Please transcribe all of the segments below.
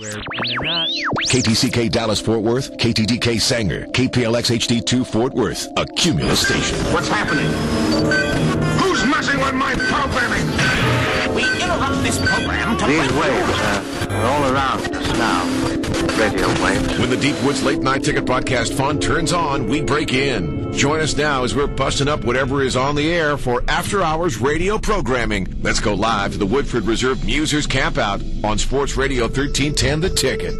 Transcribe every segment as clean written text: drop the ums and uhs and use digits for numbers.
And they're not. KTCK Dallas Fort Worth, KTDK Sanger, KPLX HD2 Fort Worth, a Cumulus station. What's happening? Who's messing with my programming? We interrupt this program to These waves are all around us now. Radio waves. When the Deep Woods Late Night Ticket Podcast fun turns on, we break in. Join us now as we're busting up whatever is on the air for after-hours radio programming. Let's go live to the Woodford Reserve Musers Campout on Sports Radio 1310 The Ticket.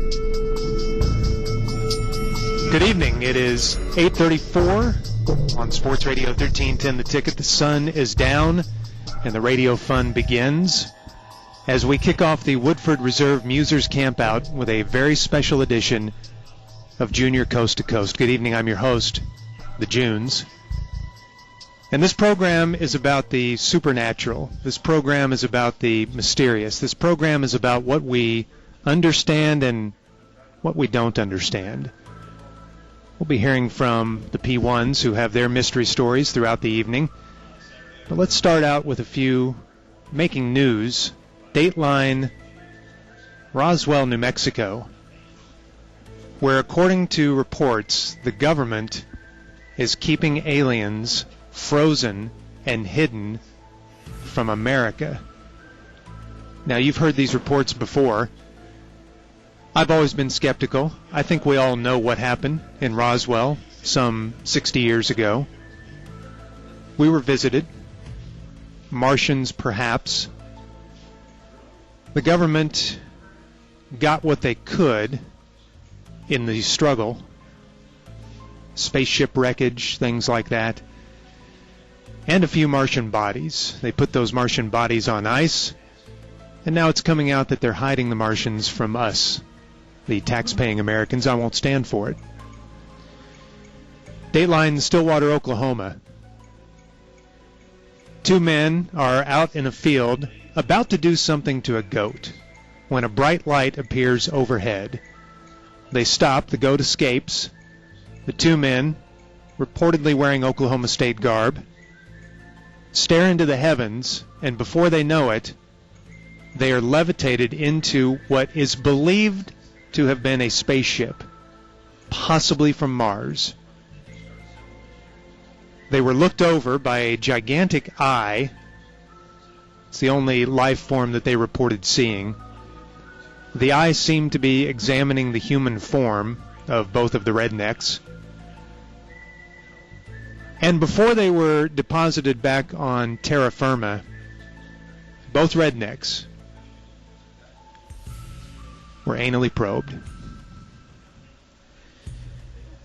Good evening. It is 8:34 on Sports Radio 1310 The Ticket. The sun is down and the radio fun begins as we kick off the Woodford Reserve Musers Campout with a very special edition of Junior Coast to Coast. Good evening. I'm your host, the Junes. And this program is about the supernatural. This program is about the mysterious. This program is about what we understand and what we don't understand. We'll be hearing from the P1s who have their mystery stories throughout the evening. But let's start out with a few making news. Dateline, Roswell, New Mexico, where according to reports, the government is keeping aliens frozen and hidden from America. Now, you've heard these reports before. I've always been skeptical. I think we all know what happened in Roswell some 60 years ago. We were visited. Martians, perhaps. The government got what they could in the struggle. Spaceship wreckage, things like that. And a few Martian bodies. They put those Martian bodies on ice, and now it's coming out that they're hiding the Martians from us, the tax-paying Americans. I won't stand for it. Dateline, Stillwater, Oklahoma. Two men are out in a field about to do something to a goat when a bright light appears overhead. They stop, the goat escapes. The two men, reportedly wearing Oklahoma State garb, stare into the heavens, and before they know it, they are levitated into what is believed to have been a spaceship, possibly from Mars. They were looked over by a gigantic eye. It's the only life form that they reported seeing. The eye seemed to be examining the human form of both of the rednecks. And before they were deposited back on terra firma, both rednecks were anally probed.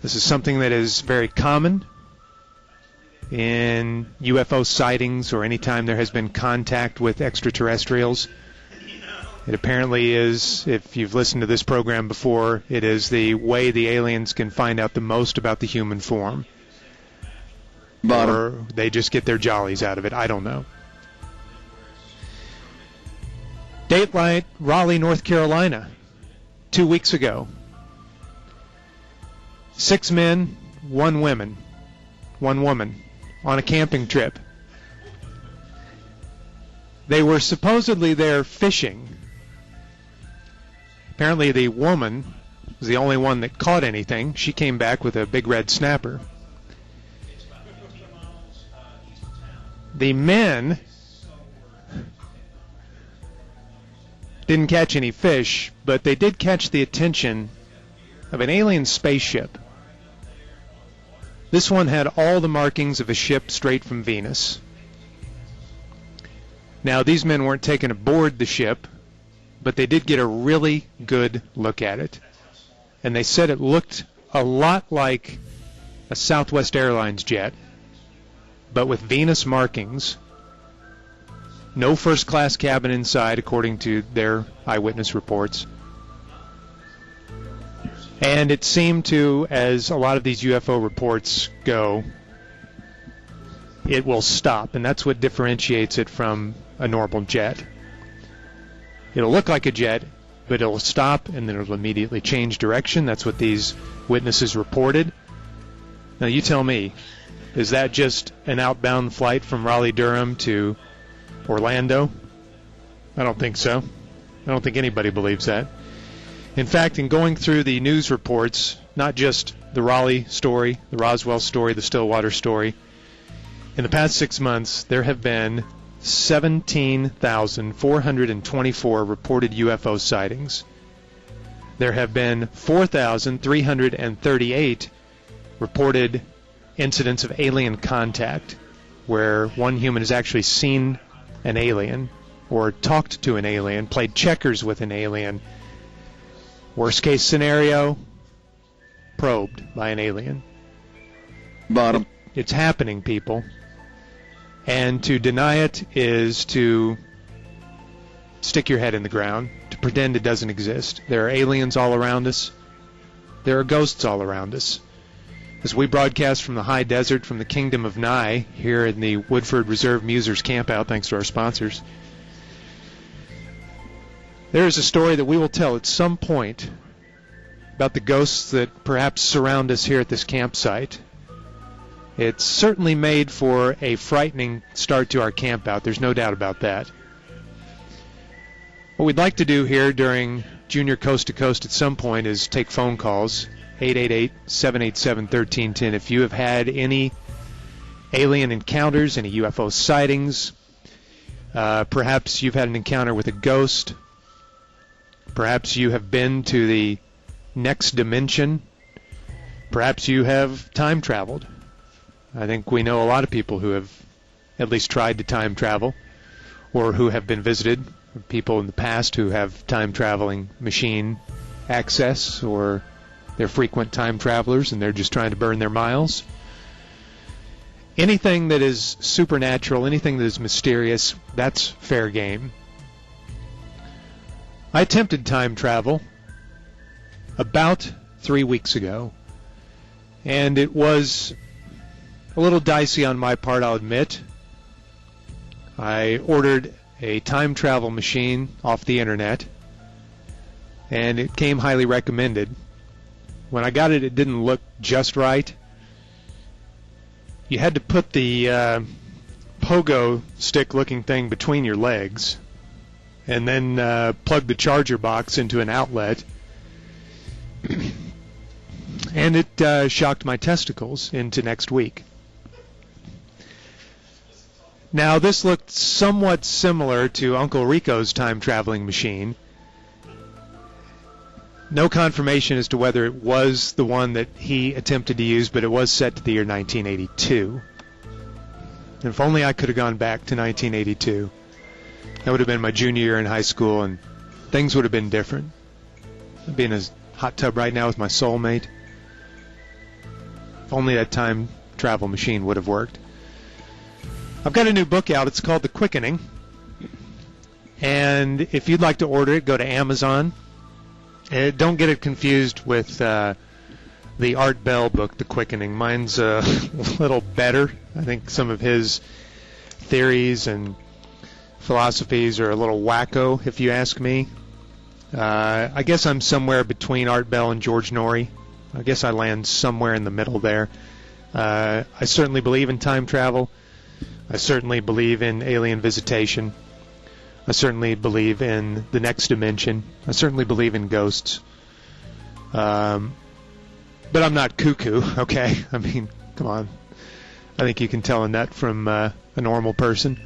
This is something that is very common in UFO sightings or any time there has been contact with extraterrestrials. It apparently is, if you've listened to this program before, it is the way the aliens can find out the most about the human form. Or they just get their jollies out of it. I don't know. Dateline, Raleigh, North Carolina, 2 weeks ago. 6 men, 1 woman on a camping trip. They were supposedly there fishing. Apparently the woman was the only one that caught anything. She came back with a big red snapper. The men didn't catch any fish, but they did catch the attention of an alien spaceship. This one had all the markings of a ship straight from Venus. Now, these men weren't taken aboard the ship, but they did get a really good look at it. And they said it looked a lot like a Southwest Airlines jet, but with Venus markings. No first-class cabin inside, according to their eyewitness reports. And it seemed to, as a lot of these UFO reports go, it will stop. And that's what differentiates it from a normal jet. It'll look like a jet, but it'll stop and then it'll immediately change direction. That's what these witnesses reported. Now you tell me, is that just an outbound flight from Raleigh-Durham to Orlando? I don't think so. I don't think anybody believes that. In fact, in going through the news reports, not just the Raleigh story, the Roswell story, the Stillwater story, in the past 6 months, there have been 17,424 reported UFO sightings. There have been 4,338 reported incidents of alien contact, where one human has actually seen an alien or talked to an alien, played checkers with an alien. Worst case scenario, probed by an alien. Bottom. It's happening, people. And to deny it is to stick your head in the ground, to pretend it doesn't exist. There are aliens all around us. There are ghosts all around us. As we broadcast from the high desert, from the kingdom of Nye, here in the Woodford Reserve Musers Campout, thanks to our sponsors, there is a story that we will tell at some point about the ghosts that perhaps surround us here at this campsite. It's certainly made for a frightening start to our campout. There's no doubt about that. What we'd like to do here during Junior Coast to Coast at some point is take phone calls, 888-787-1310. If you have had any alien encounters, any UFO sightings, perhaps you've had an encounter with a ghost, perhaps you have been to the next dimension, perhaps you have time traveled. I think we know a lot of people who have at least tried to time travel, or who have been visited, people in the past who have time-traveling machine access, or they're frequent time travelers and they're just trying to burn their miles. Anything that is supernatural, anything that is mysterious, that's fair game. I attempted time travel about 3 weeks ago, and it was a little dicey on my part, I'll admit. I ordered a time travel machine off the internet, and it came highly recommended. When I got it, it didn't look just right. You had to put the pogo stick looking thing between your legs and then plug the charger box into an outlet. And it shocked my testicles into next week. Now, this looked somewhat similar to Uncle Rico's time-traveling machine. No confirmation as to whether it was the one that he attempted to use, but it was set to the year 1982. And if only I could have gone back to 1982. That would have been my junior year in high school, and things would have been different. I'd be in a hot tub right now with my soulmate. If only that time travel machine would have worked. I've got a new book out. It's called The Quickening. And if you'd like to order it, go to Amazon. Don't get it confused with the Art Bell book, The Quickening. Mine's a little better. I think some of his theories and philosophies are a little wacko, if you ask me. I guess I'm somewhere between Art Bell and George Norrie. I guess I land somewhere in the middle there. I certainly believe in time travel. I certainly believe in alien visitation. I certainly believe in the next dimension. I certainly believe in ghosts. But I'm not cuckoo, okay? I mean, come on. I think you can tell a nut from a normal person.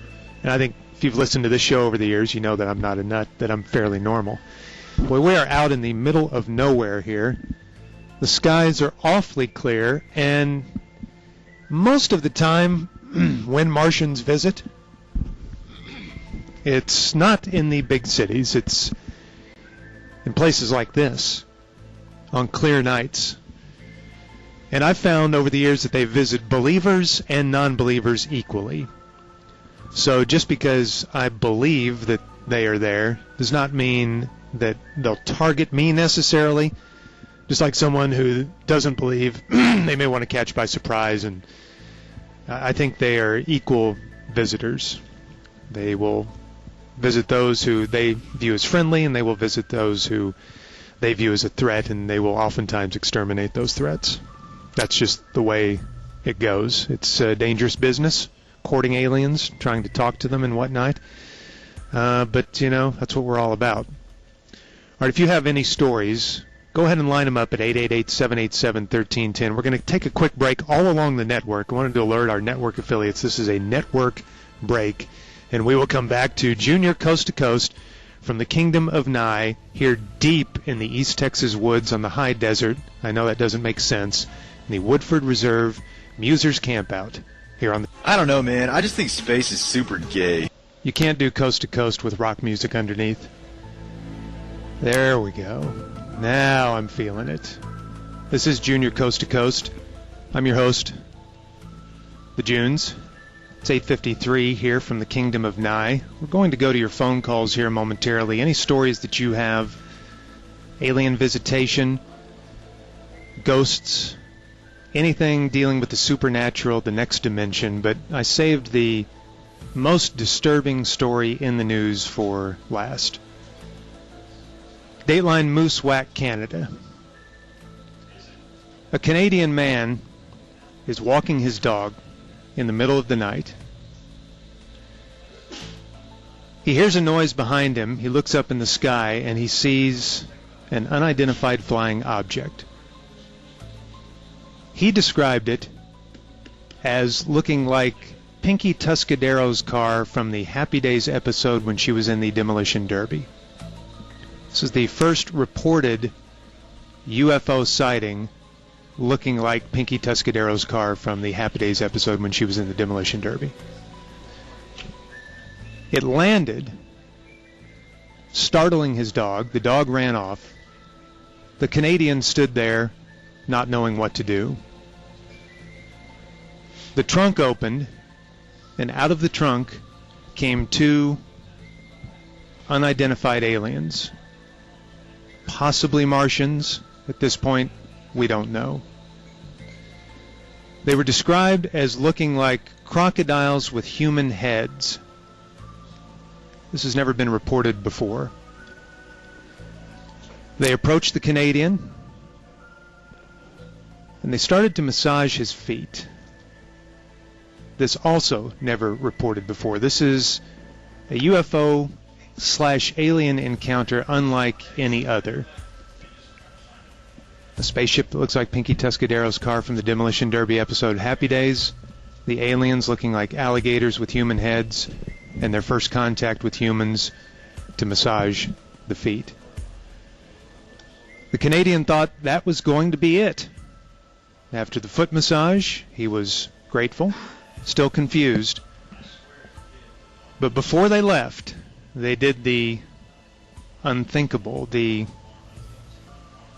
And I think if you've listened to this show over the years, you know that I'm not a nut, that I'm fairly normal. Boy, we are out in the middle of nowhere here. The skies are awfully clear, and most of the time, when Martians visit, it's not in the big cities. It's in places like this, on clear nights. And I've found over the years that they visit believers and non-believers equally. So just because I believe that they are there does not mean that they'll target me necessarily. Just like someone who doesn't believe, they may want to catch by surprise, and I think they are equal visitors. They will visit those who they view as friendly, and they will visit those who they view as a threat, and they will oftentimes exterminate those threats. That's just the way it goes. It's a dangerous business, courting aliens, trying to talk to them and whatnot. But, you know, that's what we're all about. All right, if you have any stories, go ahead and line them up at 888-787-1310. We're going to take a quick break all along the network. I wanted to alert our network affiliates this is a network break, and we will come back to Junior Coast to Coast from the Kingdom of Nye, here deep in the East Texas woods on the high desert. I know that doesn't make sense. In the Woodford Reserve Musers Campout here on the... I don't know, man. I just think space is super gay. You can't do Coast to Coast with rock music underneath. There we go. Now I'm feeling it. This is Junior Coast to Coast. I'm your host, the Junes. It's 8:53 here from the Kingdom of Nye. We're going to go to your phone calls here momentarily. Any stories that you have, alien visitation, ghosts, anything dealing with the supernatural, the next dimension, but I saved the most disturbing story in the news for last. Dateline Moose Whack, Canada. A Canadian man is walking his dog in the middle of the night. He hears a noise behind him. He looks up in the sky and he sees an unidentified flying object. He described it as looking like Pinky Tuscadero's car from the Happy Days episode when she was in the Demolition Derby. This is the first reported UFO sighting looking like Pinky Tuscadero's car from the Happy Days episode when she was in the Demolition Derby. It landed, startling his dog. The dog ran off. The Canadian stood there, not knowing what to do. The trunk opened, and out of the trunk came two unidentified aliens. Possibly Martians. At this point, we don't know. They were described as looking like crocodiles with human heads. This has never been reported before. They approached the Canadian, and they started to massage his feet. This also never reported before. This is a UFO/alien encounter unlike any other. A spaceship that looks like Pinky Tuscadero's car from the Demolition Derby episode Happy Days. The aliens looking like alligators with human heads, and their first contact with humans to massage the feet. The Canadian thought that was going to be it. After the foot massage, he was grateful, still confused. But before they left, they did the unthinkable, the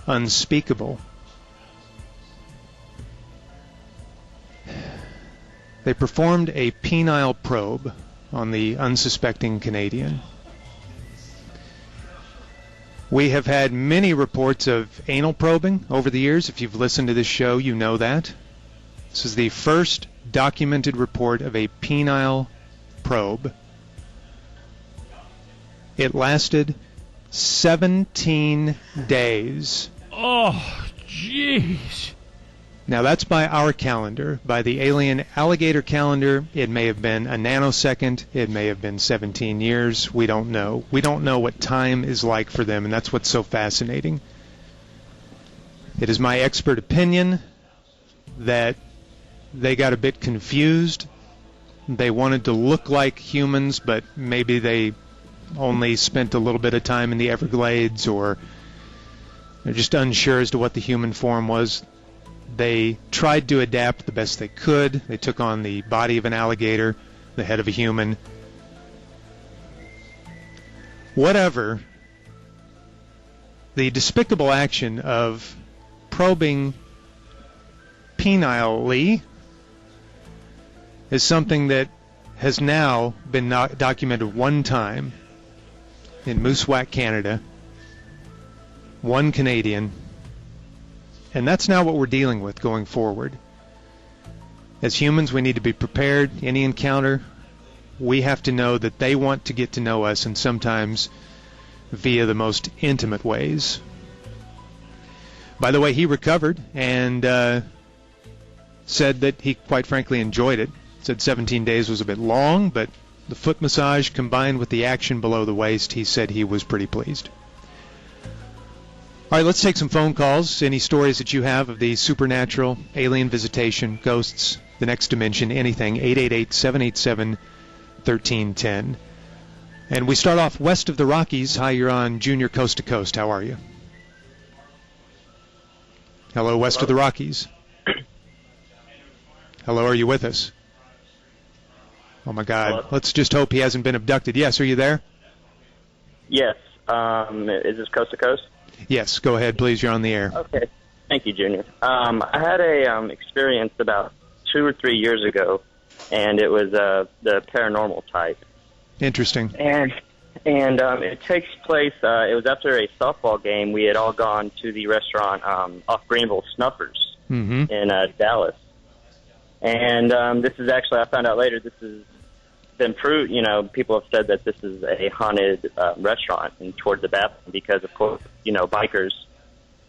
unspeakable. They performed a penile probe on the unsuspecting Canadian. We have had many reports of anal probing over the years. If you've listened to this show, you know that. This is the first documented report of a penile probe. It lasted 17 days. Oh, jeez. Now that's by our calendar. By the alien alligator calendar, it may have been a nanosecond. It may have been 17 years. We don't know. We don't know what time is like for them, and that's what's so fascinating. It is my expert opinion that they got a bit confused. They wanted to look like humans, but maybe they only spent a little bit of time in the Everglades, or they're just unsure as to what the human form was. They tried to adapt the best they could. They took on the body of an alligator, the head of a human. Whatever. The despicable action of probing penilely is something that has now been documented one time in Moose Whack, Canada. One Canadian. And that's now what we're dealing with going forward. As humans, we need to be prepared. Any encounter, we have to know that they want to get to know us, and sometimes via the most intimate ways. By the way, he recovered and said that he quite frankly enjoyed it. Said 17 days was a bit long, but the foot massage combined with the action below the waist, he said he was pretty pleased. All right, let's take some phone calls. Any stories that you have of the supernatural, alien visitation, ghosts, the next dimension, anything, 888-787-1310. And we start off west of the Rockies. Hi, you're on Junior Coast to Coast. How are you? Hello, west of the Rockies. Hello, are you with us? Oh, my God. Hello? Let's just hope he hasn't been abducted. Yes, are you there? Yes. Is this Coast to Coast? Yes, go ahead, please. You're on the air. Okay. Thank you, Junior. I had a experience about 2 or 3 years ago, and it was the paranormal type. Interesting. And it takes place, it was after a softball game. We had all gone to the restaurant off Greenville, Snuffers, in Dallas. And this is actually, I found out later, this has been proved, people have said that this is a haunted restaurant and towards the bathroom because, of course, bikers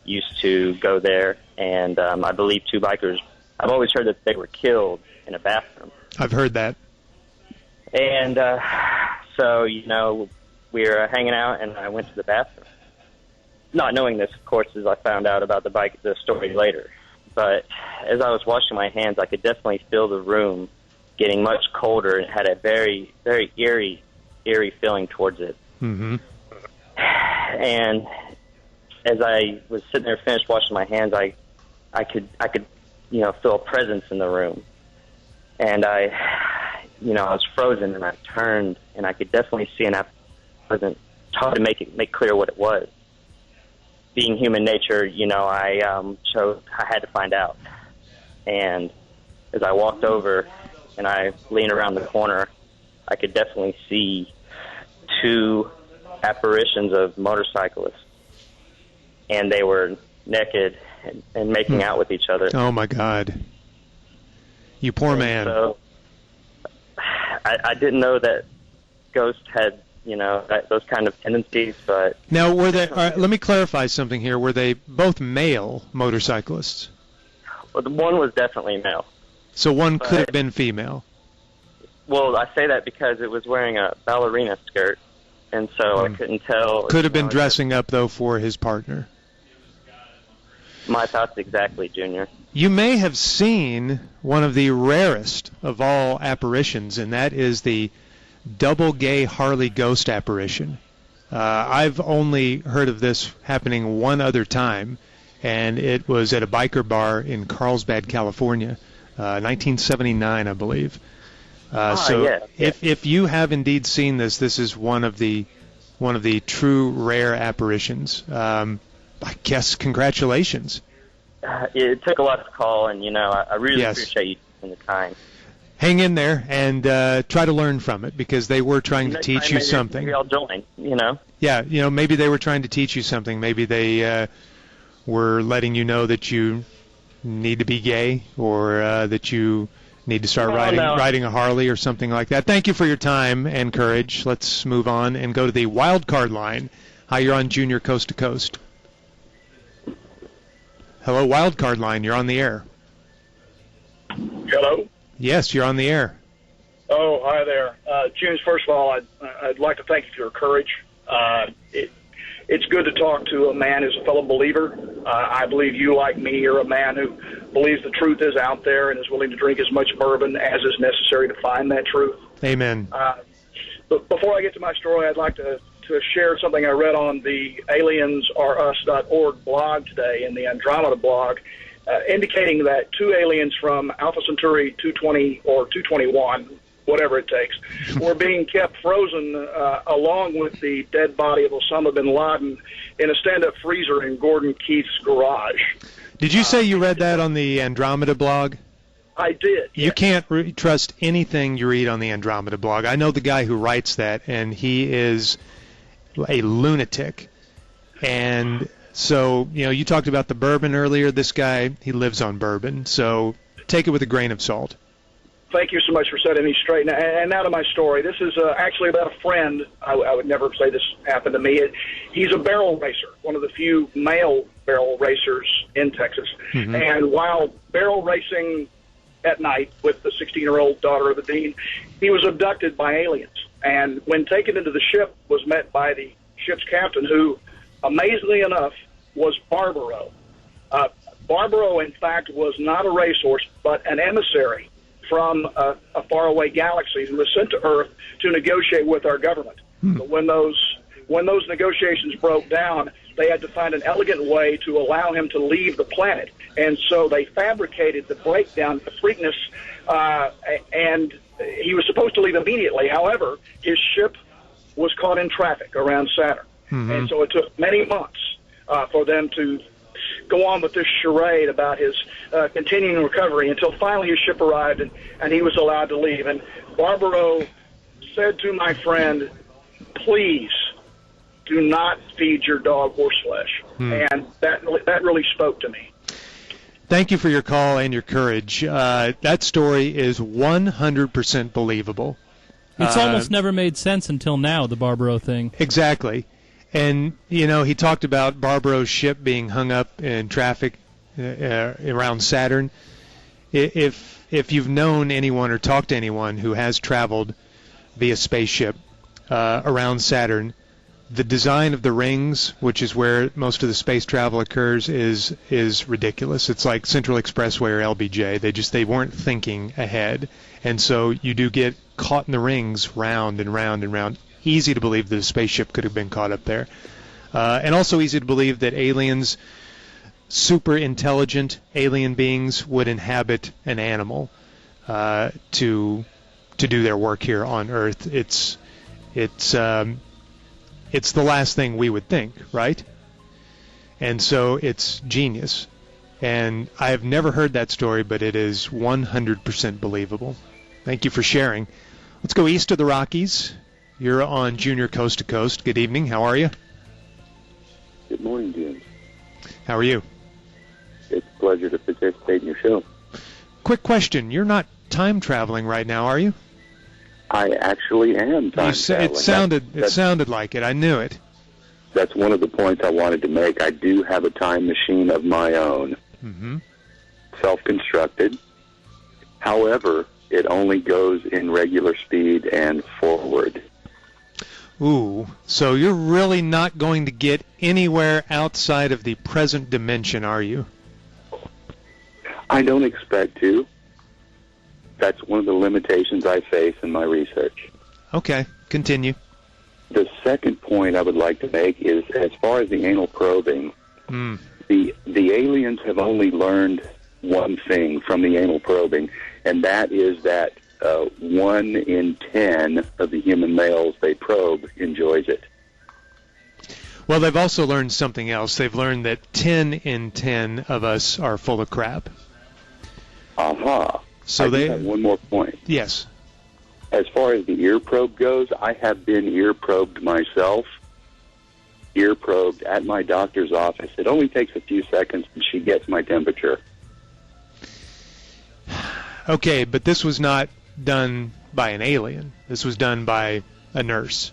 used to go there. And I believe 2 bikers, I've always heard that they were killed in a bathroom. I've heard that. And so, we were hanging out, and I went to the bathroom. Not knowing this, of course, as I found out about the story later. But as I was washing my hands, I could definitely feel the room getting much colder, and had a very, very eerie feeling towards it. Mm-hmm. And as I was sitting there, finished washing my hands, I could feel a presence in the room. And I was frozen, and I turned, and I could definitely see an presence. It's hard to make clear what it was. Being human nature, I had to find out. And as I walked over and I leaned around the corner, I could definitely see 2 apparitions of motorcyclists. And they were naked and making out with each other. Oh, my God. You poor man. So I didn't know that ghosts had, those kind of tendencies, but... Now, were they? Let me clarify something here. Were they both male motorcyclists? Well, the one was definitely male. So one could have been female. Well, I say that because it was wearing a ballerina skirt, and so I couldn't tell. Could have been dressing up, though, for his partner. My thoughts exactly, Junior. You may have seen one of the rarest of all apparitions, and that is the double gay Harley ghost apparition. I've only heard of this happening one other time, and it was at a biker bar in Carlsbad, California, 1979, I believe. If you have indeed seen this, this is one of the true rare apparitions. I guess congratulations. It took a lot to call, and I really appreciate you taking the time. Hang in there and try to learn from it, because they were trying to teach you something. Maybe I'll join, Yeah, maybe they were trying to teach you something. Maybe they were letting you know that you need to be gay, or that you need to start riding a Harley or something like that. Thank you for your time and courage. Let's move on and go to the wild card line. Hi, you're on Junior Coast to Coast. Hello, wild card line. You're on the air. Hello? Yes, you're on the air. Oh, hi there. Junior, first of all, I'd like to thank you for your courage. It's good to talk to a man who's a fellow believer. I believe you, like me, are a man who believes the truth is out there and is willing to drink as much bourbon as is necessary to find that truth. Amen. But before I get to my story, I'd like to share something I read on the aliensareus.org blog today, in the Andromeda blog, indicating that 2 aliens from Alpha Centauri 220 or 221, whatever it takes, were being kept frozen along with the dead body of Osama bin Laden in a stand-up freezer in Gordon Keith's garage. Did you say you read that on the Andromeda blog? I did. You can't trust anything you read on the Andromeda blog. I know the guy who writes that, and he is a lunatic. And so, you talked about the bourbon earlier. This guy, he lives on bourbon. So take it with a grain of salt. Thank you so much for setting me straight. And now to my story. This is actually about a friend. I would never say this happened to me. He's a barrel racer, one of the few male barrel racers in Texas. Mm-hmm. And while barrel racing at night with the 16-year-old daughter of the dean, he was abducted by aliens. And when taken into the ship, was met by the ship's captain, who, amazingly enough, was Barbaro. Barbaro, in fact, was not a racehorse, but an emissary from a faraway galaxy who was sent to Earth to negotiate with our government. But when those negotiations broke down, they had to find an elegant way to allow him to leave the planet. And so they fabricated the breakdown, the Preakness, and he was supposed to leave immediately. However, his ship was caught in traffic around Saturn. And so it took many months for them to go on with this charade about his continuing recovery until finally his ship arrived and he was allowed to leave. And Barbaro said to my friend, please do not feed your dog horseflesh. And that really spoke to me. Thank you for your call and your courage. That story is 100% believable. It's almost never made sense until now, the Barbaro thing. Exactly. And, you know, he talked about Barbaro's ship being hung up in traffic around Saturn. If you've known anyone or talked to anyone who has traveled via spaceship around Saturn, the design of the rings, which is where most of the space travel occurs, is ridiculous. It's like Central Expressway or LBJ. They weren't thinking ahead. And so you do get caught in the rings round and round and round. Easy to believe that a spaceship could have been caught up there. And also easy to believe that aliens, super intelligent alien beings, would inhabit an animal to do their work here on Earth. It's the last thing we would think, right? And so it's genius. And I have never heard that story, but it is 100% believable. Thank you for sharing. Let's go east of the Rockies. You're on Junior Coast to Coast. Good evening. How are you? Good morning, James. How are you? It's a pleasure to participate in your show. Quick question. You're not time traveling right now, are you? I actually am time traveling. It sounded like it. I knew it. That's one of the points I wanted to make. I do have a time machine of my own, self-constructed. However, it only goes in regular speed and forward. Ooh, so you're really not going to get anywhere outside of the present dimension, are you? I don't expect to. That's one of the limitations I face in my research. Okay, continue. The second point I would like to make is, as far as the anal probing, the aliens have only learned one thing from the anal probing, and that is that 1 in 10 of the human males they probe enjoys it. Well, they've also learned something else. They've learned that 10 in 10 of us are full of crap. Aha. So I have one more point. Yes. As far as the ear probe goes, I have been ear probed myself. Ear probed at my doctor's office. It only takes a few seconds, and she gets my temperature. Okay, but this was not done by an alien. This was done by a nurse.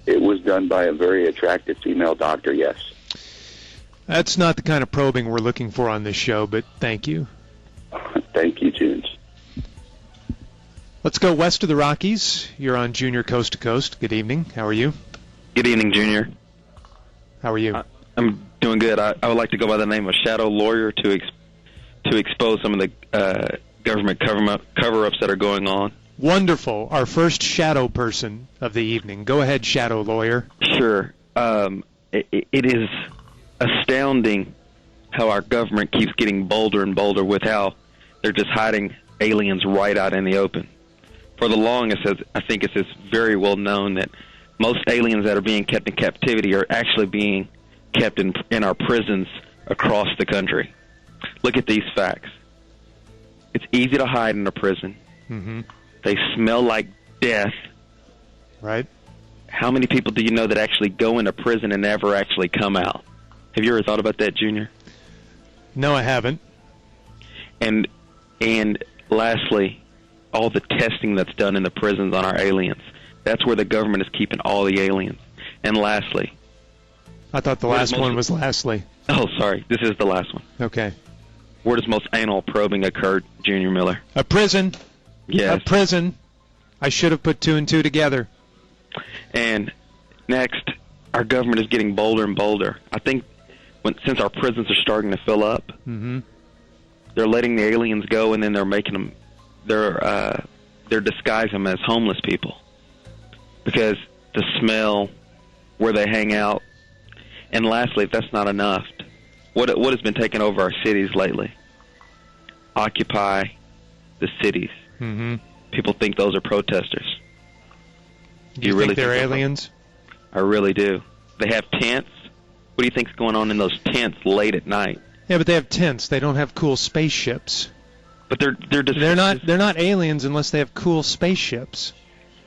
It was done by a very attractive female doctor, yes. That's not the kind of probing we're looking for on this show, but thank you. Thank you, Junes. Let's go west of the Rockies. You're on Junior Coast to Coast. Good evening. How are you? Good evening, Junior. How are you? I'm doing good. I would like to go by the name of Shadow Lawyer to expose some of the government cover-ups that are going on. Wonderful. Our first shadow person of the evening. Go ahead, Shadow Lawyer. Sure. It is astounding how our government keeps getting bolder and bolder with how they're just hiding aliens right out in the open. For the longest, I think it's very well known that most aliens that are being kept in captivity are actually being kept in our prisons across the country. Look at these facts. It's easy to hide in a prison. Mm-hmm. They smell like death. Right. How many people do you know that actually go into prison and never actually come out? Have you ever thought about that, Junior? No, I haven't. And lastly, all the testing that's done in the prisons on our aliens. That's where the government is keeping all the aliens. And lastly... I thought the last one was lastly. Oh, sorry. This is the last one. Okay. Where does most anal probing occur, Junior Miller? A prison. Yes. A prison. I should have put 2 and 2 together. And next, our government is getting bolder and bolder. I think since our prisons are starting to fill up, they're letting the aliens go, and then they're making them, they're disguising them as homeless people because the smell, where they hang out, and lastly, if that's not enough, what has been taking over our cities lately? Occupy the cities. People think those are protesters. Do you really think they're aliens? I really do. They have tents. What do you think's going on in those tents late at night? Yeah, but they have tents. They don't have cool spaceships. But they're not aliens unless they have cool spaceships.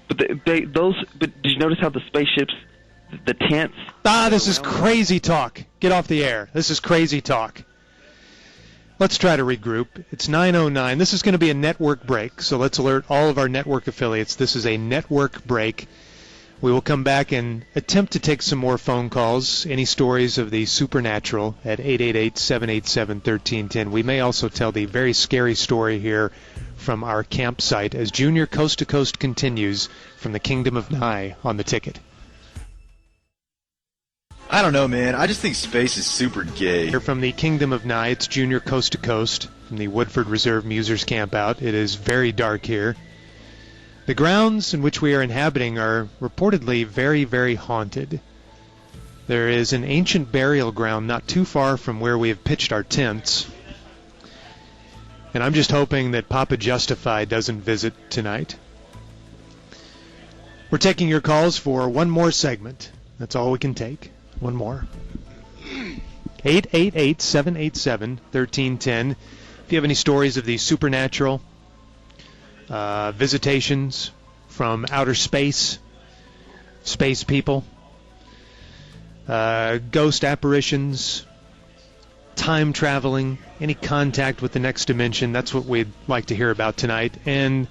But But did you notice how the spaceships, the tents? This is crazy talk. Get off the air. This is crazy talk. Let's try to regroup. It's 9:09. This is going to be a network break, so let's alert all of our network affiliates. This is a network break. We will come back and attempt to take some more phone calls, any stories of the supernatural at 888-787-1310. We may also tell the very scary story here from our campsite as Junior Coast to Coast continues from the Kingdom of Nye on the ticket. I don't know, man. I just think space is super gay. Here from the Kingdom of Nye, it's Junior Coast to Coast from the Woodford Reserve Musers Campout. It is very dark here. The grounds in which we are inhabiting are reportedly very, very haunted. There is an ancient burial ground not too far from where we have pitched our tents. And I'm just hoping that Papa Justify doesn't visit tonight. We're taking your calls for one more segment. That's all we can take. One more. 888-787-1310. If you have any stories of the supernatural, visitations from outer space, space people, ghost apparitions, time traveling, any contact with the next dimension, that's what we'd like to hear about tonight. And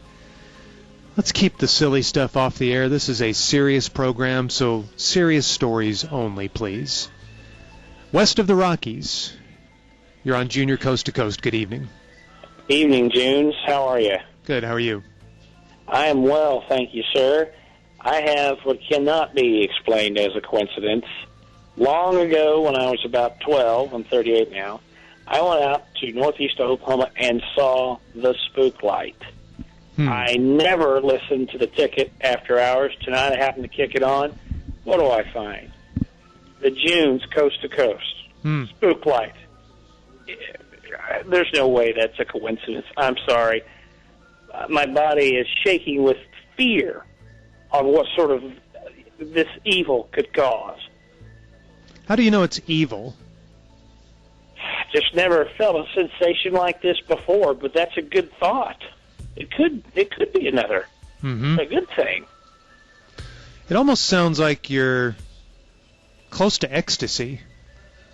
let's keep the silly stuff off the air. This is a serious program, so serious stories only, please. West of the Rockies, you're on Junior Coast to Coast. Good evening. Evening, Junes. How are you? Good. How are you? I am well, thank you, sir. I have what cannot be explained as a coincidence. Long ago, when I was about 12, I'm 38 now, I went out to northeast Oklahoma and saw the spook light. I never listened to the ticket after hours. Tonight I happened to kick it on. What do I find? The Junes Coast to Coast. Spook light. There's no way that's a coincidence. I'm sorry. My body is shaking with fear of what sort of this evil could cause. How do you know it's evil? Just never felt a sensation like this before, but that's a good thought. It could be another a good thing. It almost sounds like you're close to ecstasy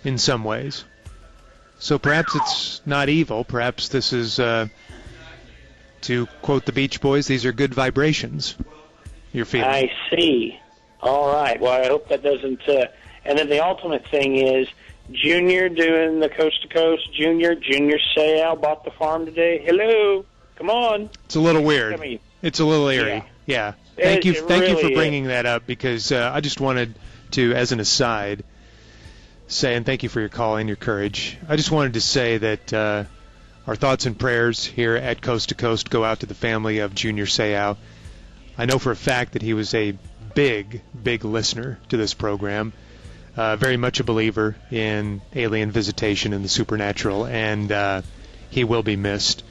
in some ways. So perhaps it's not evil. Perhaps this is, to quote the Beach Boys, these are good vibrations you're feeling. I see. All right. Well, I hope that doesn't... and then the ultimate thing is Junior doing the Coast to Coast. Junior Seau bought the farm today. Hello. Come on. It's a little weird. I mean, it's a little eerie. Yeah. Thank you for bringing that up, because I just wanted to, as an aside, say, and thank you for your call and your courage, I just wanted to say that our thoughts and prayers here at Coast to Coast go out to the family of Junior Seau. I know for a fact that he was a big, big listener to this program, very much a believer in alien visitation and the supernatural, and he will be missed.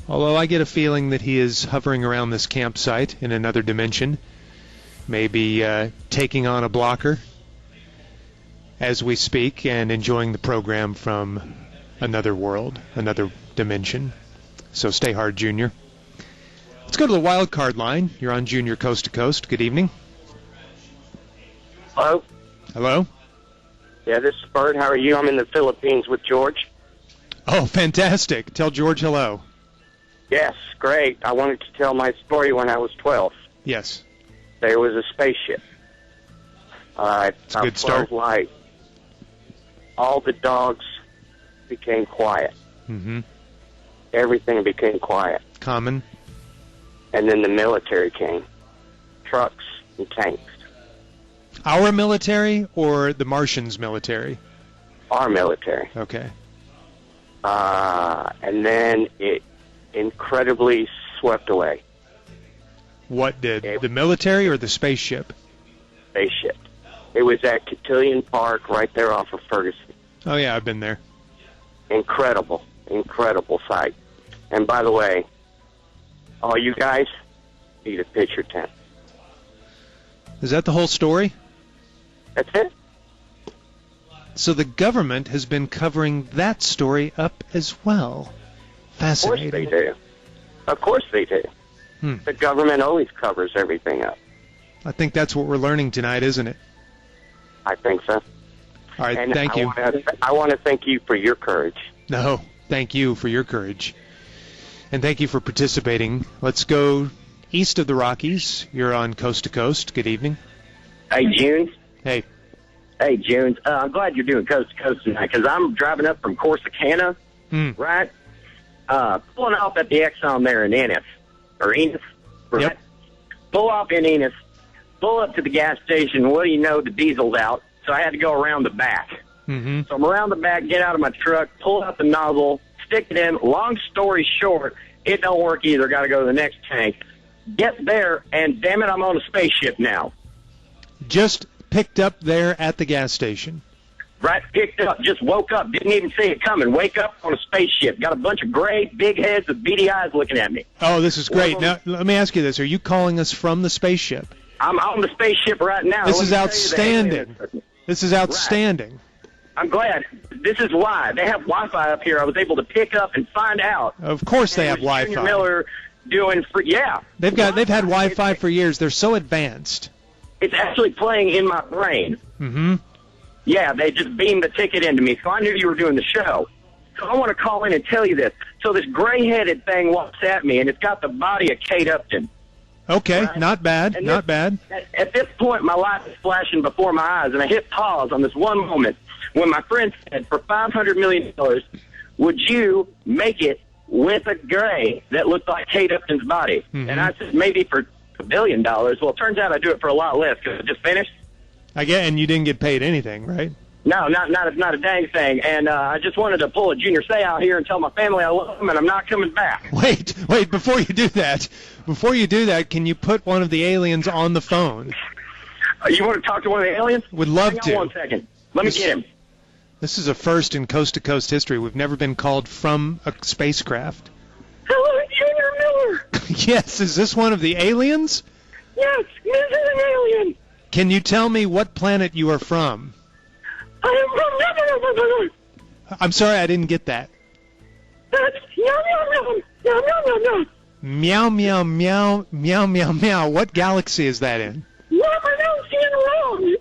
Although I get a feeling that he is hovering around this campsite in another dimension, maybe taking on a blocker as we speak and enjoying the program from another world, another dimension. So stay hard, Junior. Let's go to the wild card line. You're on Junior Coast to Coast. Good evening. Hello. Hello. Yeah, this is Bert. How are you? I'm in the Philippines with George. Oh, fantastic. Tell George hello. Yes, great. I wanted to tell my story when I was 12. Yes. There was a spaceship. It's a good start. Light. All the dogs became quiet. Everything became quiet. Common. And then the military came. Trucks and tanks. Our military or the Martians' military? our military. Okay. And then it incredibly swept away. What did? The military or the spaceship? Spaceship. It was at Cotillion Park right there off of Ferguson. Oh, yeah, I've been there. Incredible sight. And by the way, all you guys need a picture tent. Is that the whole story? That's it. So the government has been covering that story up as well. Fascinating. Of course they do. Of course they do. The government always covers everything up. I think that's what we're learning tonight, isn't it? I think so. All right, and thank you. I want to thank you for your courage. No, thank you for your courage. And thank you for participating. Let's go east of the Rockies. You're on Coast to Coast. Good evening. Hey, Junes. Hey. Hey, Junes. I'm glad you're doing Coast to Coast tonight because I'm driving up from Corsicana, right? Pulling off at the Exxon there in Ennis. Right? Yep. Pull off in Ennis. Pull up to the gas station. What do you know? The diesel's out. So I had to go around the back. Mm-hmm. So I'm around the back, get out of my truck, pull out the nozzle, stick it in. Long story short, it don't work either. Got to go to the next tank. Get there, and damn it, I'm on a spaceship now. Just picked up there at the gas station. Right, picked up, just woke up, didn't even see it coming. Wake up on a spaceship. Got a bunch of gray, big heads with beady eyes looking at me. Oh, this is great. Now, let me ask you this. Are you calling us from the spaceship? I'm on the spaceship right now. This is outstanding. This is outstanding. Right. I'm glad. This is why. They have Wi-Fi up here. I was able to pick up and find out. Of course they have Wi-Fi. Junior Miller doing They've had Wi-Fi for years. They're so advanced. It's actually playing in my brain. Mm-hmm. Yeah, they just beamed the ticket into me, so I knew you were doing the show. So I want to call in and tell you this. So this gray-headed thing walks at me, and it's got the body of Kate Upton. Okay, right? not bad, and not bad. At this point, my life is flashing before my eyes, and I hit pause on this one moment when my friend said, for $500 million, would you make it with a gray that looked like Kate Upton's body? Mm-hmm. And I said, maybe for $1 billion. Well, it turns out I do it for a lot less because I just finished. And you didn't get paid anything, right? No, not a dang thing. And I just wanted to pull a Junior Say out here and tell my family I love them and I'm not coming back. Wait, before you do that, can you put one of the aliens on the phone? You want to talk to one of the aliens? Would love Hang to. on 1 second. Let me get him. This is a first in coast-to-coast history. We've never been called from a spacecraft. Hello, Junior Miller. Yes, is this one of the aliens? Yes, this is an alien. Can you tell me what planet you are from? I am from... I'm sorry, I didn't get that. That's meow, meow, meow, meow, meow, meow, meow, meow, meow, meow. What galaxy is that in? You're pronouncing wrong.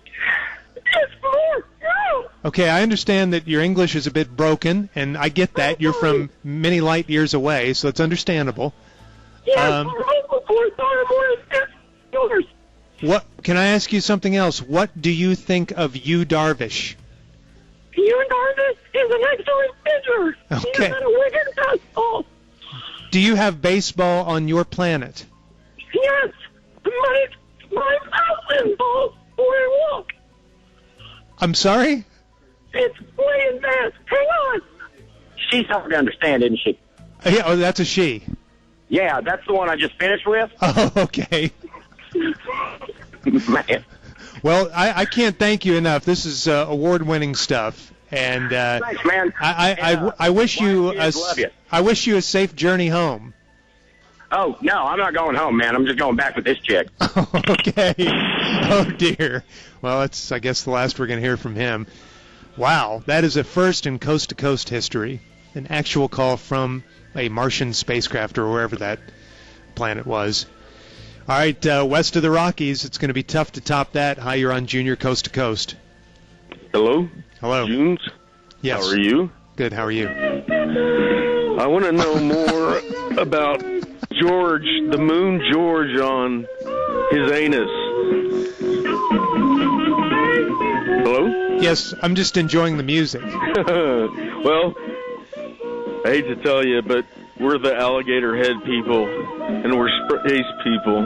It's more. No. Okay, I understand that your English is a bit broken, and I get that. You're from many light years away, so it's understandable. Yes, what? Can I ask you something else? What do you think of Yu Darvish? Yu Darvish is an excellent pitcher. Okay. He's got a wicked fastball. Do you have baseball on your planet? Yes, my mountain ball for a walk. I'm sorry? It's playing fast. Hang on. She's hard to understand, isn't she? Yeah, oh, that's a she. Yeah, that's the one I just finished with. Oh, okay. Man. Well, I can't thank you enough. This is award-winning stuff, and thanks, man. I wish you a safe journey home. Oh no, I'm not going home, man. I'm just going back with this chick. Okay. Oh dear. Well, that's I guess the last we're going to hear from him. Wow, that is a first in coast-to-coast history. An actual call from a Martian spacecraft or wherever that planet was. All right, west of the Rockies, it's going to be tough to top that. Hi, you're on Junior Coast to Coast. Hello? Hello. Junes? Yes. How are you? Good, how are you? I want to know more about George, the Moon George on his anus. Hello? Yes, I'm just enjoying the music. Well, I hate to tell you, but we're the alligator head people, and we're space people.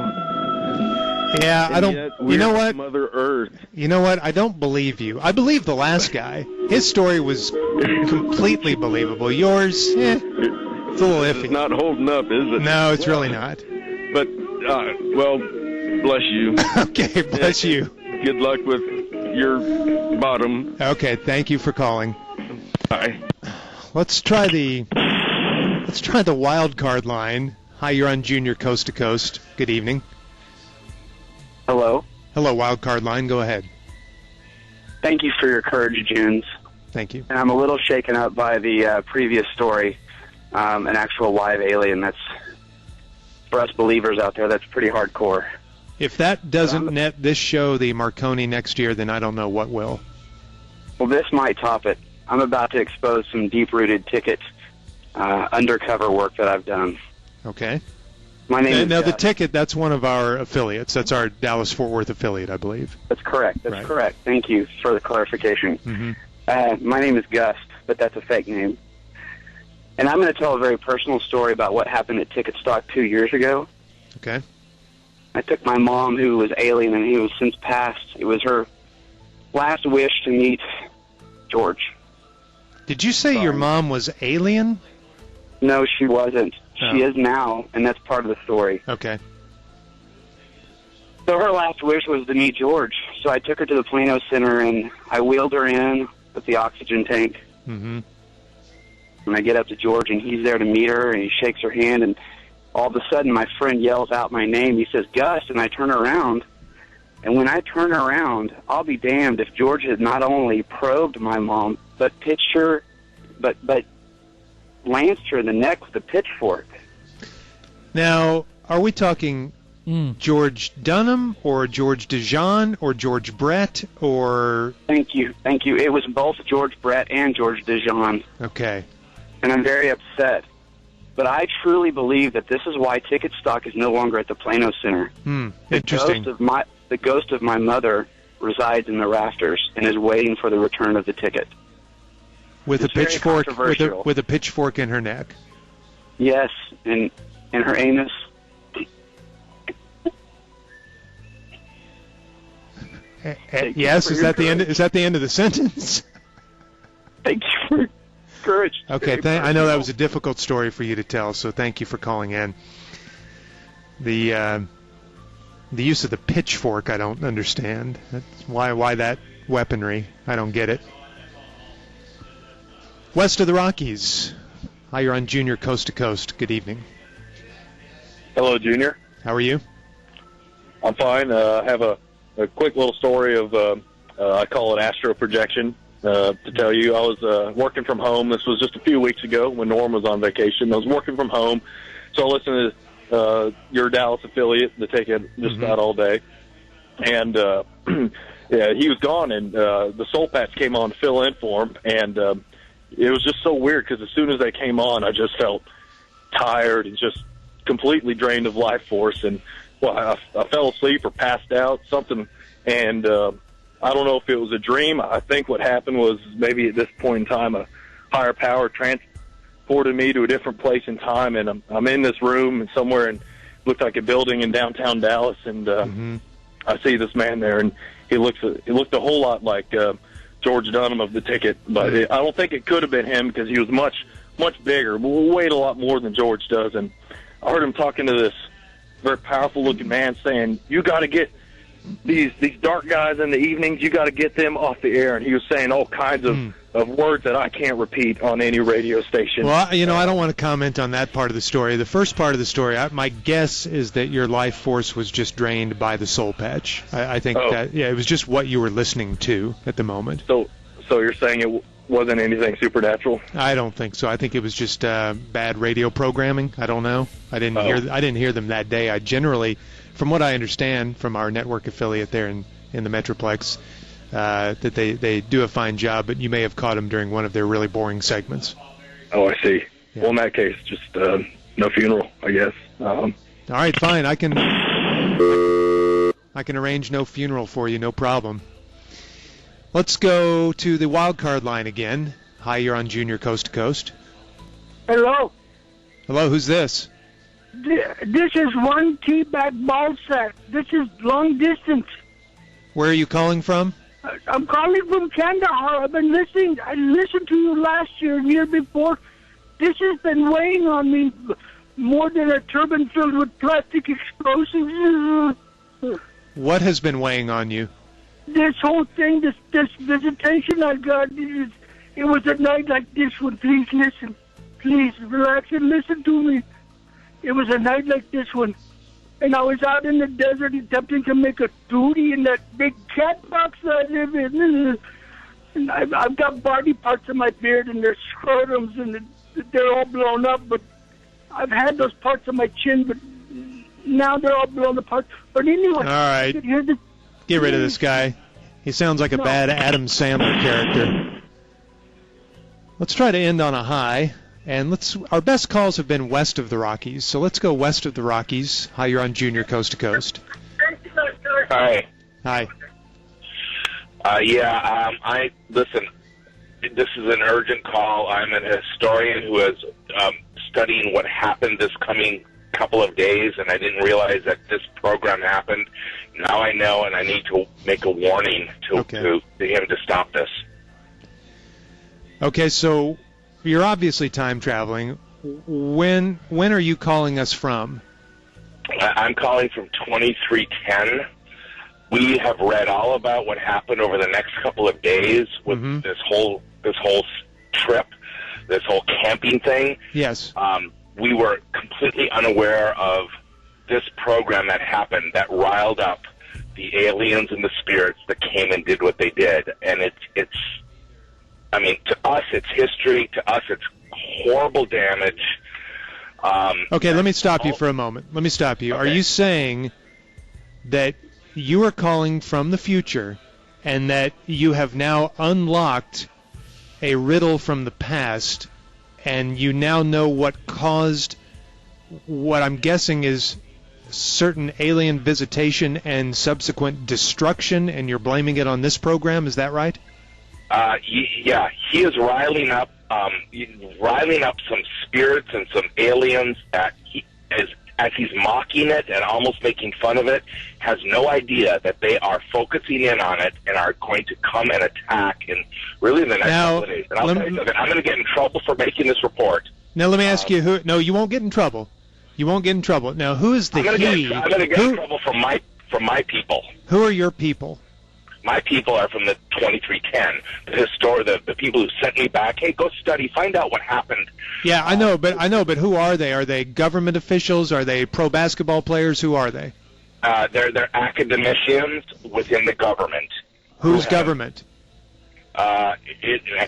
Yeah, I don't. You know what? Mother Earth. You know what? I don't believe you. I believe the last guy. His story was completely believable. Yours, it's a little iffy. It's not holding up, is it? No, it's really not. But, well, bless you. Okay, bless you. Good luck with your bottom. Okay, thank you for calling. Bye. Let's try the wild card line. Hi, you're on Junior Coast to Coast. Good evening. Hello. Hello, wild card line. Go ahead. Thank you for your courage, Junes. Thank you. And I'm a little shaken up by the previous story, an actual live alien. That's, for us believers out there, that's pretty hardcore. If that doesn't net this show the Marconi next year, then I don't know what will. Well, this might top it. I'm about to expose some deep-rooted ticket undercover work that I've done. Okay. My name is Now, the Ticket, that's one of our affiliates. That's our Dallas-Fort Worth affiliate, I believe. That's correct. That's correct. Thank you for the clarification. Mm-hmm. My name is Gus, but that's a fake name. And I'm going to tell a very personal story about what happened at Ticket Stock 2 years ago. Okay. I took my mom, who was alien and who was since passed. It was her last wish to meet George. Did you say your mom was alien? No, she wasn't. She is now, and that's part of the story. Okay. So her last wish was to meet George. So I took her to the Plano Center, and I wheeled her in with the oxygen tank. Mm-hmm. And I get up to George, and he's there to meet her, and he shakes her hand, and all of a sudden my friend yells out my name. He says, Gus, and I turn around. And when I turn around, I'll be damned if George had not only probed my mom, but lanced her in the neck with a pitchfork. Now, are we talking George Dunham or George DeJean or George Brett or... Thank you. It was both George Brett and George DeJean. Okay. And I'm very upset. But I truly believe that this is why Ticket Stock is no longer at the Plano Center. Interesting. The ghost of my mother resides in the rafters and is waiting for the return of the ticket. With It's a pitchfork, very controversial. with a pitchfork in her neck. Yes, and her anus. Yes, is that the end? Is that the end of the sentence? Thank you for courage. Okay, I know that was a difficult story for you to tell, so thank you for calling in. The use of the pitchfork, I don't understand. That's why that weaponry? I don't get it. West of the Rockies. Hi, you're on Junior Coast to Coast. Good evening. Hello, Junior. How are you? I'm fine. I have a quick little story of, I call it astro projection, to tell you. I was working from home. This was just a few weeks ago when Norm was on vacation. I was working from home, so I listened to your Dallas affiliate, The Ticket, just about all day. And yeah, he was gone, and the Soul Patch came on to fill in for him, and it was just so weird because as soon as they came on, I just felt tired and just completely drained of life force. And well, I fell asleep or passed out, something, and I don't know if it was a dream. I think what happened was maybe at this point in time a higher power transported me to a different place in time, and I'm in this room and somewhere, and it looked like a building in downtown Dallas, and I see this man there, and he looked a whole lot like George Dunham of The Ticket, but I don't think it could have been him because he was much bigger, weighed a lot more than George does. And I heard him talking to this very powerful-looking man saying, you got to get these dark guys in the evenings, you got to get them off the air. And he was saying all kinds of words that I can't repeat on any radio station. Well, I don't want to comment on that part of the story. The first part of the story, my guess is that your life force was just drained by the Soul Patch. I think that, yeah, it was just what you were listening to at the moment. So you're saying it wasn't anything supernatural? I don't think so. I think it was just bad radio programming. I don't know. I didn't hear them that day. I generally, from what I understand from our network affiliate there in the Metroplex, that they do a fine job, but you may have caught them during one of their really boring segments. Oh, I see. Yeah. Well, in that case, just no funeral, I guess. All right, fine. I can arrange no funeral for you, no problem. Let's go to the wild card line again. Hi, you're on Junior Coast to Coast. Hello. Hello, who's this? This is one T-back ball sack. This is long distance. Where are you calling from? I'm calling from Kandahar. I've been listening. I listened to you last year and year before. This has been weighing on me more than a turbine filled with plastic explosives. What has been weighing on you? This whole thing, this visitation I got, it was a night like this one. Please listen. Please relax and listen to me. It was a night like this one. And I was out in the desert attempting to make a duty in that big cat box I live in. And I've got body parts in my beard and there's scrotums and they're all blown up. But I've had those parts on my chin, but now they're all blown apart. But anyway, all right. Get rid of this guy. He sounds like a bad Adam Sandler character. Let's try to end on a high. And our best calls have been west of the Rockies, so let's go west of the Rockies. Hi, you're on Junior Coast to Coast. Hi. Hi. I listen. This is an urgent call. I'm an historian who is studying what happened this coming couple of days, and I didn't realize that this program happened. Now I know, and I need to make a warning to him to stop this. Okay, so you're obviously time traveling. When are you calling us from? I'm calling from 2310. We have read all about what happened over the next couple of days with this whole trip, this whole camping thing. Yes. We were completely unaware of this program that happened that riled up the aliens and the spirits that came and did what they did. And it's I mean, to us, it's history. To us, it's horrible damage. Okay, let me stop you for a moment. Let me stop you. Okay. Are you saying that you are calling from the future and that you have now unlocked a riddle from the past and you now know what caused what I'm guessing is certain alien visitation and subsequent destruction, and you're blaming it on this program? Is that right? Yeah, he is riling up some spirits and some aliens that as he's mocking it and almost making fun of it, has no idea that they are focusing in on it and are going to come and attack in really the next couple of days. And I'll tell you something, I'm going to get in trouble for making this report. Now let me ask you who. No, you won't get in trouble. You won't get in trouble. Now, who is the he? I'm going to get in trouble from my people. Who are your people? My people are from the 2310, the people who sent me back. Hey, go study, find out what happened. Yeah, I know, but who are they? Are they government officials? Are they pro basketball players? Who are they? They're academicians within the government. Whose government? At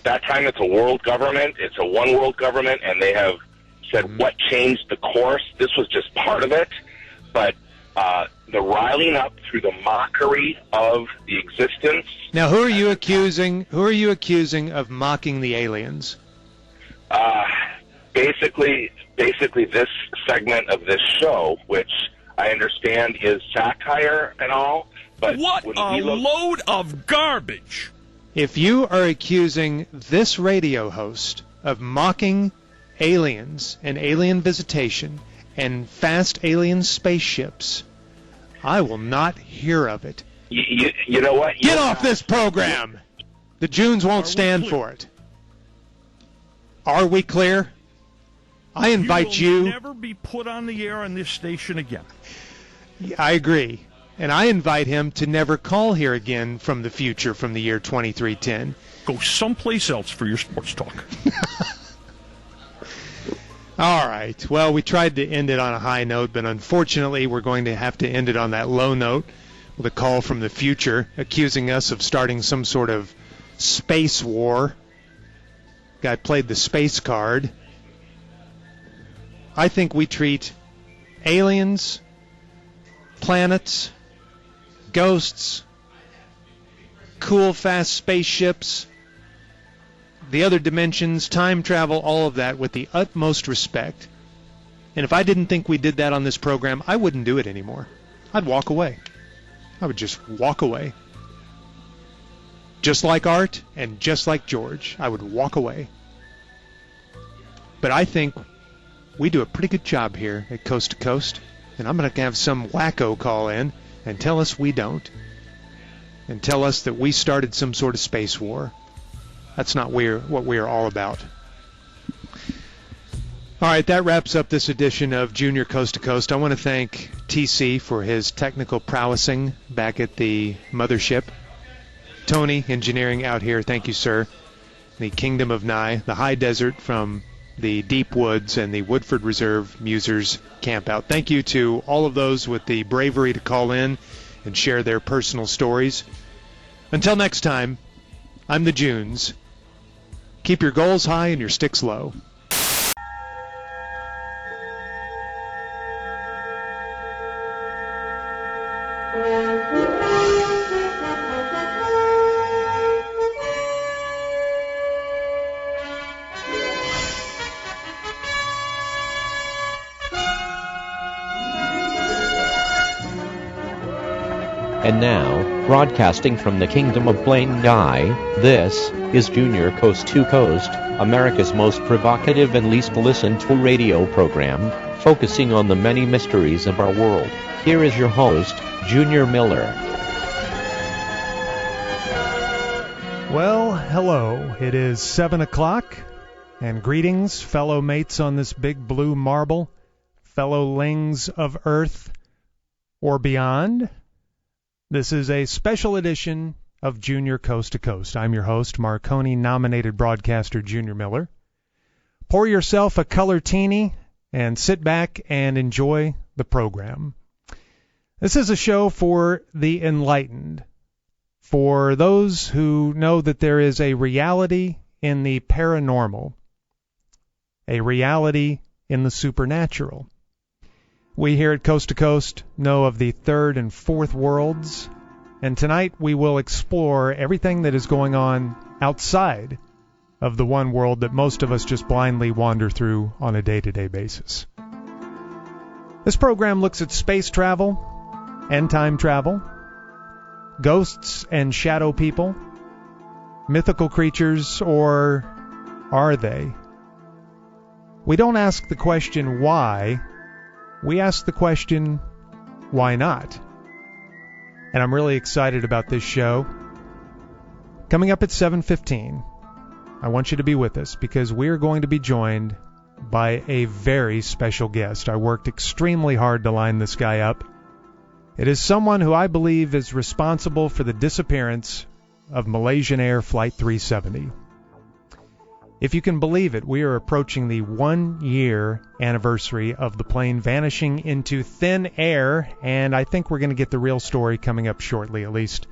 that time, it's a world government. It's a one world government, and they have said what changed the course. This was just part of it, but the riling up through the mockery of the existence. Now, who are you accusing? Who are you accusing of mocking the aliens? Basically, this segment of this show, which I understand is satire and all, but what a load of garbage! If you are accusing this radio host of mocking aliens and alien visitation and fast alien spaceships, I will not hear of it. You know what? Get off this program! The Junes won't stand for it. Are we clear? I invite you. Will never be put on the air on this station again. I agree. And I invite him to never call here again from the future, from the year 2310. Go someplace else for your sports talk. All right. Well, we tried to end it on a high note, but unfortunately we're going to have to end it on that low note with a call from the future accusing us of starting some sort of space war. Guy played the space card. I think we treat aliens, planets, ghosts, cool, fast spaceships, the other dimensions, time travel, all of that with the utmost respect. And if I didn't think we did that on this program, I wouldn't do it anymore. I'd walk away. I would just walk away. Just like Art and just like George, I would walk away. But I think we do a pretty good job here at Coast to Coast, and I'm going to have some wacko call in and tell us we don't, and tell us that we started some sort of space war. That's not what we're all about. All right, that wraps up this edition of Junior Coast to Coast. I want to thank TC for his technical prowessing back at the mothership. Tony, engineering out here, thank you, sir. The Kingdom of Nye, the high desert from the deep woods and the Woodford Reserve Musers Campout. Thank you to all of those with the bravery to call in and share their personal stories. Until next time, I'm the Junes. Keep your goals high and your sticks low. And now, broadcasting from the Kingdom of Blaine Guy, this is Junior Coast to Coast, America's most provocative and least listened to radio program, focusing on the many mysteries of our world. Here is your host, Junior Miller. Well, hello. It is 7 o'clock, and greetings, fellow mates on this big blue marble, fellow lings of Earth or beyond. This is a special edition of Junior Coast to Coast. I'm your host, Marconi-nominated broadcaster Junior Miller. Pour yourself a color-tini and sit back and enjoy the program. This is a show for the enlightened, for those who know that there is a reality in the paranormal, a reality in the supernatural. We here at Coast to Coast know of the third and fourth worlds, and tonight we will explore everything that is going on outside of the one world that most of us just blindly wander through on a day-to-day basis. This program looks at space travel and time travel, ghosts and shadow people, mythical creatures, or are they? We don't ask the question why. We ask the question, why not? And I'm really excited about this show. Coming up at 7:15, I want you to be with us because we're going to be joined by a very special guest. I worked extremely hard to line this guy up. It is someone who I believe is responsible for the disappearance of Malaysian Air Flight 370. If you can believe it, we are approaching the 1-year anniversary of the plane vanishing into thin air, and I think we're going to get the real story coming up shortly. At least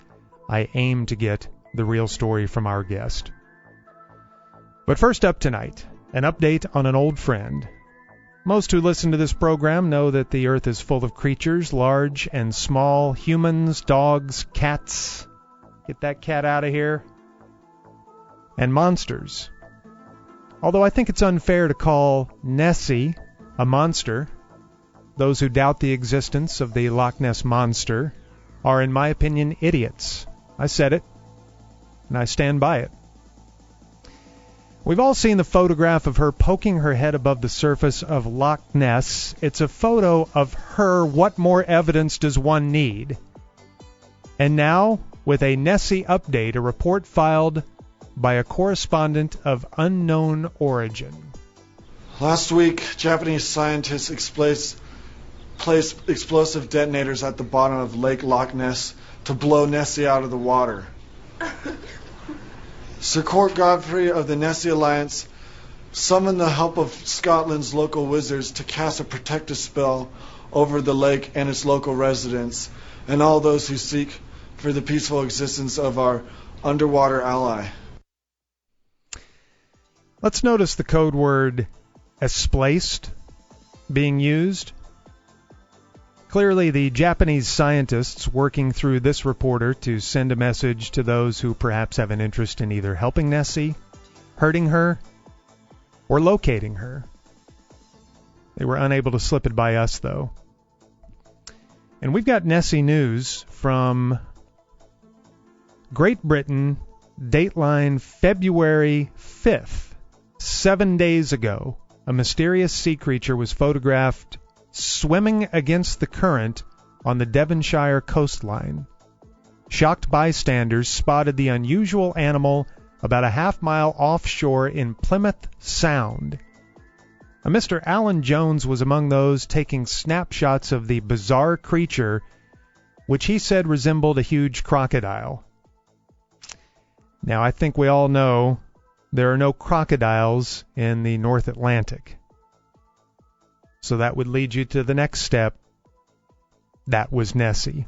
I aim to get the real story from our guest. But first up tonight, an update on an old friend. Most who listen to this program know that the Earth is full of creatures, large and small, humans, dogs, cats. Get that cat out of here. And monsters. Although I think it's unfair to call Nessie a monster, those who doubt the existence of the Loch Ness Monster are, in my opinion, idiots. I said it, and I stand by it. We've all seen the photograph of her poking her head above the surface of Loch Ness. It's a photo of her. What more evidence does one need? And now, with a Nessie update, a report filed by a correspondent of unknown origin. Last week, Japanese scientists placed explosive detonators at the bottom of Lake Loch Ness to blow Nessie out of the water. Sir Court Godfrey of the Nessie Alliance summoned the help of Scotland's local wizards to cast a protective spell over the lake and its local residents, and all those who seek for the peaceful existence of our underwater ally. Let's notice the code word "esplaced" being used. Clearly, the Japanese scientists working through this reporter to send a message to those who perhaps have an interest in either helping Nessie, hurting her, or locating her. They were unable to slip it by us, though. And we've got Nessie news from Great Britain, dateline February 5th. 7 days ago, a mysterious sea creature was photographed swimming against the current on the Devonshire coastline. Shocked bystanders spotted the unusual animal about a half-mile offshore in Plymouth Sound. A Mr. Alan Jones was among those taking snapshots of the bizarre creature, which he said resembled a huge crocodile. Now, I think we all know there are no crocodiles in the North Atlantic. So that would lead you to the next step. That was Nessie.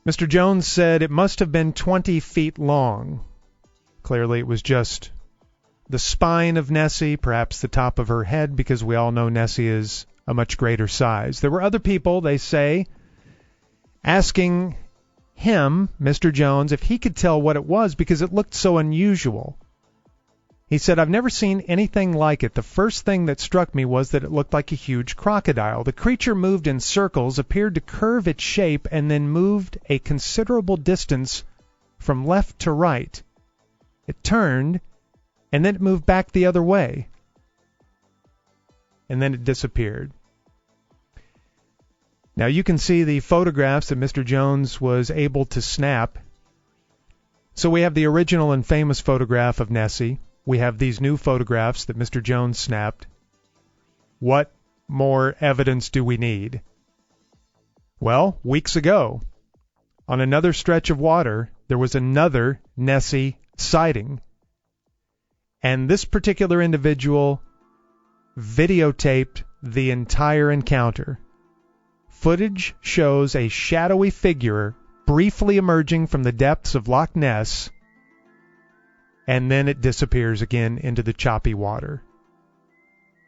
Mr. Jones said it must have been 20 feet long. Clearly it was just the spine of Nessie, perhaps the top of her head, because we all know Nessie is a much greater size. There were other people, they say, asking him, Mr. Jones, if he could tell what it was because it looked so unusual. He said, I've never seen anything like it. The first thing that struck me was that it looked like a huge crocodile. The creature moved in circles, appeared to curve its shape, and then moved a considerable distance from left to right. It turned, and then it moved back the other way. And then it disappeared. Now you can see the photographs that Mr. Jones was able to snap. So we have the original and famous photograph of Nessie. We have these new photographs that Mr. Jones snapped. What more evidence do we need? Well, weeks ago, on another stretch of water, there was another Nessie sighting. And this particular individual videotaped the entire encounter. Footage shows a shadowy figure briefly emerging from the depths of Loch Ness, and then it disappears again into the choppy water.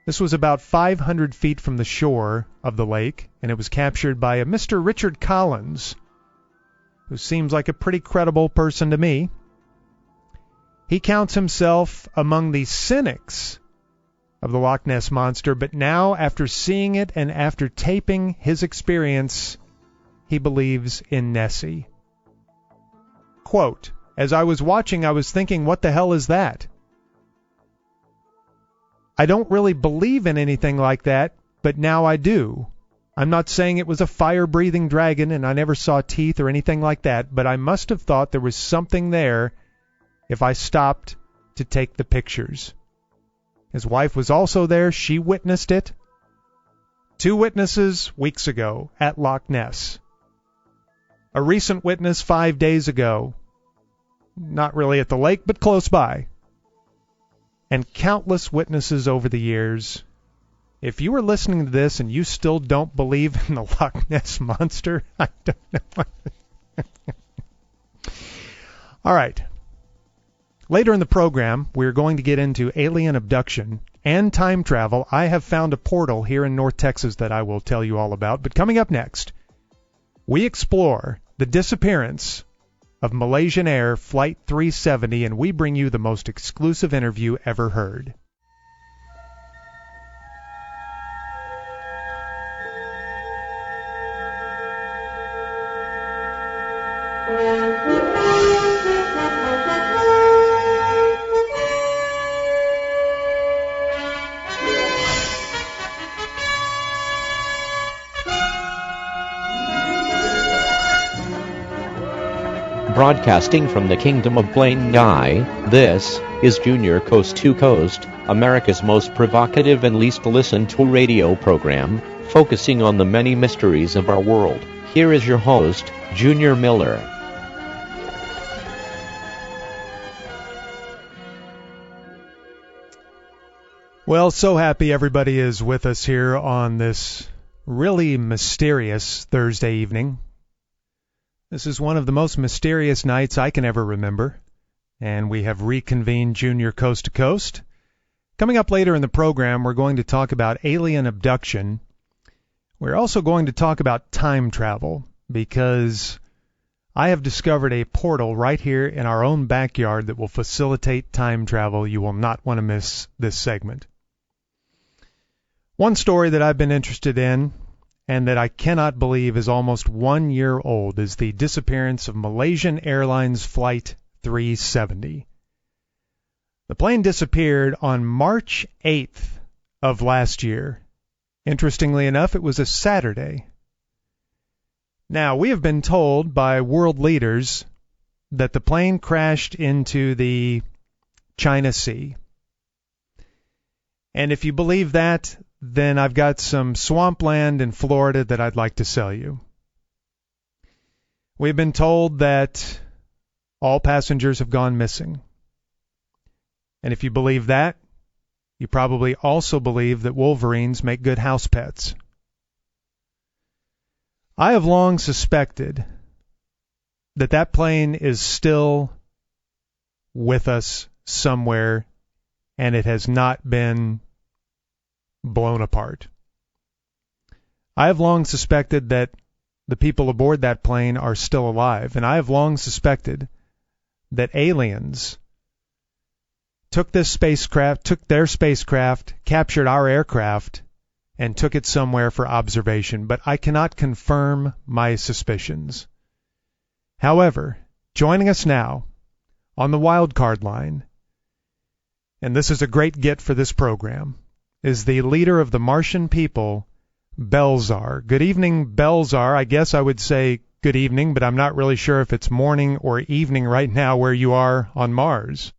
This was about 500 feet from the shore of the lake, and it was captured by a Mr. Richard Collins, who seems like a pretty credible person to me. He counts himself among the cynics of the Loch Ness Monster, but now, after seeing it and after taping his experience, he believes in Nessie. Quote, as I was watching, I was thinking, what the hell is that? I don't really believe in anything like that, but now I do. I'm not saying it was a fire-breathing dragon and I never saw teeth or anything like that, but I must have thought there was something there if I stopped to take the pictures. His wife was also there. She witnessed it. 2 witnesses weeks ago at Loch Ness. A recent witness 5 days ago. Not really at the lake, but close by. And countless witnesses over the years. If you are listening to this and you still don't believe in the Loch Ness Monster, I don't know. All right. Later in the program, we're going to get into alien abduction and time travel. I have found a portal here in North Texas that I will tell you all about. But coming up next, we explore the disappearance of Malaysian Air Flight 370, and we bring you the most exclusive interview ever heard. Broadcasting from the Kingdom of Blaine Guy, this is Junior Coast to Coast, America's most provocative and least listened to radio program, focusing on the many mysteries of our world. Here is your host, Junior Miller. Well, so happy everybody is with us here on this really mysterious Thursday evening. This is one of the most mysterious nights I can ever remember, and we have reconvened Junior Coast to Coast. Coming up later in the program, we're going to talk about alien abduction. We're also going to talk about time travel, because I have discovered a portal right here in our own backyard that will facilitate time travel. You will not want to miss this segment. One story that I've been interested in, and that I cannot believe is almost 1 year old, is the disappearance of Malaysian Airlines Flight 370. The plane disappeared on March 8th of last year. Interestingly enough, it was a Saturday. Now, we have been told by world leaders that the plane crashed into the China Sea. And if you believe that, then I've got some swampland in Florida that I'd like to sell you. We've been told that all passengers have gone missing. And if you believe that, you probably also believe that wolverines make good house pets. I have long suspected that that plane is still with us somewhere, and it has not been blown apart. I have long suspected that the people aboard that plane are still alive, and I have long suspected that aliens took their spacecraft, captured our aircraft, and took it somewhere for observation, but I cannot confirm my suspicions. However, joining us now on the wild card line, and this is a great get for this program, is the leader of the Martian people, Belzar. Good evening, Belzar. I guess I would say good evening, but I'm not really sure if it's morning or evening right now where you are on Mars.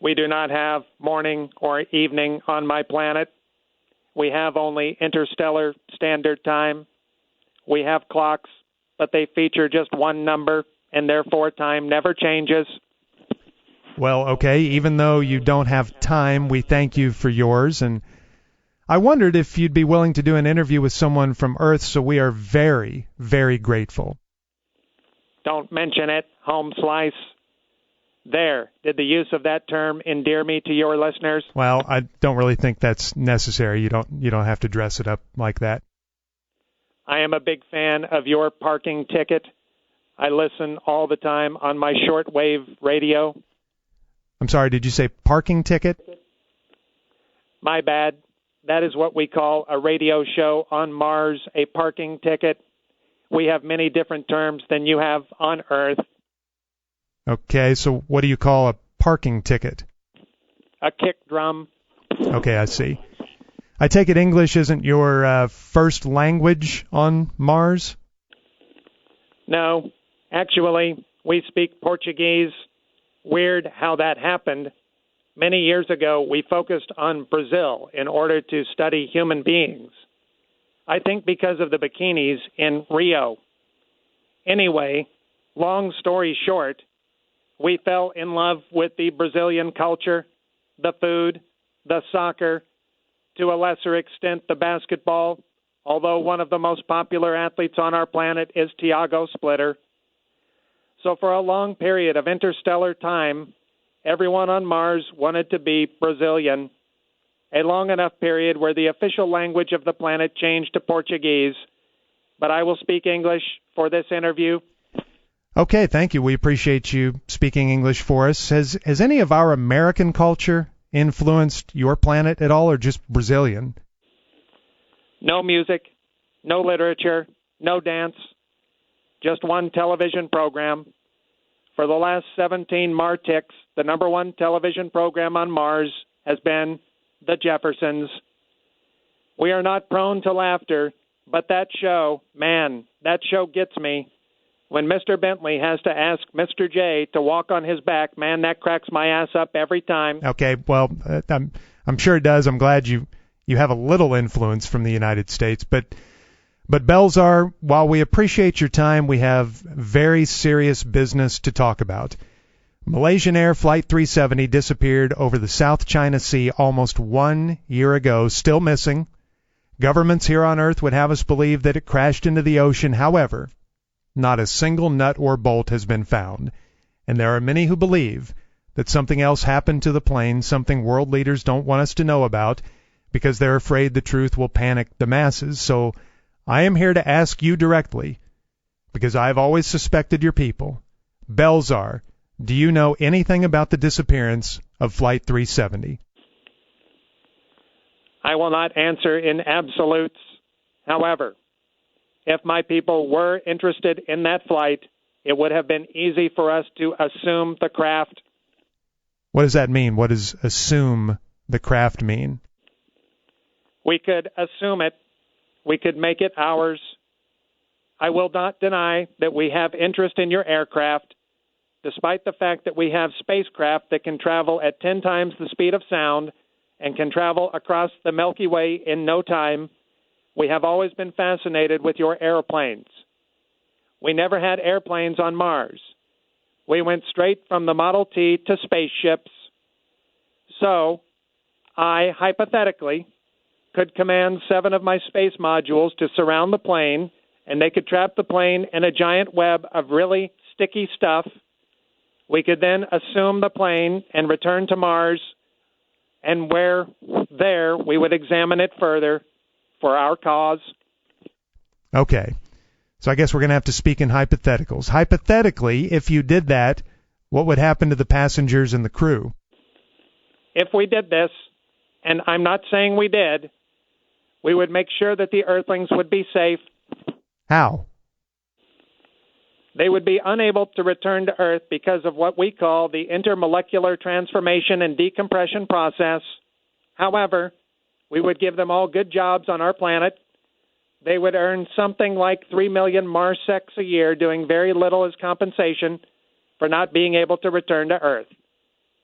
We do not have morning or evening on my planet. We have only interstellar standard time. We have clocks, but they feature just one number, and therefore time never changes. Well, okay, even though you don't have time, we thank you for yours, and I wondered if you'd be willing to do an interview with someone from Earth, so we are very, very grateful. Don't mention it, home slice. There. Did the use of that term endear me to your listeners? Well, I don't really think that's necessary. You don't have to dress it up like that. I am a big fan of your parking ticket. I listen all the time on my shortwave radio. I'm sorry, did you say parking ticket? My bad. That is what we call a radio show on Mars, a parking ticket. We have many different terms than you have on Earth. Okay, so what do you call a parking ticket? A kick drum. Okay, I see. I take it English isn't your first language on Mars? No. Actually, we speak Portuguese. Weird how that happened. Many years ago, we focused on Brazil in order to study human beings. I think because of the bikinis in Rio. Anyway, long story short, we fell in love with the Brazilian culture, the food, the soccer, to a lesser extent the basketball, although one of the most popular athletes on our planet is Thiago Splitter. So for a long period of interstellar time, everyone on Mars wanted to be Brazilian, a long enough period where the official language of the planet changed to Portuguese. But I will speak English for this interview. Okay, thank you. We appreciate you speaking English for us. Has any of our American culture influenced your planet at all, or just Brazilian? No music, no literature, no dance, just one television program. For the last 17 Martics, the number one television program on Mars has been The Jeffersons. We are not prone to laughter, but that show, man, that show gets me. When Mr. Bentley has to ask Mr. J to walk on his back, man, that cracks my ass up every time. Okay, well, I'm sure it does. I'm glad you have a little influence from the United States. But Belzar, while we appreciate your time, we have very serious business to talk about. Malaysian Air Flight 370 disappeared over the South China Sea almost 1 year ago, still missing. Governments here on Earth would have us believe that it crashed into the ocean. However, not a single nut or bolt has been found, and there are many who believe that something else happened to the plane, something world leaders don't want us to know about, because they're afraid the truth will panic the masses. So I am here to ask you directly, because I've always suspected your people. Belzar, do you know anything about the disappearance of Flight 370? I will not answer in absolutes. However, if my people were interested in that flight, it would have been easy for us to assume the craft. What does that mean? What does assume the craft mean? We could assume it. We could make it ours. I will not deny that we have interest in your aircraft, despite the fact that we have spacecraft that can travel at 10 times the speed of sound and can travel across the Milky Way in no time. We have always been fascinated with your airplanes. We never had airplanes on Mars. We went straight from the Model T to spaceships. So, I, hypothetically, could command 7 of my space modules to surround the plane, and they could trap the plane in a giant web of really sticky stuff. We could then assume the plane and return to Mars, and where there we would examine it further for our cause. Okay. So I guess we're going to have to speak in hypotheticals. Hypothetically, if you did that, what would happen to the passengers and the crew? If we did this, and I'm not saying we did, we would make sure that the Earthlings would be safe. How? They would be unable to return to Earth because of what we call the intermolecular transformation and decompression process. However, we would give them all good jobs on our planet. They would earn something like 3 million Marsecs a year, doing very little as compensation for not being able to return to Earth.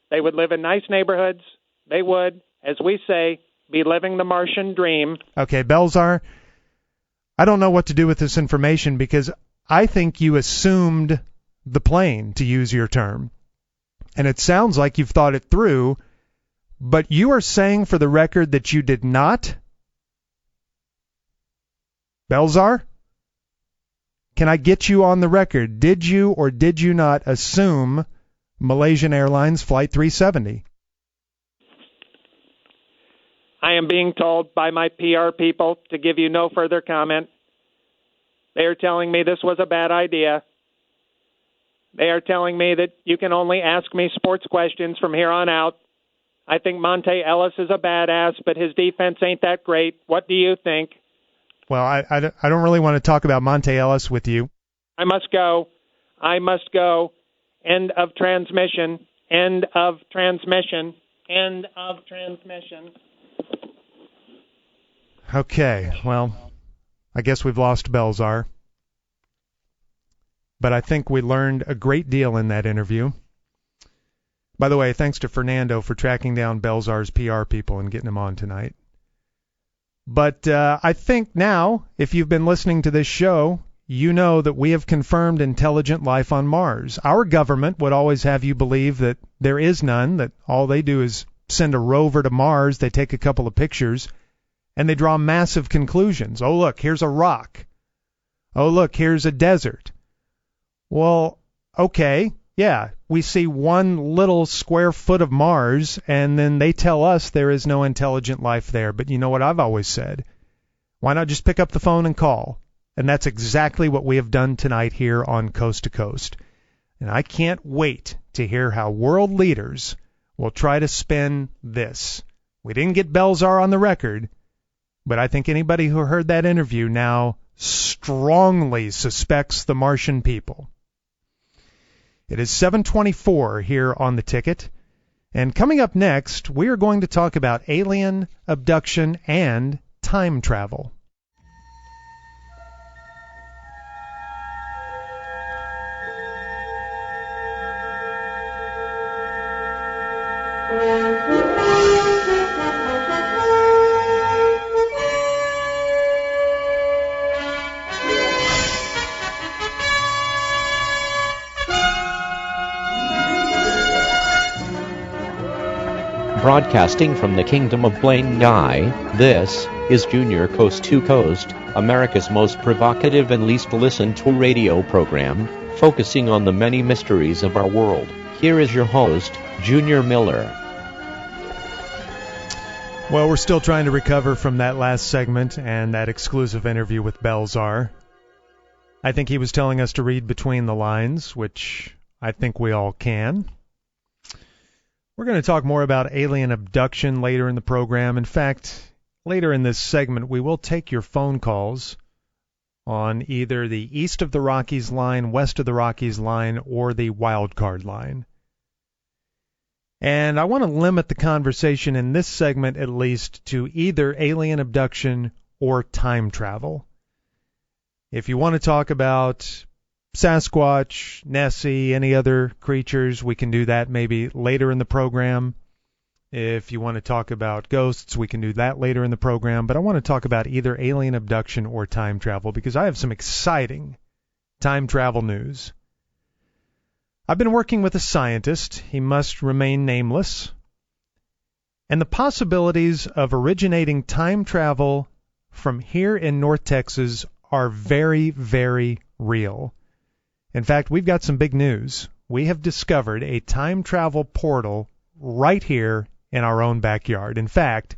They would live in nice neighborhoods. They would, as we say, be living the Martian dream. Okay, Belzar, I don't know what to do with this information because I think you assumed the plane, to use your term. And it sounds like you've thought it through, but you are saying for the record that you did not? Belzar? Can I get you on the record? Did you or did you not assume Malaysian Airlines Flight 370? I am being told by my PR people to give you no further comment. They are telling me this was a bad idea. They are telling me that you can only ask me sports questions from here on out. I think Monte Ellis is a badass, but his defense ain't that great. What do you think? Well, I don't really want to talk about Monte Ellis with you. I must go. I must go. End of transmission. End of transmission. End of transmission. Okay, well, I guess we've lost Belzar. But I think we learned a great deal in that interview. By the way, thanks to Fernando for tracking down Belzar's PR people and getting him on tonight. But I think now, if you've been listening to this show, you know that we have confirmed intelligent life on Mars. Our government would always have you believe that there is none, that all they do is send a rover to Mars, they take a couple of pictures, and they draw massive conclusions. Oh, look, here's a rock. Oh, look, here's a desert. Well, okay, yeah, we see one little square foot of Mars, and then they tell us there is no intelligent life there. But you know what I've always said? Why not just pick up the phone and call? And that's exactly what we have done tonight here on Coast to Coast. And I can't wait to hear how world leaders will try to spin this. We didn't get Belzar on the record, but I think anybody who heard that interview now strongly suspects the Martian people. It is 7:24 here on the ticket. And coming up next, we are going to talk about alien abduction and time travel. Broadcasting from the Kingdom of Blaine Guy, this is Junior Coast to Coast, America's most provocative and least listened to radio program, focusing on the many mysteries of our world. Here is your host, Junior Miller. Well, we're still trying to recover from that last segment and that exclusive interview with Belzar. I think he was telling us to read between the lines, which I think we all can. We're going to talk more about alien abduction later in the program. In fact, later in this segment, we will take your phone calls on either the east of the Rockies line, west of the Rockies line, or the wild card line. And I want to limit the conversation in this segment, at least, to either alien abduction or time travel. If you want to talk about Sasquatch, Nessie, any other creatures, we can do that maybe later in the program. If you want to talk about ghosts, we can do that later in the program. But I want to talk about either alien abduction or time travel because I have some exciting time travel news. I've been working with a scientist. He must remain nameless. And the possibilities of originating time travel from here in North Texas are very, very real. In fact, we've got some big news. We have discovered a time travel portal right here in our own backyard. In fact,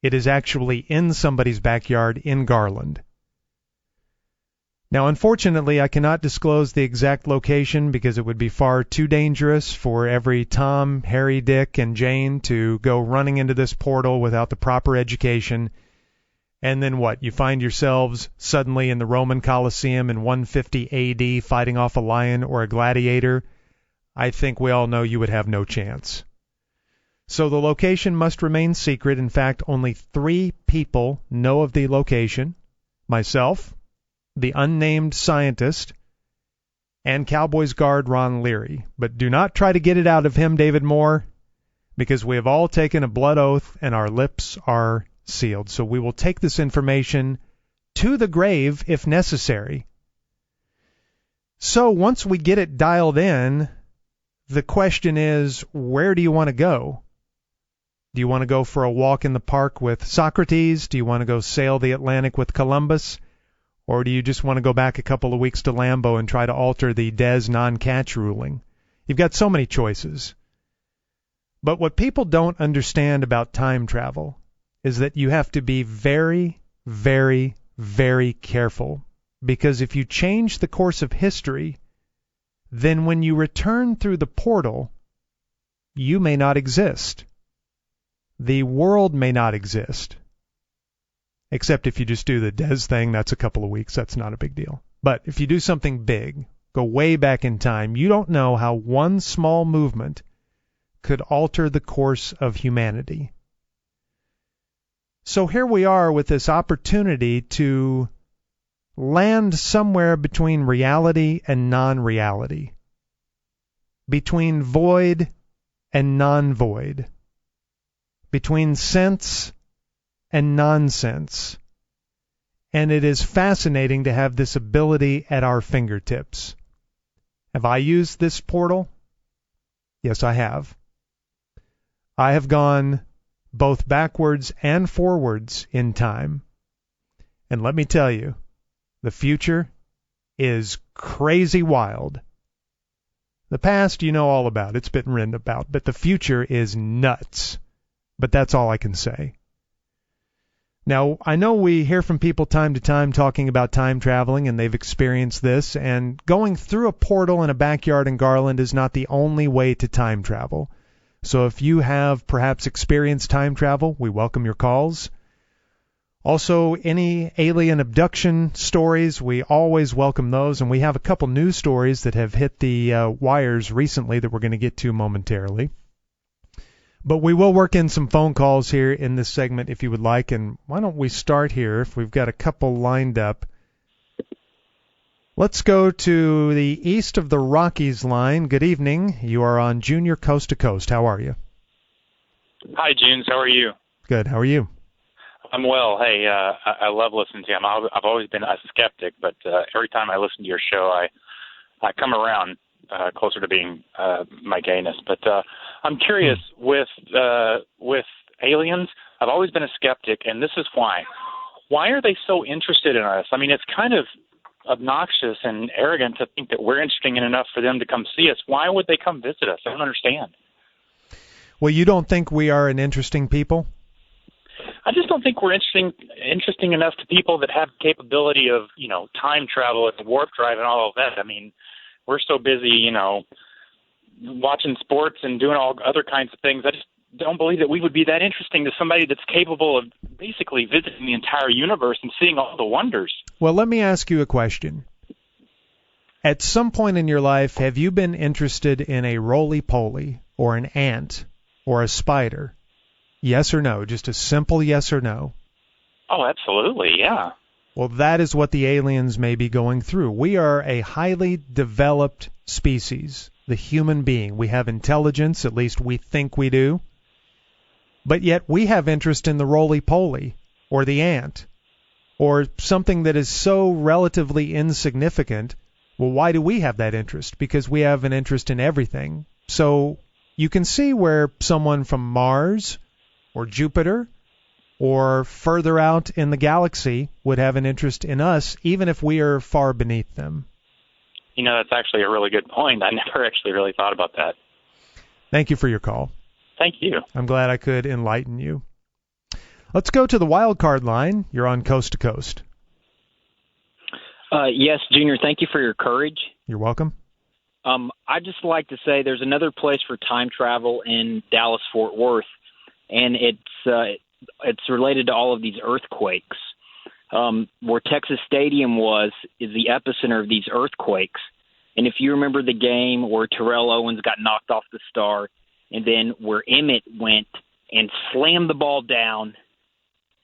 it is actually in somebody's backyard in Garland. Now, unfortunately, I cannot disclose the exact location because it would be far too dangerous for every Tom, Harry, Dick, and Jane to go running into this portal without the proper education. And then what? You find yourselves suddenly in the Roman Colosseum in 150 AD fighting off a lion or a gladiator. I think we all know you would have no chance. So the location must remain secret. In fact, only 3 people know of the location. Myself, the unnamed scientist, and Cowboys guard Ron Leary. But do not try to get it out of him, David Moore, because we have all taken a blood oath and our lips are sealed. So we will take this information to the grave if necessary. So once we get it dialed in, the question is, where do you want to go? Do you want to go for a walk in the park with Socrates? Do you want to go sail the Atlantic with Columbus? Or do you just want to go back a couple of weeks to Lambeau and try to alter the Des non-catch ruling? You've got so many choices. But what people don't understand about time travel is that you have to be very, very, very careful. Because if you change the course of history, then when you return through the portal, you may not exist. The world may not exist. Except if you just do the Des thing, that's a couple of weeks. That's not a big deal. But if you do something big, go way back in time, you don't know how one small movement could alter the course of humanity. So here we are with this opportunity to land somewhere between reality and non-reality, between void and non-void, between sense and nonsense. And it is fascinating to have this ability at our fingertips. Have I used this portal? Yes, I have. I have gone both backwards and forwards in time. And let me tell you, the future is crazy wild. The past you know all about. It's been written about. But the future is nuts. But that's all I can say. Now, I know we hear from people time to time talking about time traveling, and they've experienced this, and going through a portal in a backyard in Garland is not the only way to time travel. So if you have perhaps experienced time travel, we welcome your calls. Also, any alien abduction stories, we always welcome those, and we have a couple news stories that have hit the wires recently that we're going to get to momentarily. But we will work in some phone calls here in this segment if you would like. And why don't we start here if we've got a couple lined up. Let's go to the east of the Rockies line. Good evening. You are on Junior Coast to Coast. How are you? Hi, Junes. How are you? Good. How are you? I'm well. Hey, I love listening to you. I've always been a skeptic, but every time I listen to your show, I come around closer to being my gayness. But I'm curious, with aliens, I've always been a skeptic, and this is why. Why are they so interested in us? I mean, it's kind of obnoxious and arrogant to think that we're interesting enough for them to come see us. Why would they come visit us? I don't understand. Well, you don't think we are an interesting people? I just don't think we're interesting enough to people that have capability of, time travel and warp drive and all of that. I mean, we're so busy, watching sports and doing all other kinds of things. I just don't believe that we would be that interesting to somebody that's capable of basically visiting the entire universe and seeing all the wonders. Well, let me ask you a question. At some point in your life, have you been interested in a roly-poly or an ant or a spider? Yes or no? Just a simple yes or no. Oh, absolutely, yeah. Well, that is what the aliens may be going through. We are a highly developed species, the human being. We have intelligence, at least we think we do. But yet we have interest in the roly-poly or the ant or something that is so relatively insignificant. Well, why do we have that interest? Because we have an interest in everything. So you can see where someone from Mars or Jupiter or further out in the galaxy would have an interest in us, even if we are far beneath them. You know, that's actually a really good point. I never actually really thought about that. Thank you for your call. Thank you. I'm glad I could enlighten you. Let's go to the wild card line. You're on Coast to Coast. Yes, Junior, thank you for your courage. You're welcome. I'd just like to say there's another place for time travel in Dallas-Fort Worth, and it's related to all of these earthquakes. Where Texas Stadium is the epicenter of these earthquakes. And if you remember the game where Terrell Owens got knocked off the star, and then where Emmett went and slammed the ball down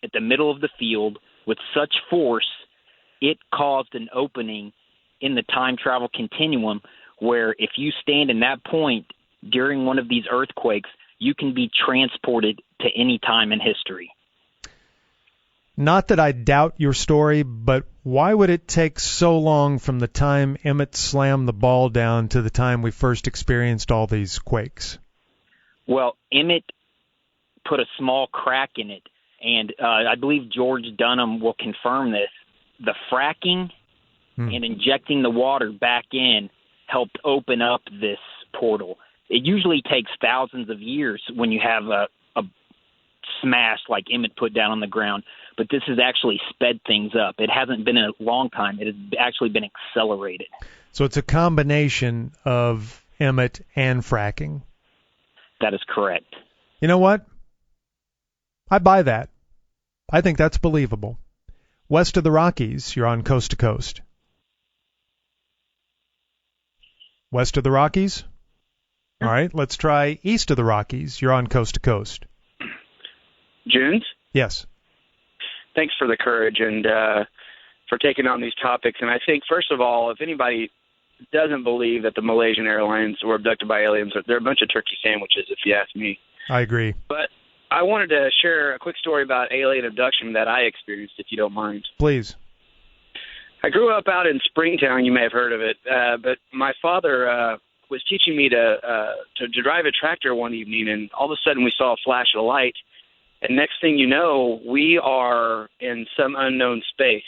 at the middle of the field with such force, it caused an opening in the time travel continuum where if you stand in that point during one of these earthquakes, you can be transported to any time in history. Not that I doubt your story, but why would it take so long from the time Emmett slammed the ball down to the time we first experienced all these quakes? Well, Emmett put a small crack in it, and I believe George Dunham will confirm this. The fracking and injecting the water back in helped open up this portal. It usually takes thousands of years when you have a smash like Emmett put down on the ground, but this has actually sped things up. It hasn't been a long time. It has actually been accelerated. So it's a combination of Emmett and fracking. That is correct. You know what? I buy that. I think that's believable. West of the Rockies, you're on Coast to Coast. West of the Rockies? All right, let's try east of the Rockies. You're on Coast to Coast. Junes? Yes. Thanks for the courage and for taking on these topics. And I think, first of all, if anybody doesn't believe that the Malaysian Airlines were abducted by aliens, they're a bunch of turkey sandwiches, if you ask me. I agree. But I wanted to share a quick story about alien abduction that I experienced, if you don't mind. Please. I grew up out in Springtown. You may have heard of it. But my father was teaching me to drive a tractor one evening, and all of a sudden we saw a flash of light. And next thing you know, we are in some unknown space.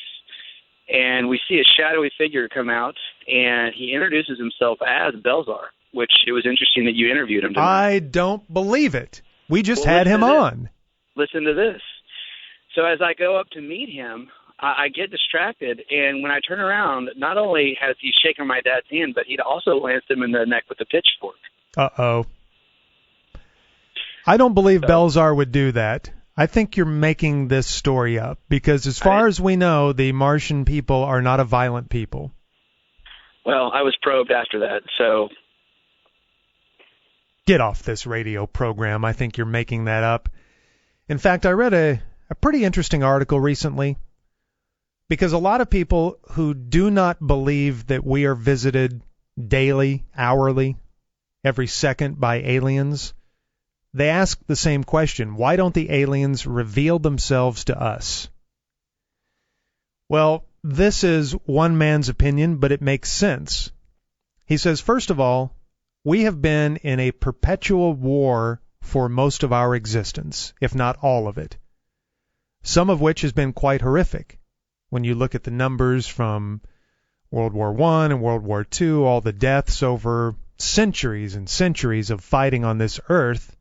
And we see a shadowy figure come out, and he introduces himself as Belzar, which it was interesting that you interviewed him tonight. I don't believe it. We just had him on. Listen to this. So as I go up to meet him, I get distracted, and when I turn around, not only has he shaken my dad's hand, but he'd also lanced him in the neck with a pitchfork. Uh-oh. I don't believe Belzar would do that. I think you're making this story up, because as far as we know, the Martian people are not a violent people. Well, I was probed after that, so... Get off this radio program. I think you're making that up. In fact, I read a pretty interesting article recently, because a lot of people who do not believe that we are visited daily, hourly, every second by aliens, they ask the same question: why don't the aliens reveal themselves to us? Well, this is one man's opinion, but it makes sense. He says, first of all, we have been in a perpetual war for most of our existence, if not all of it, some of which has been quite horrific. When you look at the numbers from World War I and World War II, all the deaths over centuries and centuries of fighting on this earth,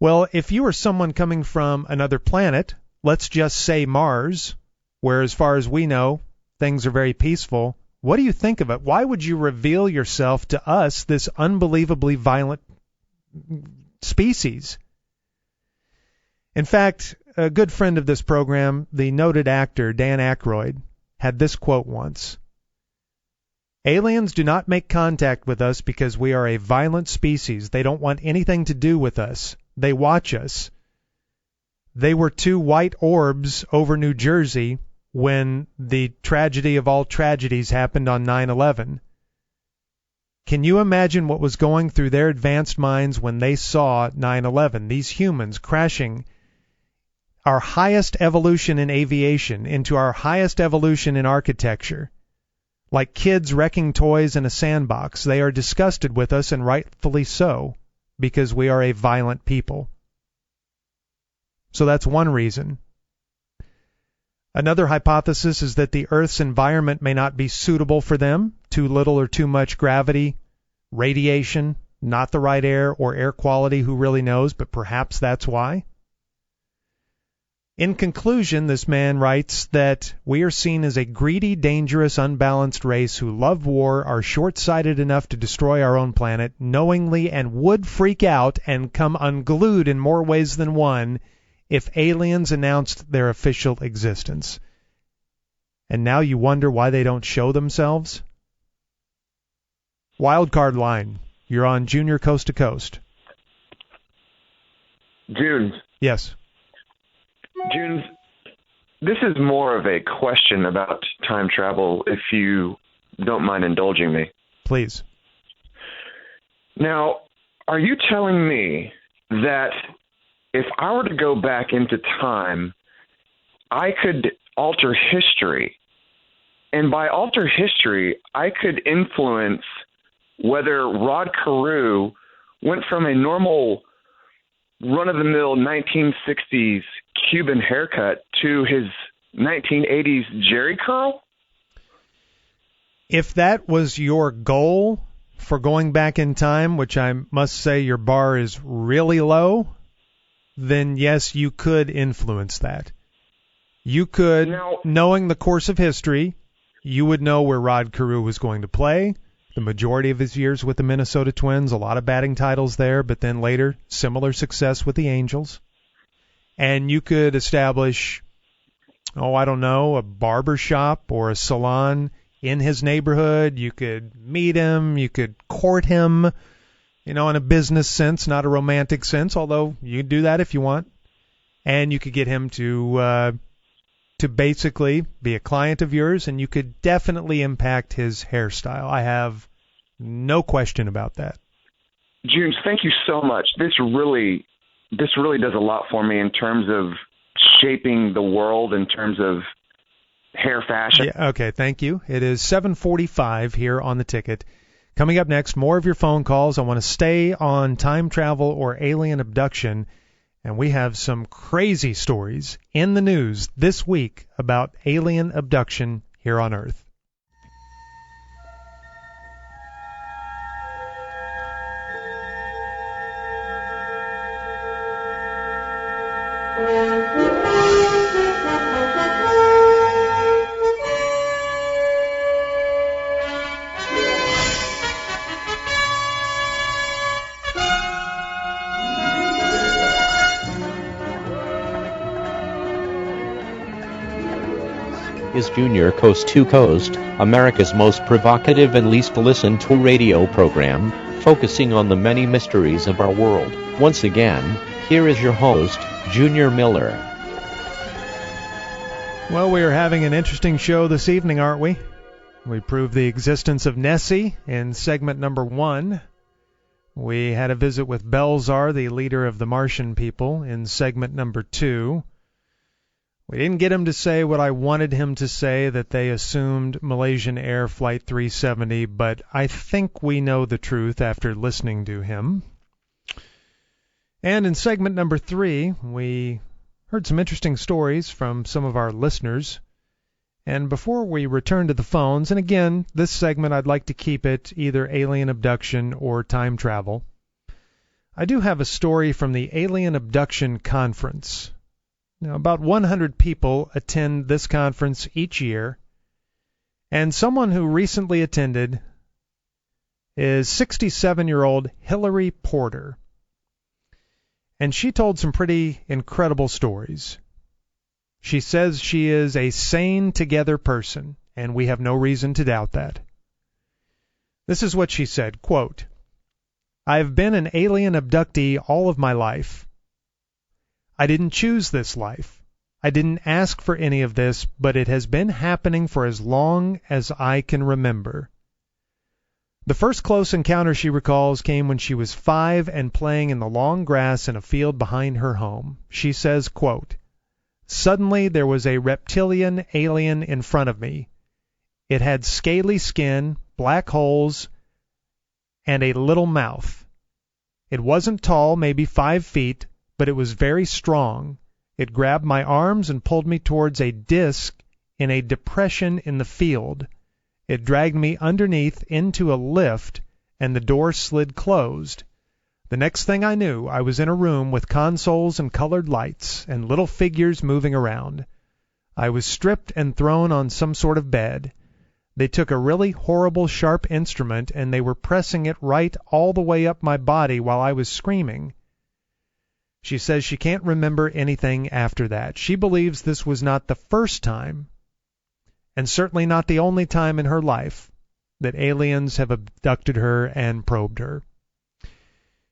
well, if you are someone coming from another planet, let's just say Mars, where as far as we know, things are very peaceful, what do you think of it? Why would you reveal yourself to us, this unbelievably violent species? In fact, a good friend of this program, the noted actor Dan Aykroyd, had this quote once: Aliens do not make contact with us because we are a violent species. They don't want anything to do with us. They watch us. They were two white orbs over New Jersey when the tragedy of all tragedies happened on 9/11. Can you imagine what was going through their advanced minds when they saw 9/11? These humans crashing our highest evolution in aviation into our highest evolution in architecture. Like kids wrecking toys in a sandbox. They are disgusted with us, and rightfully so, because we are a violent people. So that's one reason. Another hypothesis is that the Earth's environment may not be suitable for them. Too little or too much gravity, radiation, not the right air or air quality, who really knows, but perhaps that's why. In conclusion, this man writes that we are seen as a greedy, dangerous, unbalanced race who love war, are short-sighted enough to destroy our own planet knowingly, and would freak out and come unglued in more ways than one if aliens announced their official existence. And now you wonder why they don't show themselves? Wildcard line. You're on Junior Coast to Coast. Junes. Yes. Junes, this is more of a question about time travel, if you don't mind indulging me. Please. Now, are you telling me that if I were to go back into time, I could alter history? And by alter history, I could influence whether Rod Carew went from a normal run-of-the-mill 1960s Cuban haircut to his 1980s Jerry curl? If that was your goal for going back in time, which I must say your bar is really low, then yes, you could influence that. You could, knowing the course of history, you would know where Rod Carew was going to play. The majority of his years with the Minnesota Twins, a lot of batting titles there, but then later, similar success with the Angels. And you could establish, a barber shop or a salon in his neighborhood. You could meet him. You could court him, in a business sense, not a romantic sense, although you could do that if you want. And you could get him to basically be a client of yours, and you could definitely impact his hairstyle. I have no question about that. Junes, thank you so much. This really does a lot for me in terms of shaping the world, in terms of hair fashion. Yeah, okay, thank you. It is 7:45 here on the ticket. Coming up next, more of your phone calls. I want to stay on time travel or alien abduction. And we have some crazy stories in the news this week about alien abduction here on Earth. Is Junior Coast to Coast, America's most provocative and least listened to radio program, focusing on the many mysteries of our world. Once again, here is your host, Junior Miller. Well, we are having an interesting show this evening, aren't we? We proved the existence of Nessie in segment number 1. We had a visit with Belzar, the leader of the Martian people, in segment number 2. We didn't get him to say what I wanted him to say, that they assumed Malaysian Air Flight 370, but I think we know the truth after listening to him. And in segment number 3, we heard some interesting stories from some of our listeners. And before we return to the phones, and again, this segment I'd like to keep it either alien abduction or time travel, I do have a story from the Alien Abduction Conference. Now, about 100 people attend this conference each year, and someone who recently attended is 67-year-old Hillary Porter. And she told some pretty incredible stories. She says she is a sane, together person, and we have no reason to doubt that. This is what she said, quote, "I have been an alien abductee all of my life. I didn't choose this life. I didn't ask for any of this, but it has been happening for as long as I can remember." The first close encounter she recalls came when she was 5 and playing in the long grass in a field behind her home. She says, quote, "Suddenly there was a reptilian alien in front of me. It had scaly skin, black holes, and a little mouth. It wasn't tall, maybe 5 feet, but it was very strong. It grabbed my arms and pulled me towards a disc in a depression in the field. It dragged me underneath into a lift, and the door slid closed. The next thing I knew, I was in a room with consoles and colored lights and little figures moving around. I was stripped and thrown on some sort of bed. They took a really horrible sharp instrument and they were pressing it right all the way up my body while I was screaming." She says she can't remember anything after that. She believes this was not the first time, and certainly not the only time in her life, that aliens have abducted her and probed her.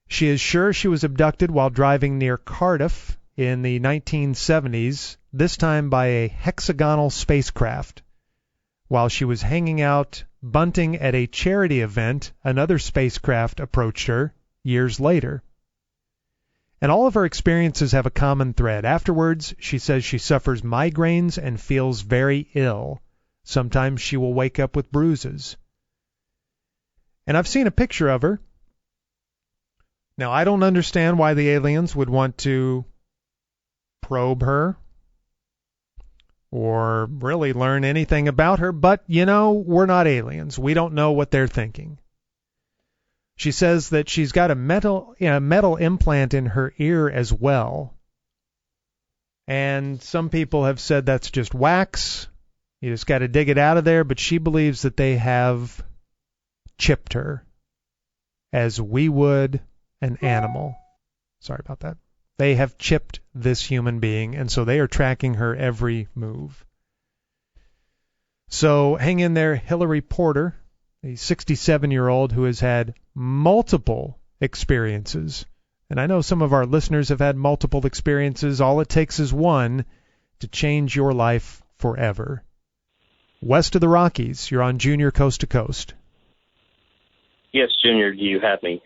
She is sure she was abducted while driving near Cardiff in the 1970s, this time by a hexagonal spacecraft. While she was hanging out bunting at a charity event, another spacecraft approached her years later. And all of her experiences have a common thread. Afterwards, she says she suffers migraines and feels very ill. Sometimes she will wake up with bruises. And I've seen a picture of her. Now, I don't understand why the aliens would want to probe her or really learn anything about her, but, we're not aliens. We don't know what they're thinking. She says that she's got a metal implant in her ear as well. And some people have said that's just wax. You just got to dig it out of there, but she believes that they have chipped her as we would an animal. Sorry about that. They have chipped this human being, and so they are tracking her every move. So hang in there, Hillary Porter, a 67-year-old who has had multiple experiences. And I know some of our listeners have had multiple experiences. All it takes is one to change your life forever. West of the Rockies, you're on Junior Coast to Coast. Yes, Junior, do you have me?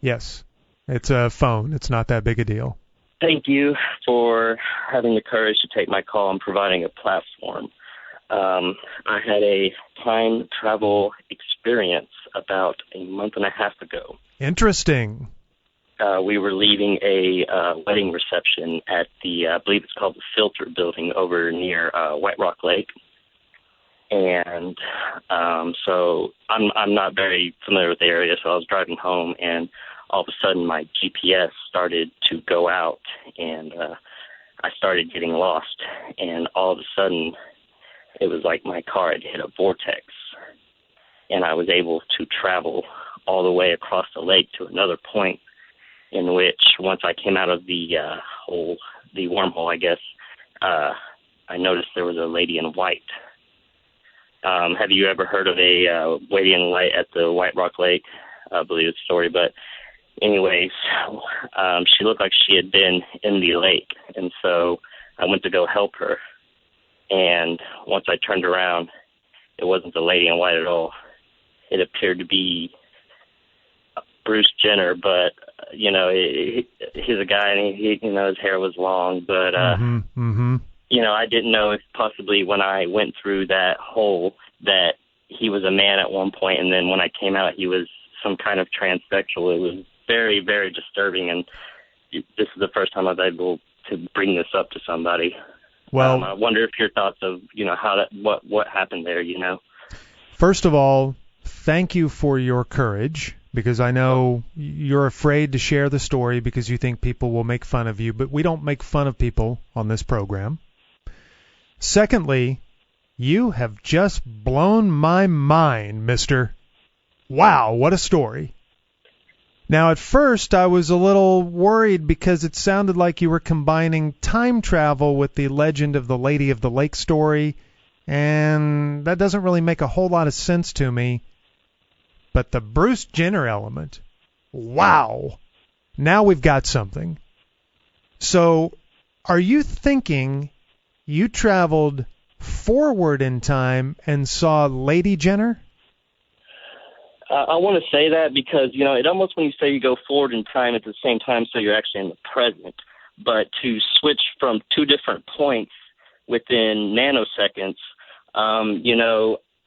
Yes. It's a phone. It's not that big a deal. Thank you for having the courage to take my call and providing a platform. I had a time travel experience about a month and a half ago. Interesting. We were leaving a wedding reception at the, I believe it's called the Filter Building over near White Rock Lake. And so I'm not very familiar with the area, so I was driving home, and all of a sudden my GPS started to go out, and I started getting lost. And all of a sudden, it was like my car had hit a vortex, and I was able to travel all the way across the lake to another point, in which once I came out of the wormhole, I guess, I noticed there was a lady in white. Have you ever heard of a lady in white at the White Rock Lake? I believe it's a story, but anyways, she looked like she had been in the lake, and so I went to go help her. And once I turned around, it wasn't the lady in white at all. It appeared to be Bruce Jenner, but he's a guy, and he his hair was long, but I didn't know if possibly when I went through that hole that he was a man at one point, and then when I came out, he was some kind of transsexual. It was very, very disturbing, and this is the first time I've been able to bring this up to somebody. Well, I wonder if your thoughts of what happened there. First of all, thank you for your courage, because I know you're afraid to share the story because you think people will make fun of you, but we don't make fun of people on this program. Secondly, you have just blown my mind, mister. Wow, what a story. Now, at first, I was a little worried because it sounded like you were combining time travel with the Legend of the Lady of the Lake story, and that doesn't really make a whole lot of sense to me. But the Bruce Jenner element, wow. Now we've got something. So are you thinking you traveled forward in time and saw Lady Jenner? I want to say that because, it almost when you say you go forward in time at the same time, so you're actually in the present. But to switch from two different points within nanoseconds,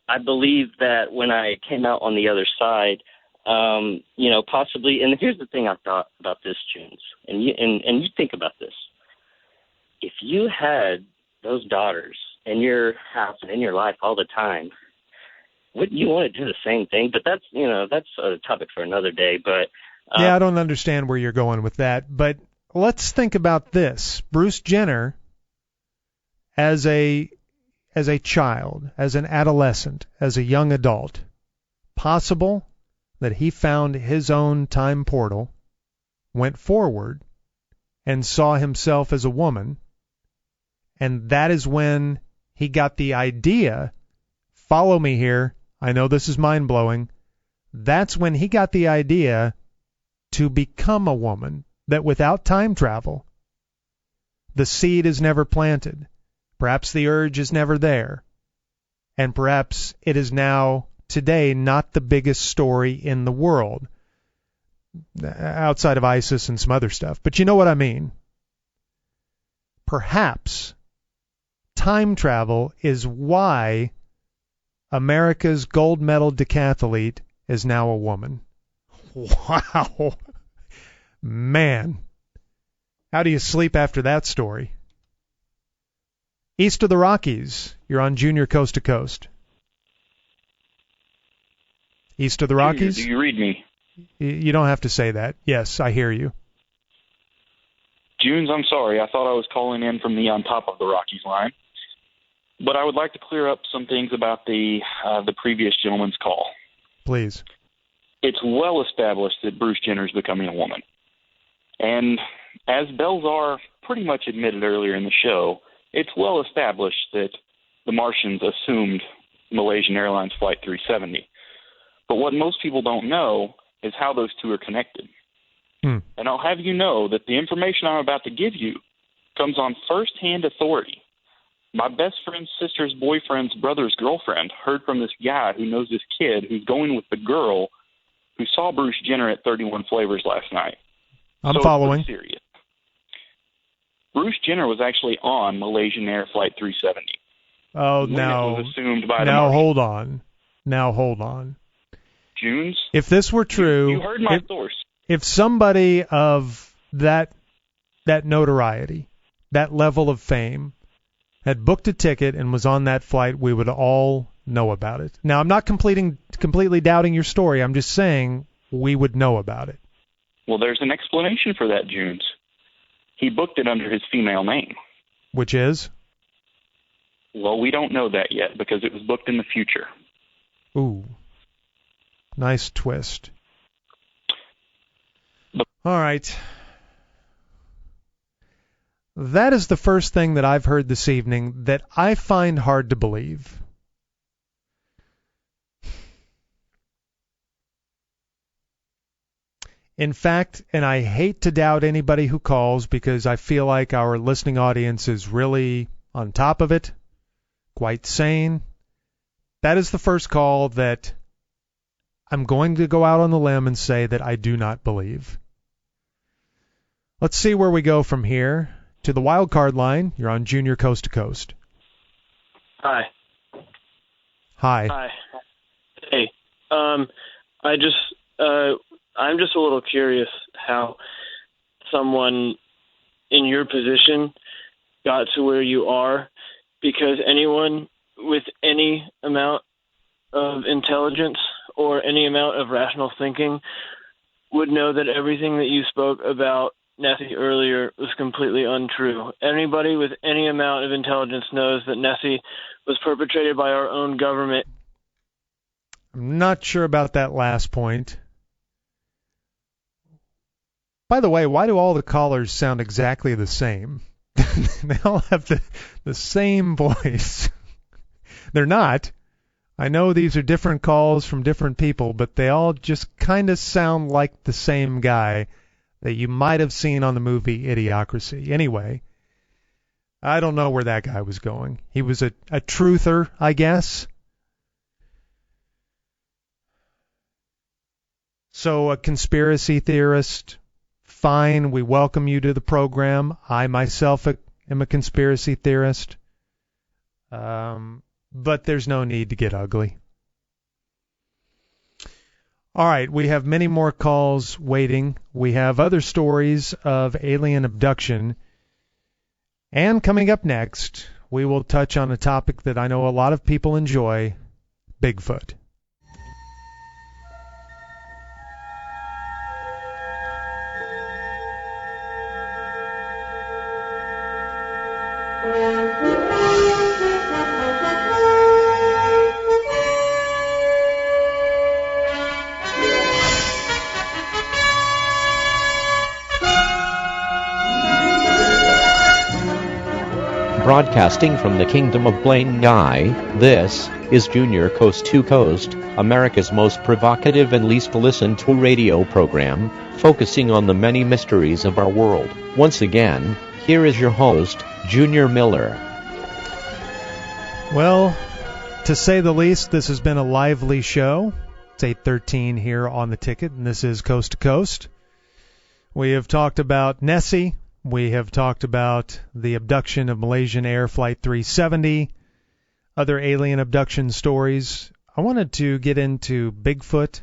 I believe that when I came out on the other side, possibly, and here's the thing I thought about this, Junes, and you think about this. If you had those daughters in your house and in your life all the time, wouldn't you want to do the same thing? But that's a topic for another day. But yeah, I don't understand where you're going with that. But let's think about this. Bruce Jenner, as a child, as an adolescent, as a young adult, possible that he found his own time portal, went forward, and saw himself as a woman, and that is when he got the idea, follow me here, I know this is mind-blowing, that's when he got the idea to become a woman, that without time travel, the seed is never planted. Perhaps the urge is never there. And perhaps it is now, today, not the biggest story in the world, outside of ISIS and some other stuff. But you know what I mean. Perhaps time travel is why America's gold medal decathlete is now a woman. Wow. Man. How do you sleep after that story? East of the Rockies, you're on Junior Coast to Coast. East of the Rockies? Do you read me? You don't have to say that. Yes, I hear you. Junes, I'm sorry. I thought I was calling in from the on top of the Rockies line. But I would like to clear up some things about the previous gentleman's call. Please. It's well established that Bruce Jenner is becoming a woman. And as Belzar pretty much admitted earlier in the show, it's well established that the Martians assumed Malaysian Airlines Flight 370. But what most people don't know is how those two are connected. And I'll have you know that the information I'm about to give you comes on first-hand authority. My best friend's sister's boyfriend's brother's girlfriend heard from this guy who knows this kid who's going with the girl who saw Bruce Jenner at 31 Flavors last night. I'm following. It's serious. Bruce Jenner was actually on Malaysian Air Flight 370. Oh, when now, it was assumed by now the hold on. Now hold on. Junes? If this were true, You heard my source. If somebody of that notoriety, that level of fame, had booked a ticket and was on that flight, we would all know about it. Now, I'm not completely doubting your story. I'm just saying we would know about it. Well, there's an explanation for that, Junes. He booked it under his female name. Which is? Well, we don't know that yet because it was booked in the future. Ooh. Nice twist. All right. That is the first thing that I've heard this evening that I find hard to believe. In fact, and I hate to doubt anybody who calls because I feel like our listening audience is really on top of it, quite sane. That is the first call that I'm going to go out on the limb and say that I do not believe. Let's see where we go from here. To the wild card line, you're on Junior Coast to Coast. Hi. Hi. Hey. I'm just a little curious how someone in your position got to where you are, because anyone with any amount of intelligence or any amount of rational thinking would know that everything that you spoke about Nessie earlier was completely untrue. Anybody with any amount of intelligence knows that Nessie was perpetrated by our own government. I'm not sure about that last point. By the way, why do all the callers sound exactly the same? They all have the same voice. They're not. I know these are different calls from different people, but they all just kind of sound like the same guy that you might have seen on the movie Idiocracy. Anyway, I don't know where that guy was going. He was a truther, I guess. So a conspiracy theorist, fine, we welcome you to the program. I myself am a conspiracy theorist. But there's no need to get ugly. All right, we have many more calls waiting. We have other stories of alien abduction. And coming up next, we will touch on a topic that I know a lot of people enjoy, Bigfoot. Broadcasting from the Kingdom of Blaine Nye, this is Junior Coast to Coast, America's most provocative and least listened to radio program, focusing on the many mysteries of our world. Once again, here is your host, Junior Miller. Well, to say the least, this has been a lively show. It's 8:13 here on the ticket, and this is Coast to Coast. We have talked about Nessie. We have talked about the abduction of Malaysian Air Flight 370, other alien abduction stories. I wanted to get into Bigfoot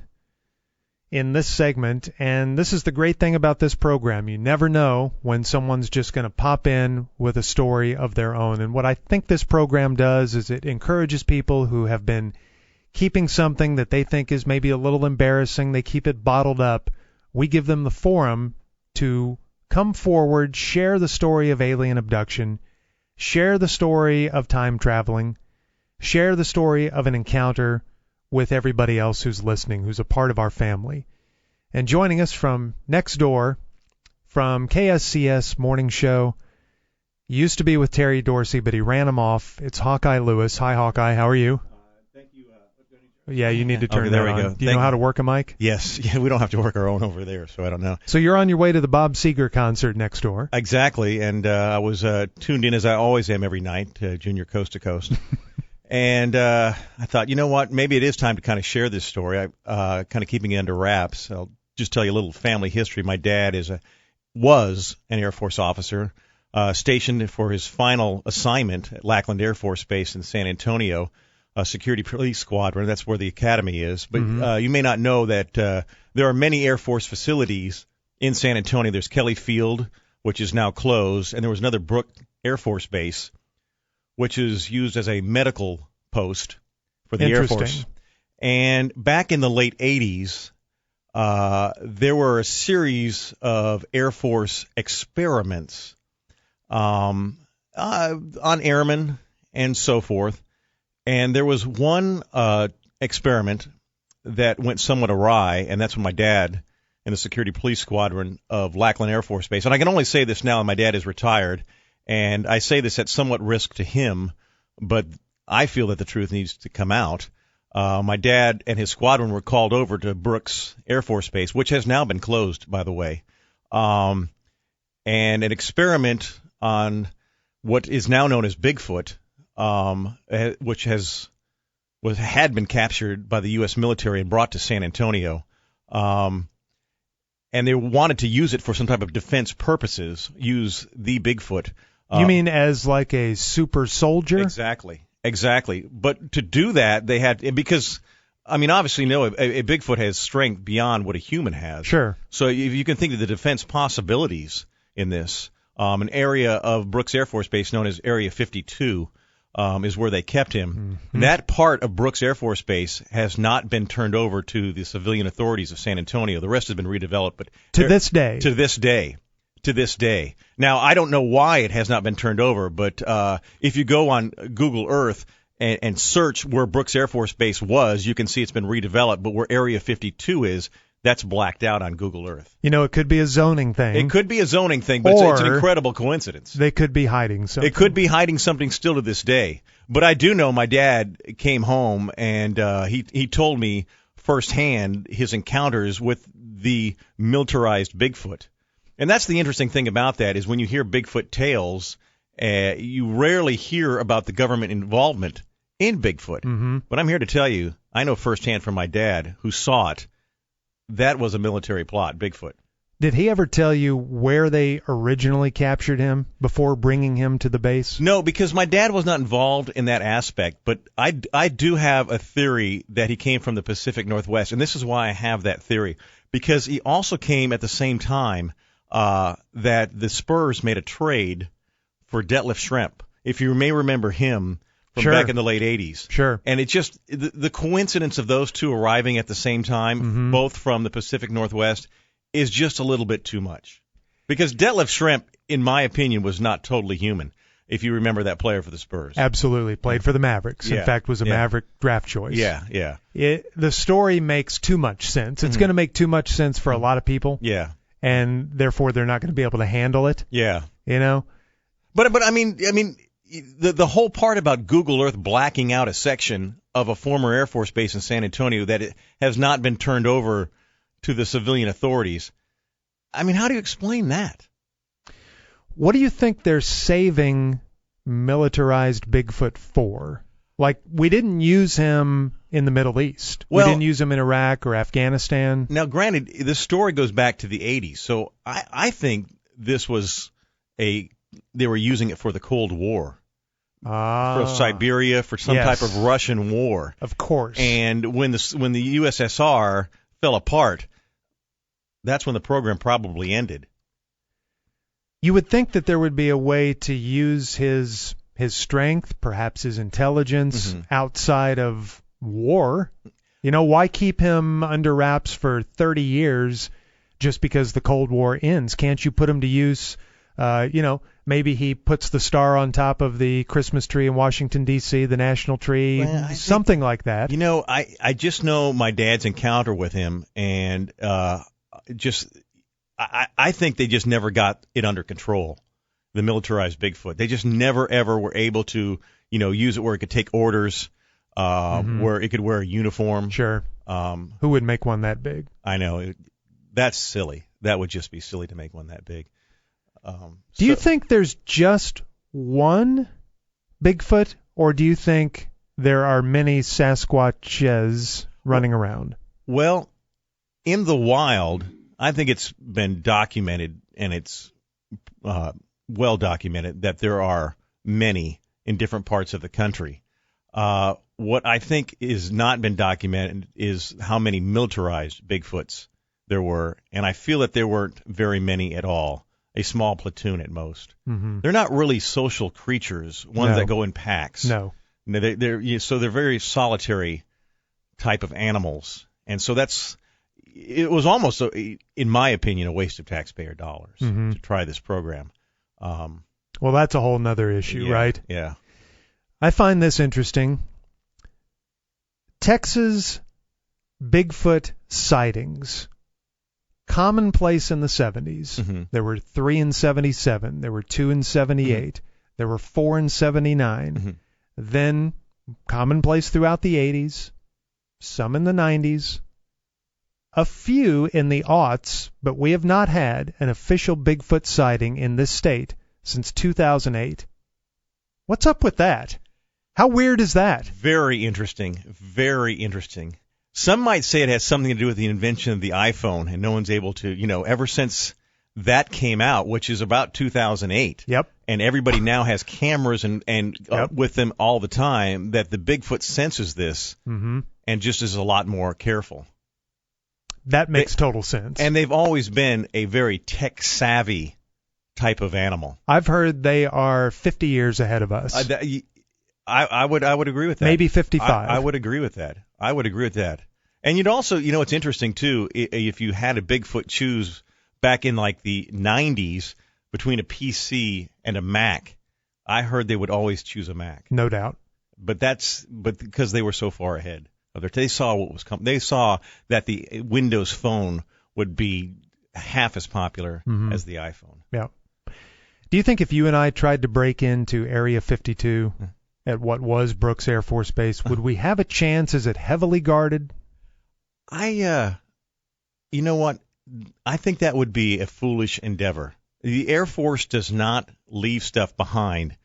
in this segment, and this is the great thing about this program. You never know when someone's just going to pop in with a story of their own. And what I think this program does is it encourages people who have been keeping something that they think is maybe a little embarrassing. They keep it bottled up. We give them the forum to come forward, share the story of alien abduction, share the story of time traveling, share the story of an encounter with everybody else who's listening, who's a part of our family. And joining us from next door, from KSCS Morning Show, used to be with Terry Dorsey, but he ran him off. It's Hawkeye Lewis. Hi, Hawkeye. How are you? Yeah, you need to turn that on. Go. Do you know how to work a mic? Yes. Yeah, we don't have to work our own over there, so I don't know. So you're on your way to the Bob Seger concert next door. Exactly, and I was tuned in, as I always am every night, to Junior Coast to Coast. And I thought, you know what, maybe it is time to kind of share this story. I kind of keeping it under wraps. I'll just tell you a little family history. My dad was an Air Force officer, stationed for his final assignment at Lackland Air Force Base in San Antonio. A security police squadron. That's where the academy is. But you may not know that there are many Air Force facilities in San Antonio. There's Kelly Field, which is now closed, and there was another Brooke Air Force Base, which is used as a medical post for the Air Force. And back in the late 80s, there were a series of Air Force experiments on airmen and so forth. And there was one experiment that went somewhat awry, and that's when my dad in the security police squadron of Lackland Air Force Base. And I can only say this now, my dad is retired, and I say this at somewhat risk to him, but I feel that the truth needs to come out. My dad and his squadron were called over to Brooks Air Force Base, which has now been closed, by the way, and an experiment on what is now known as Bigfoot, which had been captured by the U.S. military and brought to San Antonio, and they wanted to use it for some type of defense purposes. Use the Bigfoot. You mean as like a super soldier? Exactly. But to do that, they had, because I mean, obviously, no, a Bigfoot has strength beyond what a human has. Sure. So if you can think of the defense possibilities in this, an area of Brooks Air Force Base known as Area 52. Is where they kept him. Mm-hmm. That part of Brooks Air Force Base has not been turned over to the civilian authorities of San Antonio. The rest has been redeveloped. But To this day. Now, I don't know why it has not been turned over, but if you go on Google Earth and search where Brooks Air Force Base was, you can see it's been redeveloped. But where Area 52 is, that's blacked out on Google Earth. You know, it could be a zoning thing. It could be a zoning thing, but it's an incredible coincidence. They could be hiding something. It could be hiding something still to this day. But I do know my dad came home and he told me firsthand his encounters with the militarized Bigfoot. And that's the interesting thing about that is when you hear Bigfoot tales, you rarely hear about the government involvement in Bigfoot. Mm-hmm. But I'm here to tell you, I know firsthand from my dad who saw it, that was a military plot, Bigfoot. Did he ever tell you where they originally captured him before bringing him to the base? No, because my dad was not involved in that aspect, but I do have a theory that he came from the Pacific Northwest, and this is why I have that theory, because he also came at the same time that the Spurs made a trade for Detlef Schrempf, if you may remember him from Sure. back in the late 80s. Sure. And it just, the coincidence of those two arriving at the same time, Mm-hmm. both from the Pacific Northwest, is just a little bit too much. Because Detlef Schrempf, in my opinion, was not totally human, if you remember that player for the Spurs. Absolutely. Played for the Mavericks. Yeah. In fact, was a Yeah. Maverick draft choice. Yeah. The story makes too much sense. It's Mhm. going to make too much sense for a lot of people. Yeah. And therefore, they're not going to be able to handle it. Yeah. You know? But I mean, the whole part about Google Earth blacking out a section of a former Air Force base in San Antonio that it has not been turned over to the civilian authorities. I mean, how do you explain that? What do you think they're saving militarized Bigfoot for? Like, we didn't use him in the Middle East. Well, we didn't use him in Iraq or Afghanistan. Now, granted, this story goes back to the 80s, so I think this was they were using it for the Cold War. For Siberia, for some Yes. type of Russian war. Of course. And when the USSR fell apart, that's when the program probably ended. You would think that there would be a way to use his strength, perhaps his intelligence, Mhm. outside of war. You know, why keep him under wraps for 30 years just because the Cold War ends? Can't you put him to use? Maybe he puts the star on top of the Christmas tree in Washington, D.C., the national tree, Well, something like that. You know, I just know my dad's encounter with him, and I think they just never got it under control, the militarized Bigfoot. They just never, ever were able to, use it where it could take orders, where it could wear a uniform. Sure. Who would make one that big? I know. That's silly. That would just be silly to make one that big. Do you think there's just one Bigfoot, or do you think there are many Sasquatches running around? Well, in the wild, I think it's been documented, and it's well documented, that there are many in different parts of the country. What I think is not been documented is how many militarized Bigfoots there were, and I feel that there weren't very many at all. A small platoon at most. Mm-hmm. They're not really social creatures, ones that go in packs. No. They're very solitary type of animals, and so it was almost, in my opinion, a waste of taxpayer dollars to try this program. Well, that's a whole nother issue, right? Yeah. I find this interesting. Texas Bigfoot sightings. Commonplace in the 70s. Mm-hmm. There were 3 in 77. There were 2 in 78. Mm-hmm. There were 4 in 79. Mm-hmm. Then commonplace throughout the 80s. Some in the 90s. A few in the aughts, but we have not had an official Bigfoot sighting in this state since 2008. What's up with that? How weird is that? Very interesting. Very interesting. Some might say it has something to do with the invention of the iPhone, and no one's able to, ever since that came out, which is about 2008. Yep. And everybody now has cameras and with them all the time, that the Bigfoot senses this and just is a lot more careful. That makes total sense. And they've always been a very tech-savvy type of animal. I've heard they are 50 years ahead of us. I would agree with that. Maybe 55. I would agree with that. And you'd also, it's interesting too, if you had a Bigfoot choose back in like the 90s between a PC and a Mac, I heard they would always choose a Mac. No doubt. But because they were so far ahead of they saw what was coming. They saw that the Windows Phone would be half as popular as the iPhone. Yeah. Do you think if you and I tried to break into Area 52 at what was Brooks Air Force Base, would we have a chance? Is it heavily guarded? You know what? I think that would be a foolish endeavor. The Air Force does not leave stuff behind.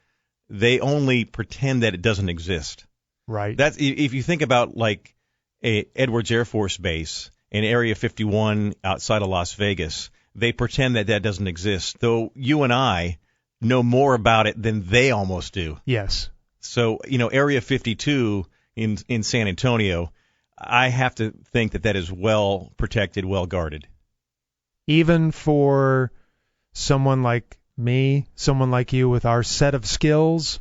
They only pretend that it doesn't exist. Right. That's if you think about like Edwards Air Force Base and Area 51 outside of Las Vegas, they pretend that doesn't exist, though you and I know more about it than they almost do. Yes. So, Area 52 in San Antonio, I have to think that is well protected, well guarded. Even for someone like me, someone like you with our set of skills?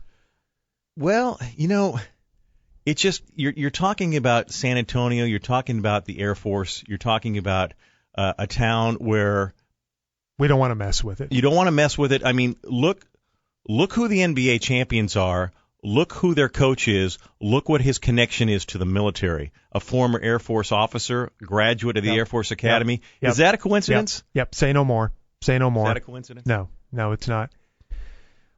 Well, it's just you're talking about San Antonio, you're talking about the Air Force, you're talking about a town where we don't want to mess with it. You don't want to mess with it. I mean, look who the NBA champions are. Look who their coach is. Look what his connection is to the military. A former Air Force officer, graduate of the Air Force Academy. Yep. Is that a coincidence? Yep. Say no more. Say no more. Is that a coincidence? No, it's not.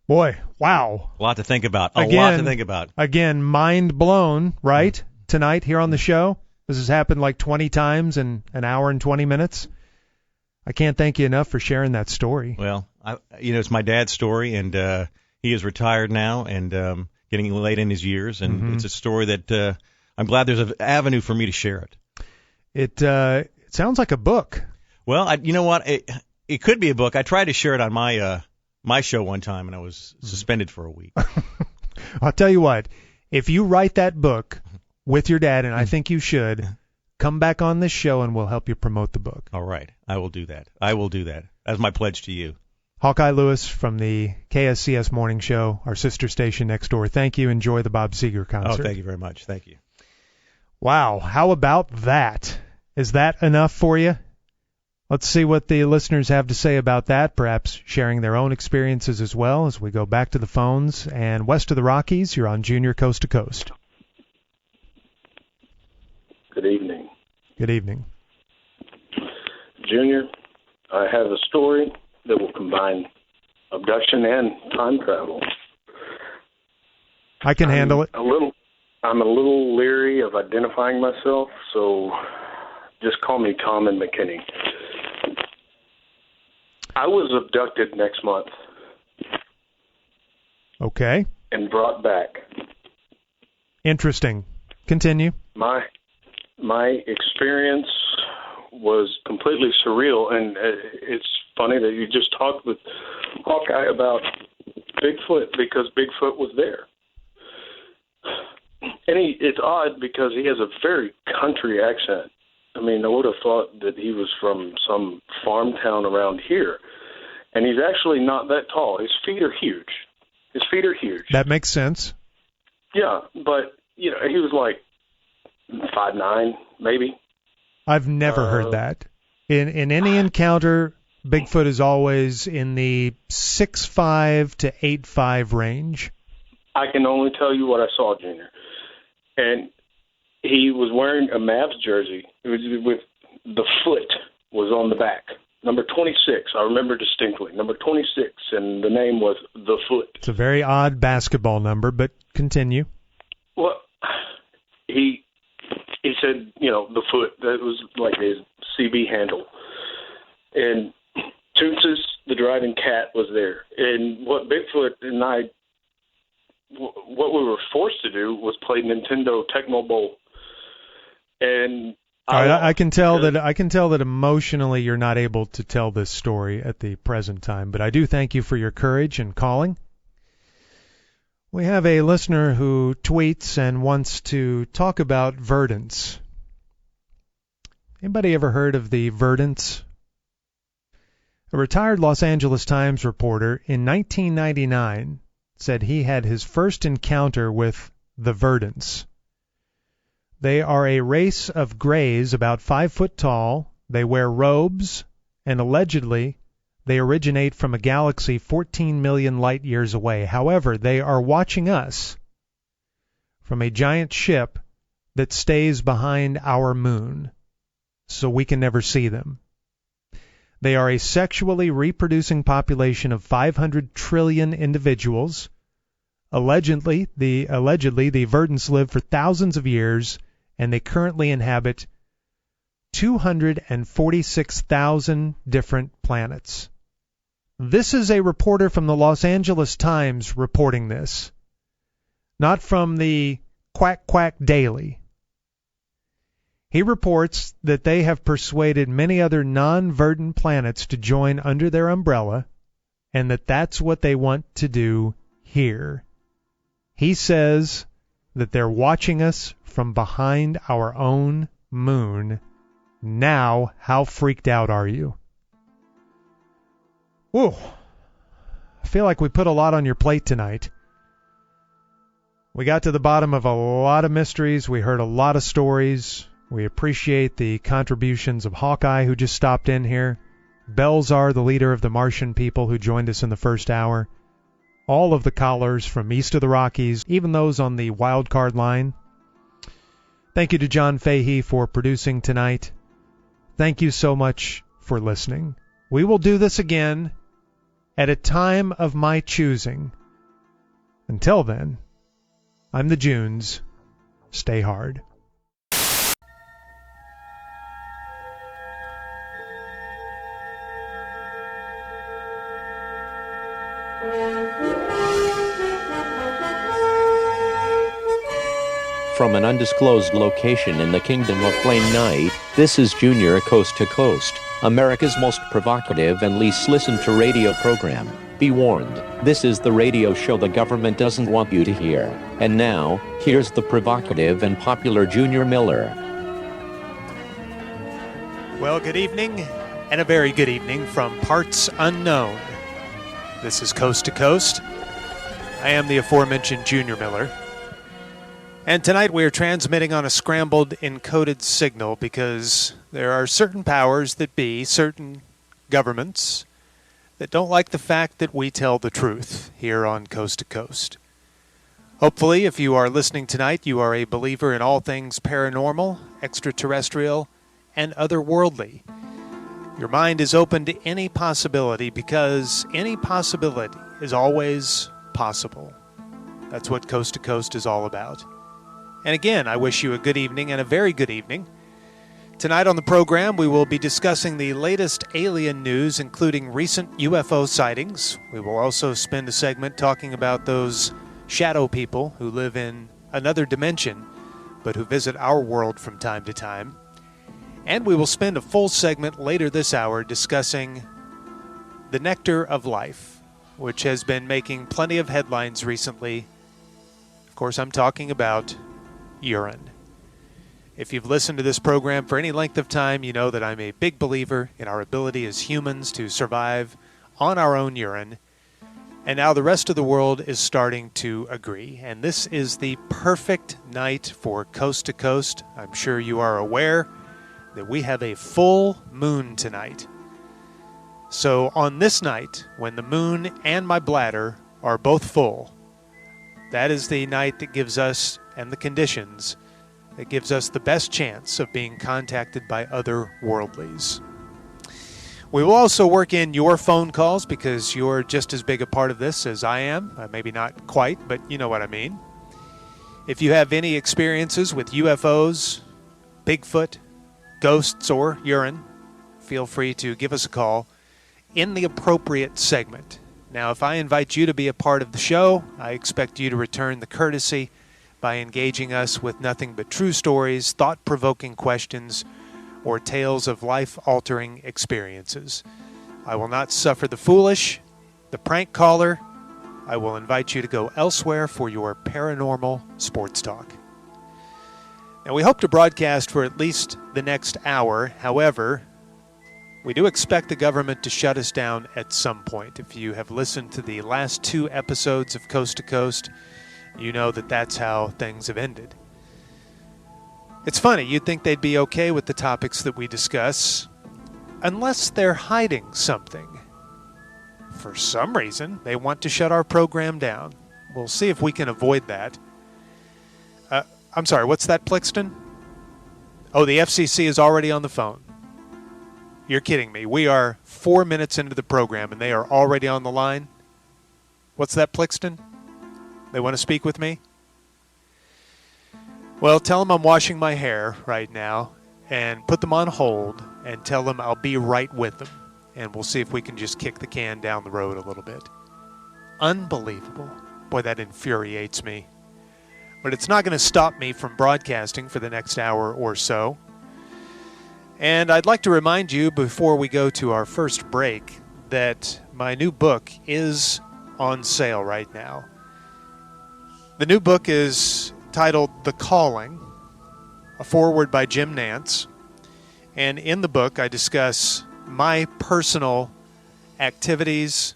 Boy, wow. A lot to think about. Lot to think about. Again, mind blown, right? Tonight here on the show. This has happened like 20 times in an hour and 20 minutes. I can't thank you enough for sharing that story. Well, it's my dad's story, and he is retired now and getting late in his years, and it's a story that I'm glad there's an avenue for me to share it. It sounds like a book. Well, you know what? It could be a book. I tried to share it on my show one time, and I was suspended for a week. I'll tell you what. If you write that book with your dad, and I think you should, come back on this show, and we'll help you promote the book. All right. I will do that. That's my pledge to you. Hawkeye Lewis from the KSCS Morning Show, our sister station next door. Thank you. Enjoy the Bob Seger concert. Oh, thank you very much. Thank you. Wow. How about that? Is that enough for you? Let's see what the listeners have to say about that, perhaps sharing their own experiences as well as we go back to the phones. And west of the Rockies, you're on Junior Coast to Coast. Good evening. Good evening. Junior, I have a story that will combine abduction and time travel. I can handle it. I'm a little leery of identifying myself, so just call me Tom and McKinney. I was abducted next month. Okay. And brought back. Interesting. Continue. My experience was completely surreal, and it's funny that you just talked with Hawkeye about Bigfoot because Bigfoot was there. And it's odd because he has a very country accent. I mean, I would have thought that he was from some farm town around here. And he's actually not that tall. His feet are huge. That makes sense. Yeah, but, he was like 5'9", maybe. I've never heard that. In any encounter, Bigfoot is always in the 6'5" to 8'5" range. I can only tell you what I saw, Junior. And he was wearing a Mavs jersey. It was with the foot was on the back. Number 26, I remember distinctly. Number 26, and the name was The Foot. It's a very odd basketball number, but continue. Well, he said, The Foot. That was like his CB handle. And Toonses, the driving cat, was there. And what Bigfoot and what we were forced to do was play Nintendo Tecmo Bowl. And all right, I can tell that emotionally you're not able to tell this story at the present time, but I do thank you for your courage in calling. We have a listener who tweets and wants to talk about verdants. Anybody ever heard of the verdants? A retired Los Angeles Times reporter in 1999 said he had his first encounter with the verdants. They are a race of grays about 5 foot tall. They wear robes, and allegedly they originate from a galaxy 14 million light years away. However, they are watching us from a giant ship that stays behind our moon, so we can never see them. They are a sexually reproducing population of 500 trillion individuals. Allegedly, the verdants lived for thousands of years, and they currently inhabit 246,000 different planets. This is a reporter from the Los Angeles Times reporting this, not from the Quack Quack Daily. He reports that they have persuaded many other non-verdant planets to join under their umbrella, and that that's what they want to do here. He says that they're watching us from behind our own moon. Now, how freaked out are you? Whew. I feel like we put a lot on your plate tonight. We got to the bottom of a lot of mysteries. We heard a lot of stories. We appreciate the contributions of Hawkeye, who just stopped in here. Belzar, the leader of the Martian people, who joined us in the first hour. All of the callers from east of the Rockies, even those on the wild card line. Thank you to John Fahey for producing tonight. Thank you so much for listening. We will do this again at a time of my choosing. Until then, I'm the Junes. Stay hard. From an undisclosed location in the Kingdom of Plain Night, this is Junior Coast to Coast, America's most provocative and least listened to radio program. Be warned, this is the radio show the government doesn't want you to hear. And now, here's the provocative and popular Junior Miller. Well, good evening, and a very good evening from parts unknown. This is Coast to Coast. I am the aforementioned Junior Miller. And tonight we are transmitting on a scrambled encoded signal because there are certain powers that be, certain governments, that don't like the fact that we tell the truth here on Coast to Coast. Hopefully, if you are listening tonight, you are a believer in all things paranormal, extraterrestrial, and otherworldly. Your mind is open to any possibility because any possibility is always possible. That's what Coast to Coast is all about. And again, I wish you a good evening and a very good evening. Tonight on the program, we will be discussing the latest alien news, including recent UFO sightings. We will also spend a segment talking about those shadow people who live in another dimension, but who visit our world from time to time. And we will spend a full segment later this hour discussing the nectar of life, which has been making plenty of headlines recently. Of course, I'm talking about urine. If you've listened to this program for any length of time, you know that I'm a big believer in our ability as humans to survive on our own urine. And now the rest of the world is starting to agree. And this is the perfect night for Coast to Coast. I'm sure you are aware that we have a full moon tonight. So on this night, when the moon and my bladder are both full, that is the night that gives us, and the conditions, that gives us the best chance of being contacted by other worldlies. We will also work in your phone calls because you're just as big a part of this as I am. Maybe not quite, but you know what I mean. If you have any experiences with UFOs, Bigfoot, ghosts, or urine, feel free to give us a call in the appropriate segment. Now, if I invite you to be a part of the show, I expect you to return the courtesy by engaging us with nothing but true stories, thought-provoking questions, or tales of life-altering experiences. I will not suffer the foolish, the prank caller. I will invite you to go elsewhere for your paranormal sports talk. Now, we hope to broadcast for at least the next hour. However, we do expect the government to shut us down at some point. If you have listened to the last 2 episodes of Coast to Coast, you know that that's how things have ended. It's funny, you'd think they'd be okay with the topics that we discuss, unless they're hiding something. For some reason, they want to shut our program down. We'll see if we can avoid that. I'm sorry, what's that, Plixton? Oh, the FCC is already on the phone. You're kidding me. We are 4 minutes into the program and they are already on the line? What's that, Plixton? They want to speak with me? Well, tell them I'm washing my hair right now and put them on hold and tell them I'll be right with them. And we'll see if we can just kick the can down the road a little bit. Unbelievable. Boy, that infuriates me. But it's not going to stop me from broadcasting for the next hour or so. And I'd like to remind you before we go to our first break that my new book is on sale right now. The new book is titled The Calling, a foreword by Jim Nance. And in the book, I discuss my personal activities,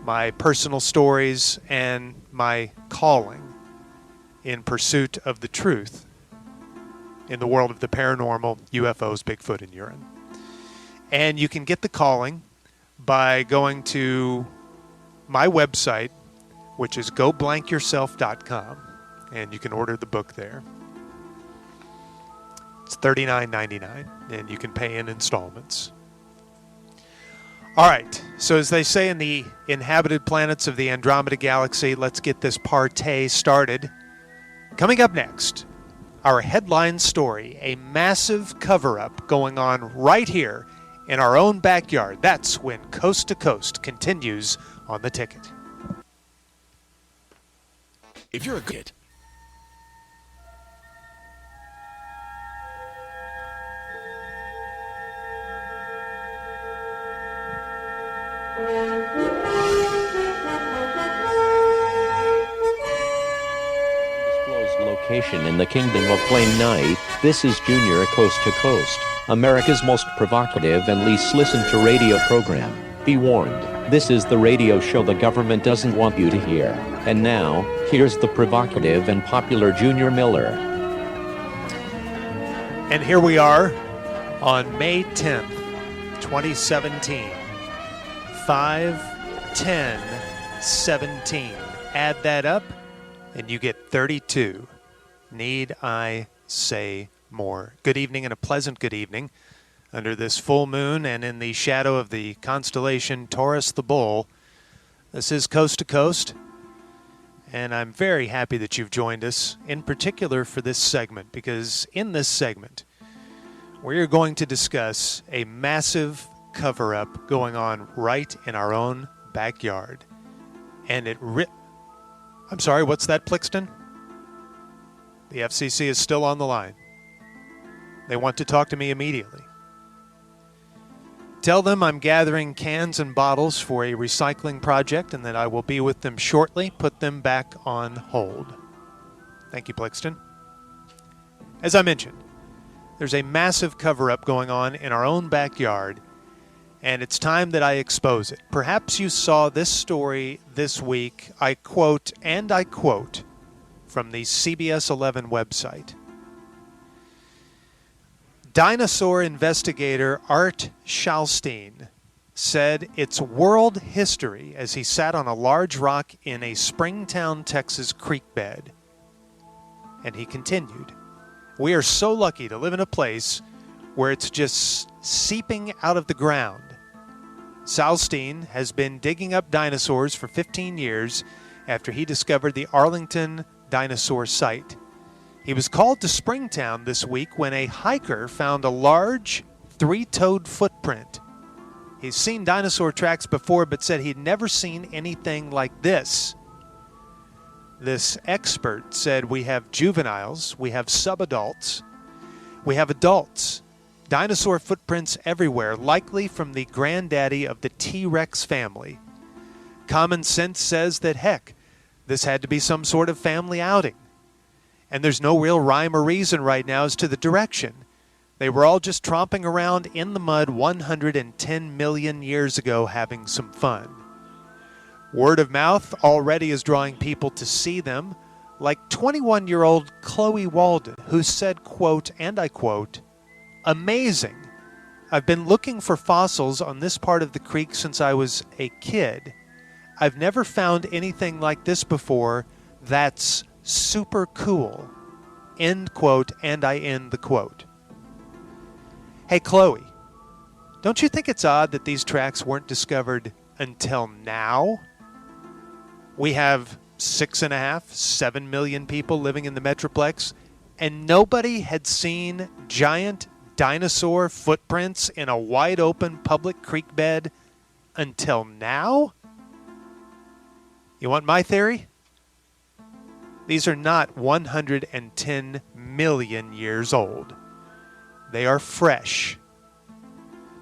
my personal stories, and my calling in pursuit of the truth in the world of the paranormal, UFOs, Bigfoot, and urine. And you can get The Calling by going to my website, which is goblankyourself.com, and you can order the book there. It's $39.99, and you can pay in installments. All right, so as they say in the inhabited planets of the Andromeda Galaxy, let's get this party started. Coming up next, our headline story, a massive cover-up going on right here in our own backyard. That's when Coast to Coast continues on The Ticket. If you're a kid, location in the Kingdom of Plain Night. This is Junior Coast to Coast, America's most provocative and least listened to radio program. Be warned, this is the radio show the government doesn't want you to hear. And now, here's the provocative and popular Junior Miller. And here we are on May 10th, 2017. 5/10/17. Add that up, and you get 32. Need I say more? Good evening and a pleasant good evening. Under this full moon and in the shadow of the constellation Taurus the Bull, this is Coast to Coast, and I'm very happy that you've joined us, in particular for this segment, because in this segment, we're going to discuss a massive cover-up going on right in our own backyard. And I'm sorry, what's that, Plixton? The FCC is still on the line. They want to talk to me immediately. Tell them I'm gathering cans and bottles for a recycling project and that I will be with them shortly. Put them back on hold. Thank you, Plixton. As I mentioned, there's a massive cover-up going on in our own backyard, and it's time that I expose it. Perhaps you saw this story this week. I quote from the CBS 11 website. Dinosaur investigator Art Shalstein said it's world history as he sat on a large rock in a Springtown, Texas creek bed. And he continued, "We are so lucky to live in a place where it's just seeping out of the ground. Shalstein has been digging up dinosaurs for 15 years after he discovered the Arlington dinosaur site. He was called to Springtown this week when a hiker found a large three-toed footprint. He's seen dinosaur tracks before, but said he'd never seen anything like this. This expert said we have juveniles, we have subadults, we have adults. Dinosaur footprints everywhere, likely from the granddaddy of the T-Rex family. Common sense says that, heck, this had to be some sort of family outing. And there's no real rhyme or reason right now as to the direction. They were all just tromping around in the mud 110 million years ago having some fun. Word of mouth already is drawing people to see them, like 21-year-old Chloe Walden, who said, quote, and I quote, "Amazing. I've been looking for fossils on this part of the creek since I was a kid. I've never found anything like this before. That's super cool." End quote, and I end the quote. Hey, Chloe, don't you think it's odd that these tracks weren't discovered until now? We have 6.5, 7 million people living in the Metroplex, and nobody had seen giant dinosaur footprints in a wide-open public creek bed until now? You want my theory? These are not 110 million years old. They are fresh.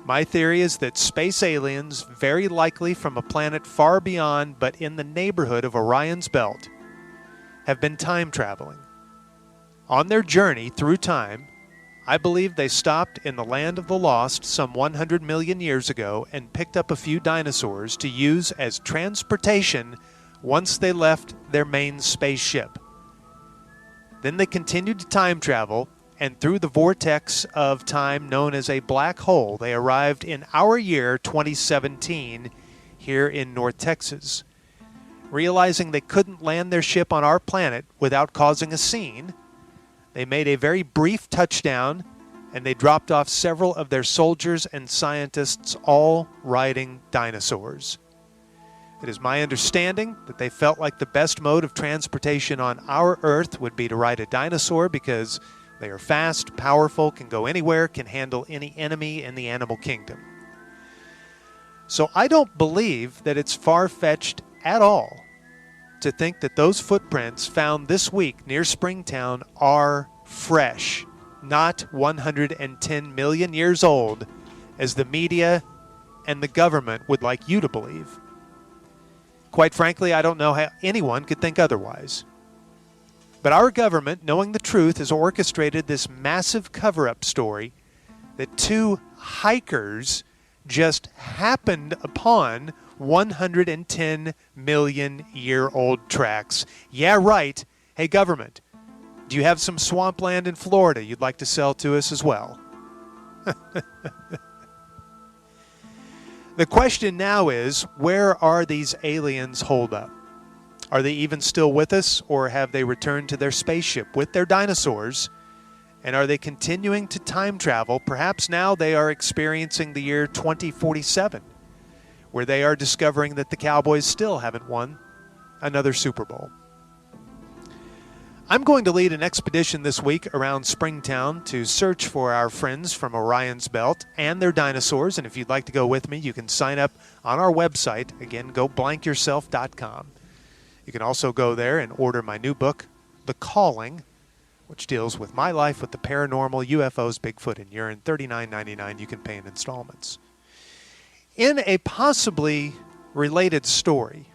My theory is that space aliens, very likely from a planet far beyond but in the neighborhood of Orion's belt, have been time traveling. On their journey through time, I believe they stopped in the land of the lost some 100 million years ago and picked up a few dinosaurs to use as transportation once they left their main spaceship. Then they continued to time travel, and through the vortex of time known as a black hole, they arrived in our year 2017 here in North Texas. Realizing they couldn't land their ship on our planet without causing a scene, they made a very brief touchdown, and they dropped off several of their soldiers and scientists, all riding dinosaurs. It is my understanding that they felt like the best mode of transportation on our Earth would be to ride a dinosaur because they are fast, powerful, can go anywhere, can handle any enemy in the animal kingdom. So I don't believe that it's far-fetched at all to think that those footprints found this week near Springtown are fresh, not 110 million years old, as the media and the government would like you to believe. Quite frankly, I don't know how anyone could think otherwise. But our government, knowing the truth, has orchestrated this massive cover-up story that two hikers just happened upon 110 million year old tracks. Yeah, right. Hey, government, do you have some swampland in Florida you'd like to sell to us as well? The question now is, where are these aliens holed up? Are they even still with us, or have they returned to their spaceship with their dinosaurs? And are they continuing to time travel? Perhaps now they are experiencing the year 2047, where they are discovering that the Cowboys still haven't won another Super Bowl. I'm going to lead an expedition this week around Springtown to search for our friends from Orion's Belt and their dinosaurs. And if you'd like to go with me, you can sign up on our website. Again, go blankyourself.com. You can also go there and order my new book, The Calling, which deals with my life with the paranormal, UFOs, Bigfoot, and urine. $39.99 you can pay in installments. In a possibly related story,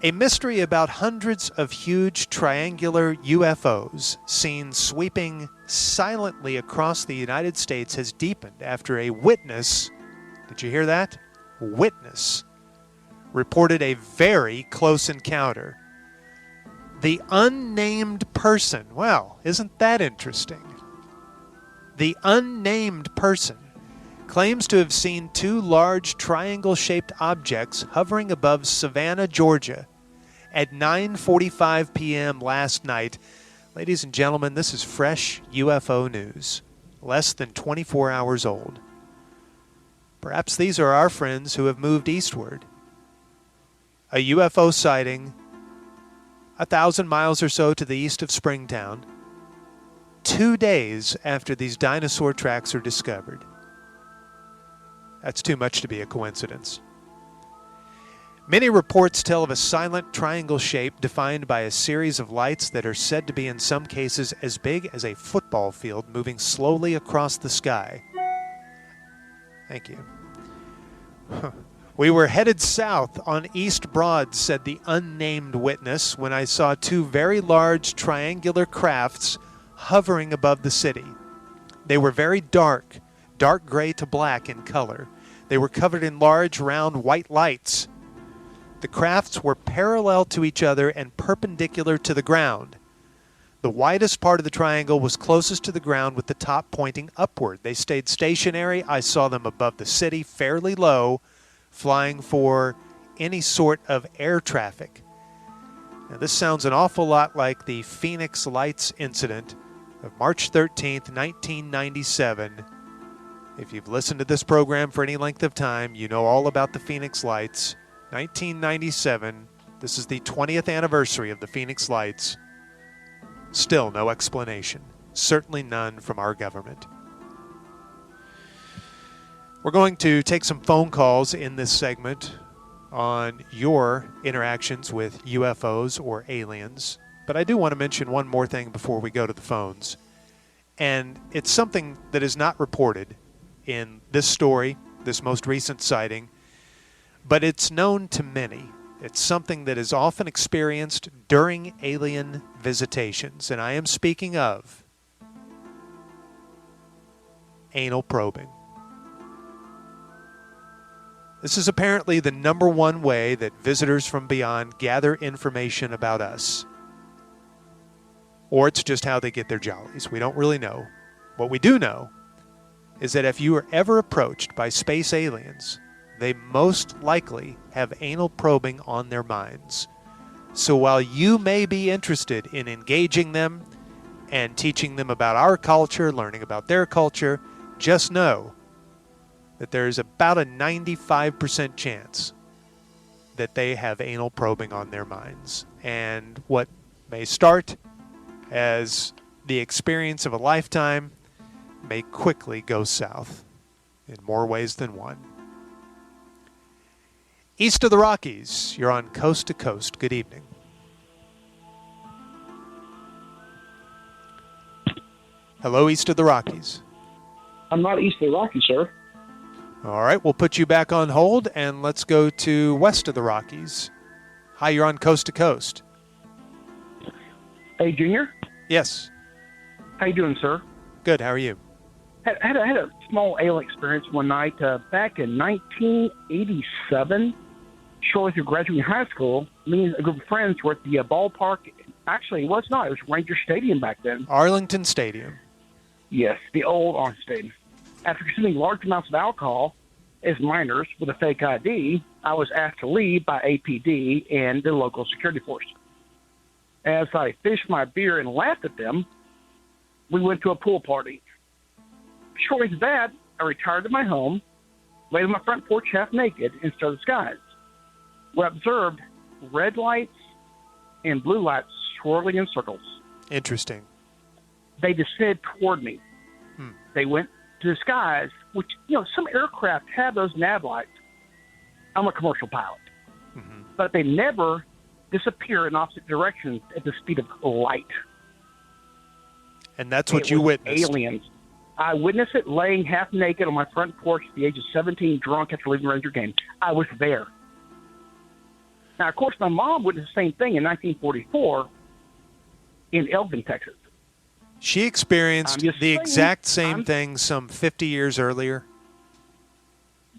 a mystery about hundreds of huge triangular UFOs seen sweeping silently across the United States has deepened after a witness, did you hear that? Witness, reported a very close encounter. The unnamed person, well, isn't that interesting? The unnamed person claims to have seen two large triangle-shaped objects hovering above Savannah, Georgia at 9:45 p.m. last night. Ladies and gentlemen, this is fresh UFO news, less than 24 hours old. Perhaps these are our friends who have moved eastward. A UFO sighting 1,000 miles or so to the east of Springtown, 2 days after these dinosaur tracks are discovered. That's too much to be a coincidence. Many reports tell of a silent triangle shape defined by a series of lights that are said to be in some cases as big as a football field moving slowly across the sky. Thank you. We were headed south on East Broad, said the unnamed witness, when I saw two very large triangular crafts hovering above the city. They were very dark gray to black in color. They were covered in large, round, white lights. The crafts were parallel to each other and perpendicular to the ground. The widest part of the triangle was closest to the ground with the top pointing upward. They stayed stationary. I saw them above the city, fairly low, flying for any sort of air traffic. Now, this sounds an awful lot like the Phoenix Lights incident of March 13th, 1997. If you've listened to this program for any length of time, you know all about the Phoenix Lights. 1997, This is the 20th anniversary of the Phoenix Lights. Still no explanation. Certainly none from our government. We're going to take some phone calls in this segment on your interactions with UFOs or aliens. But I do want to mention one more thing before we go to the phones. And it's something that is not reported in this story, this most recent sighting, but it's known to many. It's something that is often experienced during alien visitations, and I am speaking of anal probing. This is apparently the number one way that visitors from beyond gather information about us. Or it's just how they get their jollies. We don't really know. What we do know is that if you are ever approached by space aliens, they most likely have anal probing on their minds. So while you may be interested in engaging them and teaching them about our culture, learning about their culture, just know that there's about a 95% chance that they have anal probing on their minds. And what may start as the experience of a lifetime may quickly go south in more ways than one. East of the Rockies, you're on Coast to Coast. Good evening. Hello, East of the Rockies. I'm not east of the Rockies, sir. All right, we'll put you back on hold, and let's go to west of the Rockies. Hi, you're on Coast to Coast. Hey, Junior? Yes. How you doing, sir? Good, how are you? Had a small alien experience one night back in 1987. Shortly through graduating high school, me and a group of friends were at the ballpark. Actually, it was not. It was Ranger Stadium back then. Arlington Stadium. Yes, the old Arlington Stadium. After consuming large amounts of alcohol as minors with a fake ID, I was asked to leave by APD and the local security force. As I finished my beer and laughed at them, we went to a pool party. Shortly after that, I retired to my home, laid on my front porch half naked, and stared at the skies, where I observed red lights and blue lights swirling in circles. Interesting. They descended toward me. They went to the skies, which, some aircraft have those nav lights. I'm a commercial pilot. But they never disappear in opposite directions at the speed of light. And that's what you witnessed. Aliens. I witnessed it laying half naked on my front porch at the age of 17, drunk after leaving the Ranger game. I was there. Now, of course, my mom witnessed the same thing in 1944 in Elgin, Texas. She experienced the exact same thing some 50 years earlier.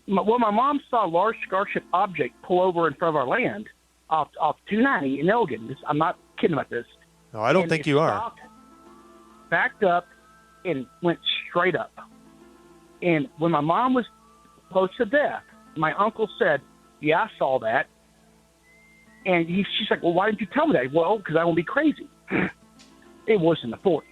My mom saw a large starship object pull over in front of our land off 290 in Elgin. I'm not kidding about this. No, I don't think you are. Backed up and went straight up. And when my mom was close to death, my uncle said, "Yeah, I saw that." And she's like, "Well, why didn't you tell me that?" "Well, because I won't be crazy." It was in the 40s.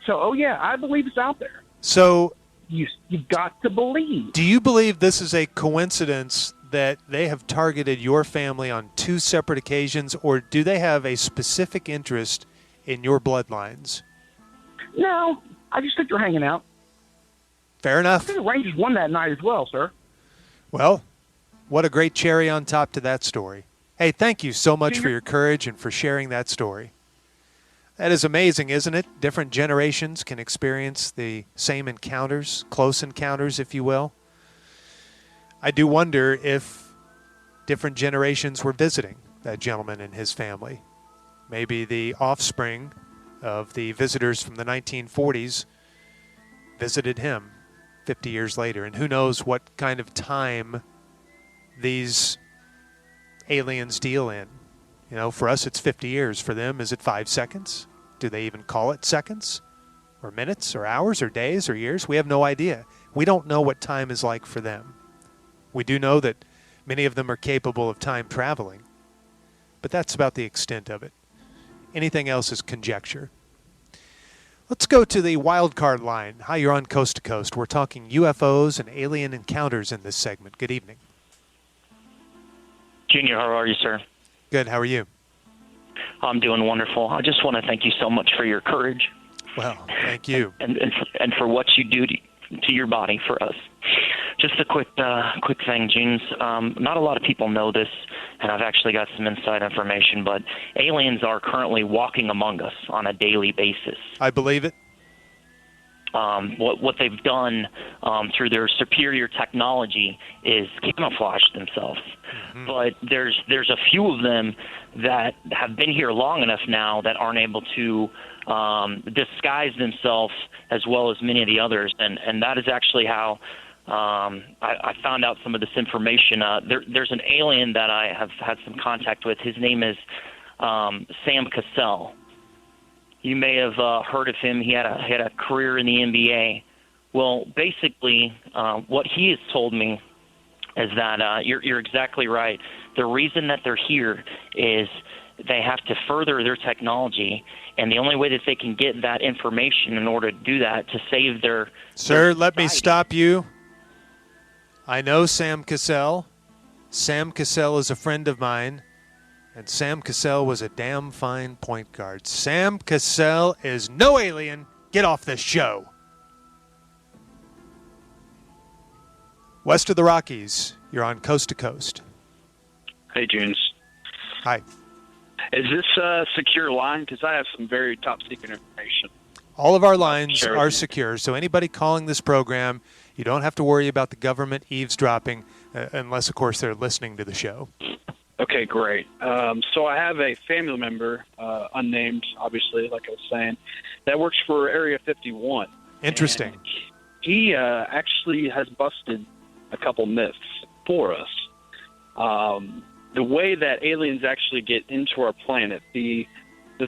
So, I believe it's out there. So you've got to believe. Do you believe this is a coincidence that they have targeted your family on two separate occasions, or do they have a specific interest in your bloodlines? No, I just think they're hanging out. Fair enough. I think the Rangers won that night as well, sir. Well, what a great cherry on top to that story. Hey, thank you so much for your courage and for sharing that story. That is amazing, isn't it? Different generations can experience the same encounters, close encounters, if you will. I do wonder if different generations were visiting that gentleman and his family. Maybe the offspring of the visitors from the 1940s visited him 50 years later. And who knows what kind of time these aliens deal in. For us it's 50 years. For them, is it 5 seconds? Do they even call it seconds? Or minutes? Or hours? Or days? Or years? We have no idea. We don't know what time is like for them. We do know that many of them are capable of time traveling. But that's about the extent of it. Anything else is conjecture. Let's go to the wild card line. Hi, you're on Coast to Coast. We're talking UFOs and alien encounters in this segment. Good evening. Junior, how are you, sir? Good. How are you? I'm doing wonderful. I just want to thank you so much for your courage. Well, thank you. And for what you do to your body for us. Just a quick thing, Junes. Not a lot of people know this, and I've actually got some inside information, but aliens are currently walking among us on a daily basis. I believe it. What they've done through their superior technology is camouflage themselves. Mm-hmm. But there's a few of them that have been here long enough now that aren't able to disguise themselves as well as many of the others, and that is actually how I found out some of this information. There's an alien that I have had some contact with. His name is Sam Cassell. You may have heard of him. He had a career in the NBA. Well, basically, what he has told me is that you're exactly right. The reason that they're here is they have to further their technology, and the only way that they can get that information in order to do that, to save their... Sir, let me stop you. I know Sam Cassell. Sam Cassell is a friend of mine. And Sam Cassell was a damn fine point guard. Sam Cassell is no alien. Get off this show. West of the Rockies, you're on Coast to Coast. Hey, Junes. Hi. Is this a secure line? Because I have some very top-secret information. All of our lines are secure, so anybody calling this program, you don't have to worry about the government eavesdropping, unless, of course, they're listening to the show. Okay, great. So I have a family member, unnamed, obviously, like I was saying, that works for Area 51. Interesting. And he actually has busted a couple myths for us. The way that aliens actually get into our planet, the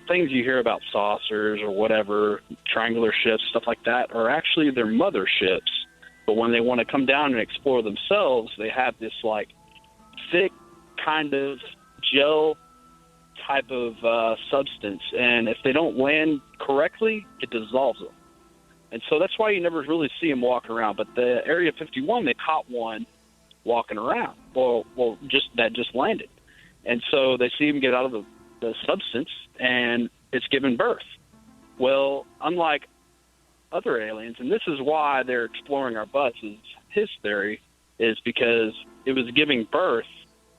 things you hear about saucers or whatever, triangular ships, stuff like that, are actually their mother ships. But when they want to come down and explore themselves, they have this, like, thick kind of gel type of substance, and if they don't land correctly, it dissolves them. And so that's why you never really see them walk around. But the Area 51, they caught one walking around. Well, just landed, and so they see him get out of the substance, and it's giving birth. Well, unlike other aliens, and this is why they're exploring our butts, is his theory, is because it was giving birth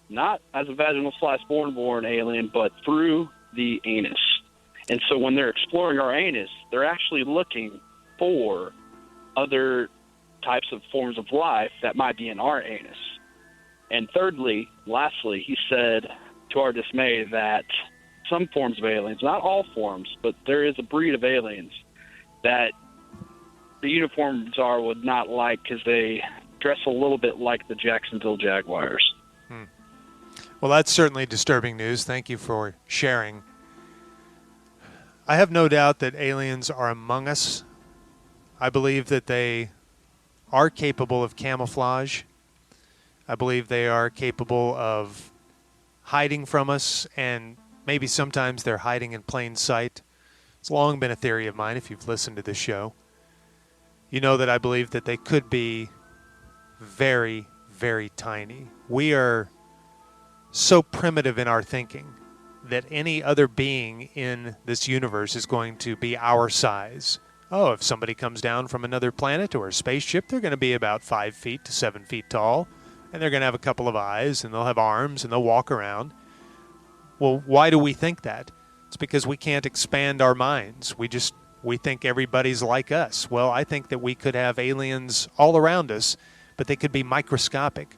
not as a vaginal / born alien, but through the anus. And so when they're exploring our anus, they're actually looking for other types of forms of life that might be in our anus. And lastly, he said, to our dismay, that some forms of aliens, not all forms, but there is a breed of aliens that the uniform czar would not like because they dress a little bit like the Jacksonville Jaguars. Well, that's certainly disturbing news. Thank you for sharing. I have no doubt that aliens are among us. I believe that they are capable of camouflage. I believe they are capable of hiding from us, and maybe sometimes they're hiding in plain sight. It's long been a theory of mine if you've listened to this show. You know that I believe that they could be very, very tiny. We are so primitive in our thinking that any other being in this universe is going to be our size. Oh, if somebody comes down from another planet or a spaceship, they're going to be about 5 feet to 7 feet tall, and they're going to have a couple of eyes, and they'll have arms, and they'll walk around. Well, why do we think that? It's because we can't expand our minds. We think everybody's like us. Well, I think that we could have aliens all around us, but they could be microscopic.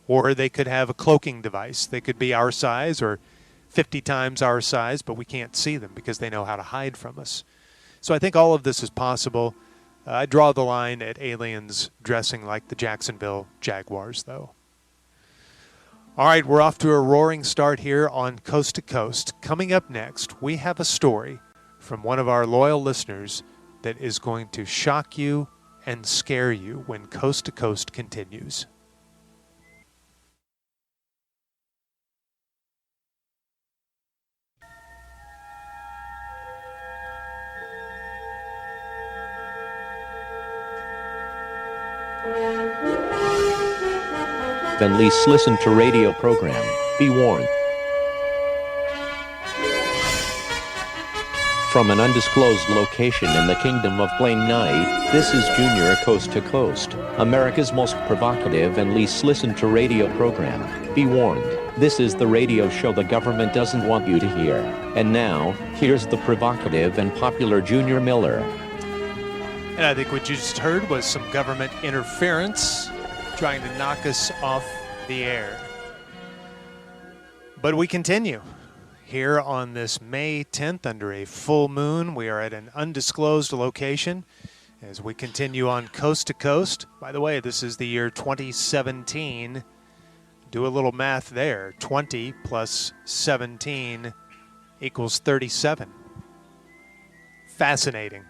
Or they could have a cloaking device. They could be our size or 50 times our size, but we can't see them because they know how to hide from us. So I think all of this is possible. I draw the line at aliens dressing like the Jacksonville Jaguars, though. All right, we're off to a roaring start here on Coast to Coast. Coming up next, we have a story from one of our loyal listeners that is going to shock you and scare you when Coast to Coast continues. and least listened to radio program. Be warned. From an undisclosed location in the Kingdom of Blaine Nye, this is Junior Coast to Coast, America's most provocative and least listened to radio program. Be warned, this is the radio show the government doesn't want you to hear. And now, here's the provocative and popular Junior Miller. And I think what you just heard was some government interference trying to knock us off the air. But we continue. Here on this May 10th, under a full moon, we are at an undisclosed location as we continue on Coast to Coast. By the way, this is the year 2017. Do a little math there. 20 plus 17 equals 37. Fascinating.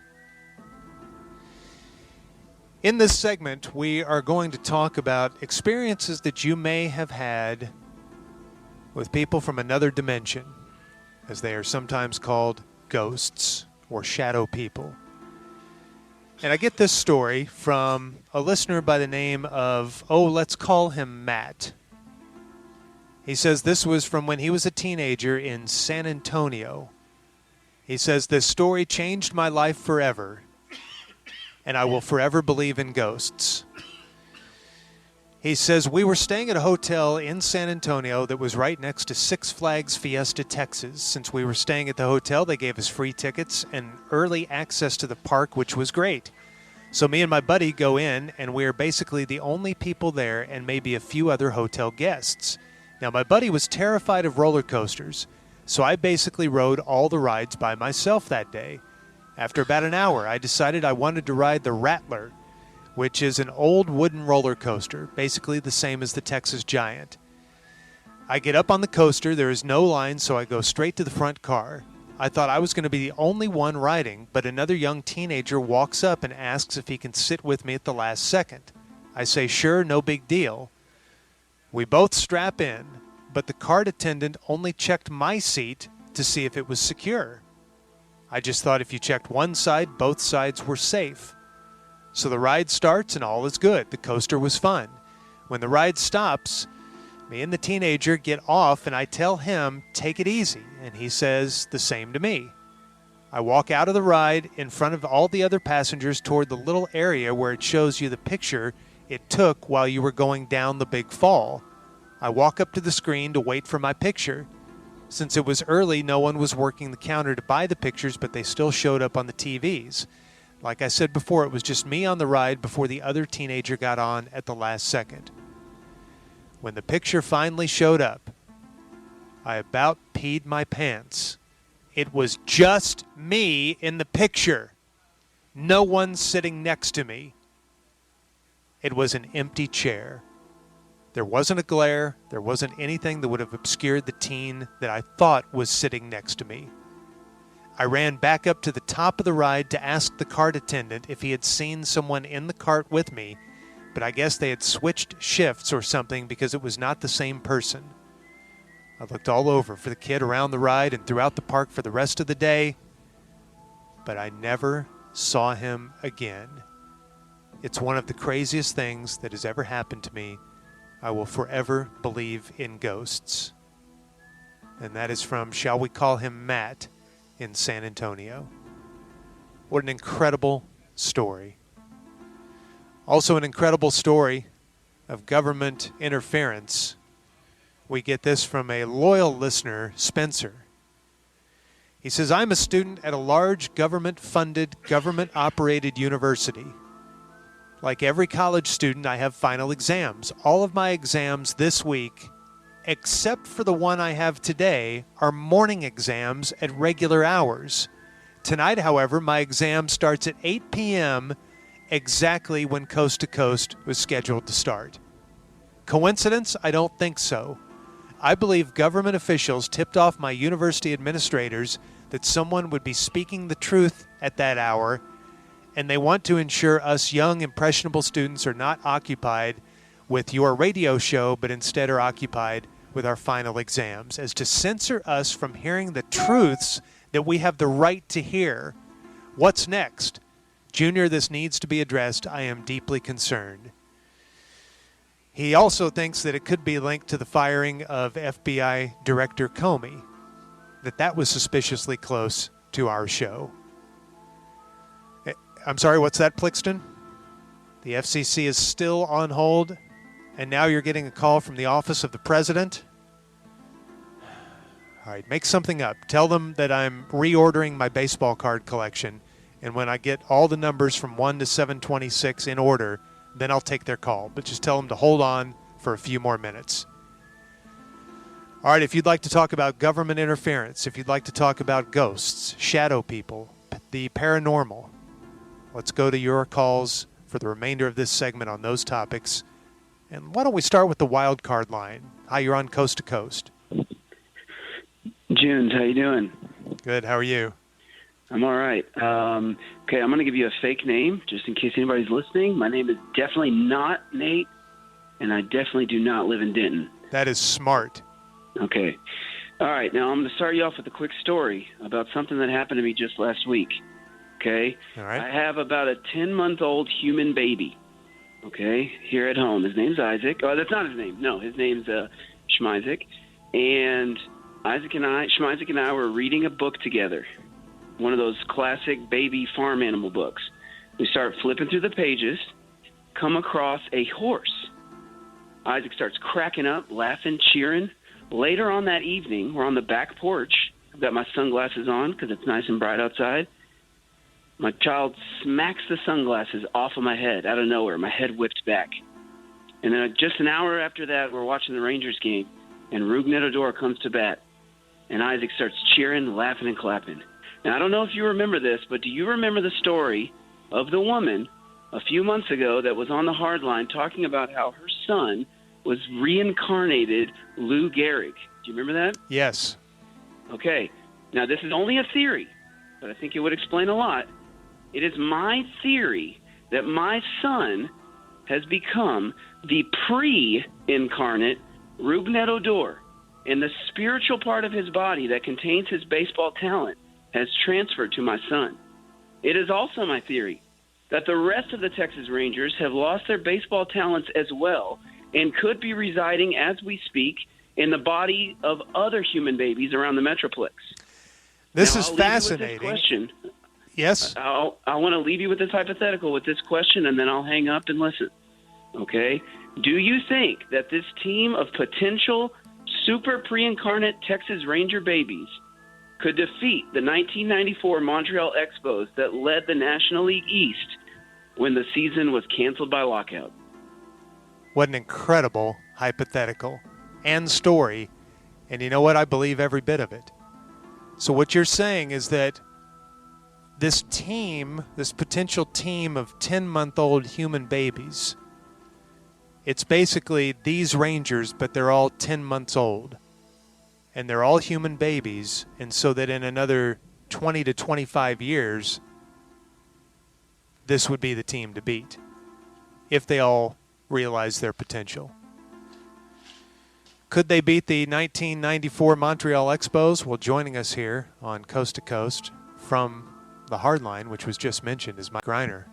In this segment, we are going to talk about experiences that you may have had with people from another dimension, as they are sometimes called ghosts or shadow people. And I get this story from a listener by the name of, let's call him Matt. He says this was from when he was a teenager in San Antonio. He says, this story changed my life forever, and I will forever believe in ghosts. He says, we were staying at a hotel in San Antonio that was right next to Six Flags Fiesta, Texas. Since we were staying at the hotel, they gave us free tickets and early access to the park, which was great. So me and my buddy go in, and we are basically the only people there and maybe a few other hotel guests. Now, my buddy was terrified of roller coasters, so I basically rode all the rides by myself that day. After about an hour, I decided I wanted to ride the Rattler, which is an old wooden roller coaster, basically the same as the Texas Giant. I get up on the coaster, there is no line, so I go straight to the front car. I thought I was going to be the only one riding, but another young teenager walks up and asks if he can sit with me at the last second. I say, sure, no big deal. We both strap in, but the cart attendant only checked my seat to see if it was secure. I just thought if you checked one side, both sides were safe. So the ride starts and all is good. The coaster was fun. When the ride stops, me and the teenager get off and I tell him, take it easy. And he says the same to me. I walk out of the ride in front of all the other passengers toward the little area where it shows you the picture it took while you were going down the big fall. I walk up to the screen to wait for my picture. Since it was early, no one was working the counter to buy the pictures, but they still showed up on the TVs. Like I said before, it was just me on the ride before the other teenager got on at the last second. When the picture finally showed up, I about peed my pants. It was just me in the picture. No one sitting next to me. It was an empty chair. There wasn't a glare. There wasn't anything that would have obscured the teen that I thought was sitting next to me. I ran back up to the top of the ride to ask the cart attendant if he had seen someone in the cart with me, but I guess they had switched shifts or something because it was not the same person. I looked all over for the kid around the ride and throughout the park for the rest of the day, but I never saw him again. It's one of the craziest things that has ever happened to me. I will forever believe in ghosts. And that is from, shall we call him Matt, in San Antonio. What an incredible story. Also an incredible story of government interference. We get this from a loyal listener, Spencer. He says, I'm a student at a large government-funded, government-operated university. Like every college student, I have final exams. All of my exams this week, except for the one I have today, are morning exams at regular hours. Tonight, however, my exam starts at 8 p.m., exactly when Coast to Coast was scheduled to start. Coincidence? I don't think so. I believe government officials tipped off my university administrators that someone would be speaking the truth at that hour, and they want to ensure us young, impressionable students are not occupied with your radio show, but instead are occupied with our final exams, as to censor us from hearing the truths that we have the right to hear. What's next? Junior, this needs to be addressed. I am deeply concerned. He also thinks that it could be linked to the firing of FBI Director Comey, that was suspiciously close to our show. I'm sorry, what's that, Plixton? The FCC is still on hold, and now you're getting a call from the office of the president? All right, make something up. Tell them that I'm reordering my baseball card collection, and when I get all the numbers from 1 to 726 in order, then I'll take their call. But just tell them to hold on for a few more minutes. All right, if you'd like to talk about government interference, if you'd like to talk about ghosts, shadow people, the paranormal, let's go to your calls for the remainder of this segment on those topics. And why don't we start with the wild card line? Hi, you're on Coast to Coast. Junes, how you doing? Good, how are you? I'm all right. Okay, I'm going to give you a fake name just in case anybody's listening. My name is definitely not Nate, and I definitely do not live in Denton. That is smart. Okay. All right, now I'm going to start you off with a quick story about something that happened to me just last week. Okay? All right. I have about a 10-month-old human baby, okay, here at home. His name's Isaac. Oh, that's not his name. No, his name's Schmeisek. And Schmeisek and I were reading a book together, one of those classic baby farm animal books. We start flipping through the pages, come across a horse. Isaac starts cracking up, laughing, cheering. Later on that evening, we're on the back porch. I've got my sunglasses on because it's nice and bright outside. My child smacks the sunglasses off of my head out of nowhere. My head whipped back. And then just an hour after that, we're watching the Rangers game, and Rug Nedodor comes to bat. And Isaac starts cheering, laughing, and clapping. Now, I don't know if you remember this, but do you remember the story of the woman a few months ago that was on the hard line talking about how her son was reincarnated Lou Gehrig? Do you remember that? Yes. Okay. Now, this is only a theory, but I think it would explain a lot. It is my theory that my son has become the pre-incarnate Rug Nedodor, and the spiritual part of his body that contains his baseball talent has transferred to my son. It is also my theory that the rest of the Texas Rangers have lost their baseball talents as well and could be residing, as we speak, in the body of other human babies around the Metroplex. This now, is I'll fascinating. leave you with this question. Yes? I want to leave you with this hypothetical, with this question, and then I'll hang up and listen. Okay? Do you think that this team of potential super pre-incarnate Texas Ranger babies could defeat the 1994 Montreal Expos that led the National League East when the season was canceled by lockout? What an incredible hypothetical and story. And you know what? I believe every bit of it. So what you're saying is that this team, this potential team of 10-month-old human babies, it's basically these Rangers, but they're all 10 months old. And they're all human babies, and so that in another 20 to 25 years, this would be the team to beat, if they all realize their potential. Could they beat the 1994 Montreal Expos? Well, joining us here on Coast to Coast from the Hardline, which was just mentioned, is Mike Greiner.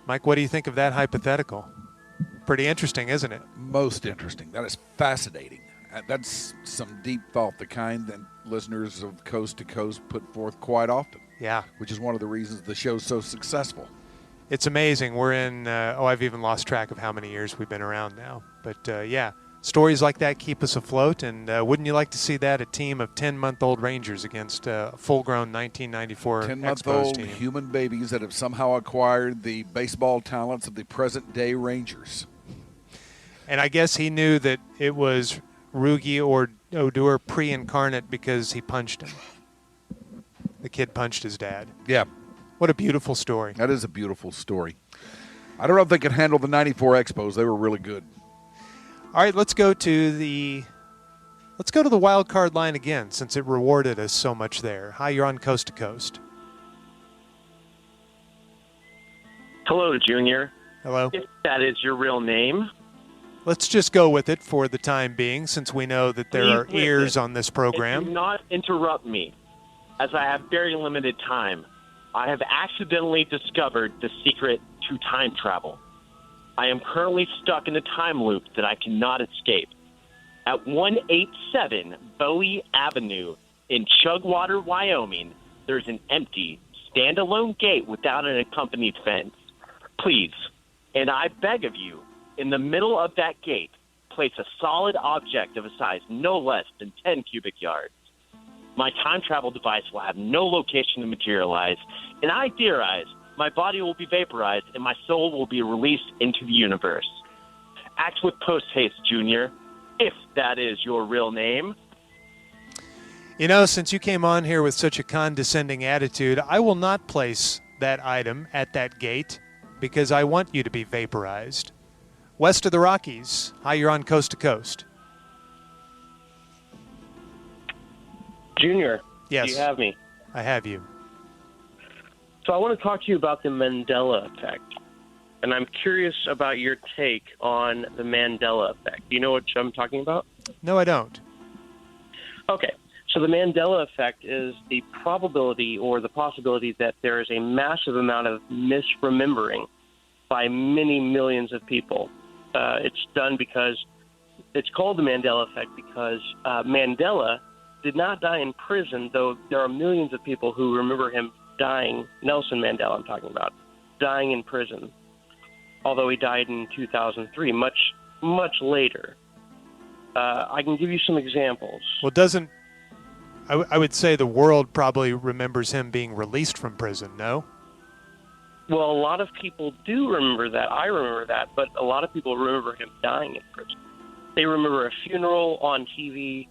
Mike, what do you think of that hypothetical? Pretty interesting, isn't it? Most interesting. That is fascinating. That's some deep thought, the kind that listeners of Coast to Coast put forth quite often. Yeah. Which is one of the reasons the show's so successful. It's amazing. We're in, I've even lost track of how many years we've been around now. But, yeah, stories like that keep us afloat. And wouldn't you like to see that, a team of 10-month-old Rangers against a full-grown 1994 Expos team? 10-month-old human babies that have somehow acquired the baseball talents of the present-day Rangers. And I guess he knew that it was Rugi or Odor pre-incarnate because he punched him. The kid punched his dad. Yeah. What a beautiful story. That is a beautiful story. I don't know if they could handle the 94 Expos. They were really good. All right, let's go to the wild card line again, since it rewarded us so much there. Hi, you're on Coast to Coast. Hello, Junior. Hello. If that is your real name. Let's just go with it for the time being, since we know that there are ears on this program. Do not interrupt me, as I have very limited time. I have accidentally discovered the secret to time travel. I am currently stuck in a time loop that I cannot escape. At 187 Bowie Avenue in Chugwater, Wyoming, there's an empty, standalone gate without an accompanied fence. Please, and I beg of you, in the middle of that gate, place a solid object of a size no less than 10 cubic yards. My time travel device will have no location to materialize, and I theorize my body will be vaporized and my soul will be released into the universe. Act with post-haste, Junior, if that is your real name. You know, since you came on here with such a condescending attitude, I will not place that item at that gate because I want you to be vaporized. West of the Rockies. Hi, you're on Coast to Coast. Junior, Yes. do you have me? I have you. So I want to talk to you about the Mandela effect. And I'm curious about your take on the Mandela effect. Do you know what I'm talking about? No, I don't. Okay. So the Mandela effect is the probability or the possibility that there is a massive amount of misremembering by many millions of people. It's done because it's called the Mandela effect because Mandela did not die in prison, though there are millions of people who remember him dying. Nelson Mandela, I'm talking about, dying in prison, although he died in 2003, much later. I can give you some examples. Well, I would say the world probably remembers him being released from prison, no? Well, a lot of people do remember that. I remember that, but a lot of people remember him dying in prison. They remember a funeral on TV.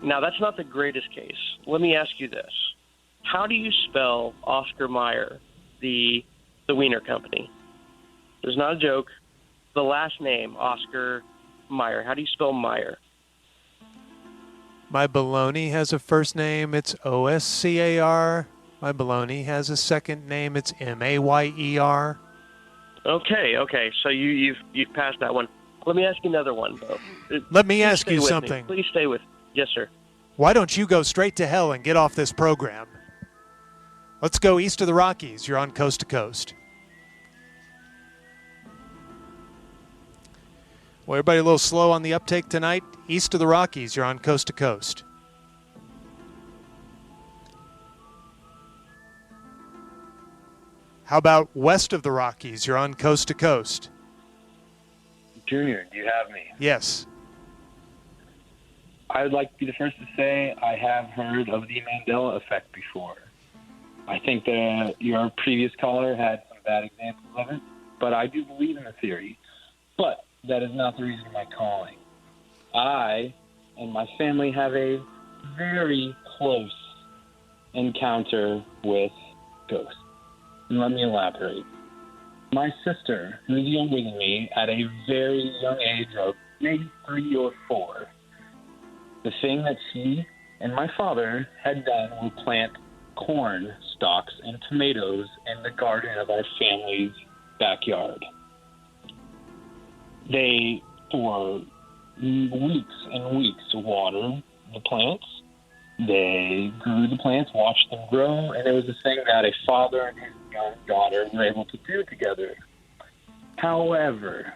Now, that's not the greatest case. Let me ask you this. How do you spell Oscar Mayer, the Wiener Company? It's not a joke. The last name, Oscar Mayer. How do you spell Mayer? My baloney has a first name, it's Oscar. My baloney has a second name, it's Mayer. Okay. So you've passed that one. Let me ask you another one, though. Let me ask Stay you with something. Me. Please stay with. Yes, sir. Why don't you go straight to hell and get off this program? Let's go east of the Rockies. You're on Coast to Coast. Well, everybody a little slow on the uptake tonight. East of the Rockies, you're on Coast to Coast. How about west of the Rockies? You're on Coast to Coast. Junior, do you have me? Yes. I would like to be the first to say I have heard of the Mandela effect before. I think that your previous caller had some bad examples of it, but I do believe in the theory. But that is not the reason of my calling. I and my family have a very close encounter with ghosts. And let me elaborate. My sister, who is younger than me, at a very young age of maybe 3 or 4, the thing that she and my father had done was plant corn stalks and tomatoes in the garden of our family's backyard. They, for weeks and weeks, watered the plants. They grew the plants, watched them grow, and it was a thing that a father and his young daughter were able to do together. However,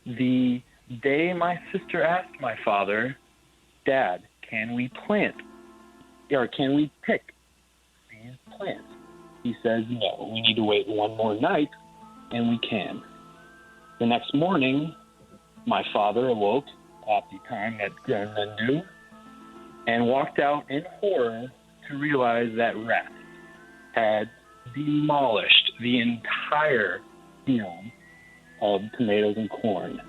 the day my sister asked my father, Dad, can we plant, or can we pick these plants? He says, no, we need to wait one more night, and we can. The next morning, my father awoke at the time that grown men do, and walked out in horror to realize that rats had demolished the entire field of tomatoes and corn.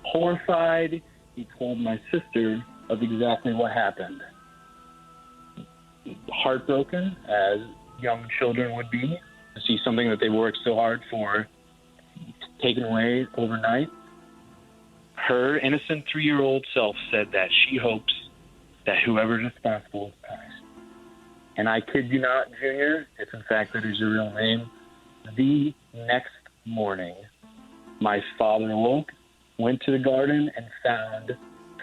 Horrified, he told my sister of exactly what happened. Heartbroken, as young children would be, to see something that they worked so hard for taken away overnight. Her innocent 3-year-old self said that she hopes that whoever's responsible is punished. And I kid you not, Junior, if in fact that is your real name, the next morning, my father awoke, went to the garden, and found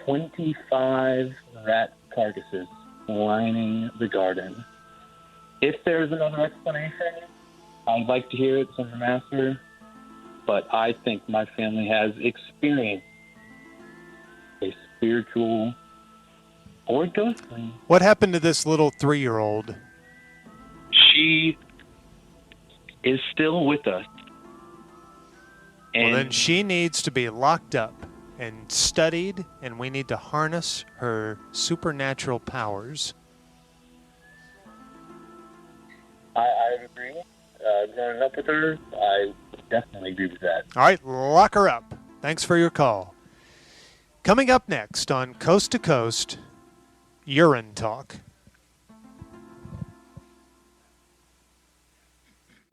25 rat carcasses lining the garden. If there's another explanation, I'd like to hear it from the master. but I think my family has experienced a spiritual or ghostly. What happened to this little 3-year-old? She is still with us. Well, then she needs to be locked up and studied, and we need to harness her supernatural powers. I agree. Growing up with her, I definitely agree with that. All right, lock her up. Thanks for your call. Coming up next on Coast to Coast, Urine Talk.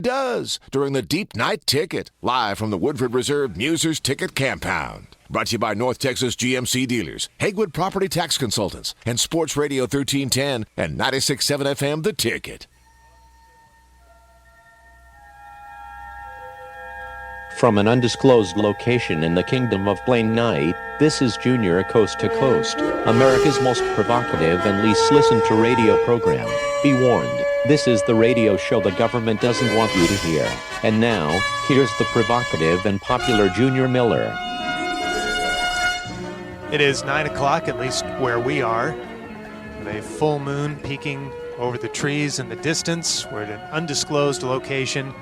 Does during the Deep Night Ticket, live from the Woodford Reserve Musers Ticket Campound. Brought to you by North Texas GMC dealers, Hagewood Property Tax Consultants, and Sports Radio 1310 and 96.7 FM The Ticket. From an undisclosed location in the Kingdom of Blaine Night, this is Junior Coast to Coast, America's most provocative and least listened to radio program. Be warned, this is the radio show the government doesn't want you to hear. And now, here's the provocative and popular Junior Miller. It is 9 o'clock, at least where we are, with a full moon peeking over the trees in the distance. We're at an undisclosed location,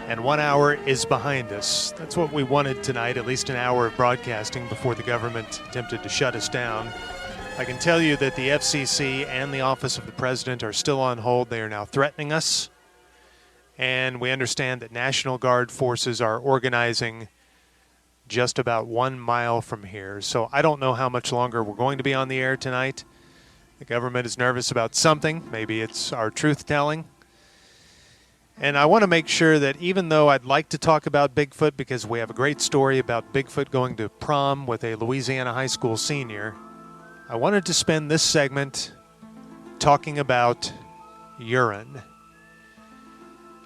and 1 hour is behind us. That's what we wanted tonight, at least an hour of broadcasting before the government attempted to shut us down. I can tell you that the FCC and the Office of the President are still on hold. They are now threatening us, and we understand that National Guard forces are organizing just about 1 mile from here. So I don't know how much longer we're going to be on the air tonight. The government is nervous about something. Maybe it's our truth-telling. And I want to make sure that even though I'd like to talk about Bigfoot because we have a great story about Bigfoot going to prom with a Louisiana high school senior, I wanted to spend this segment talking about urine.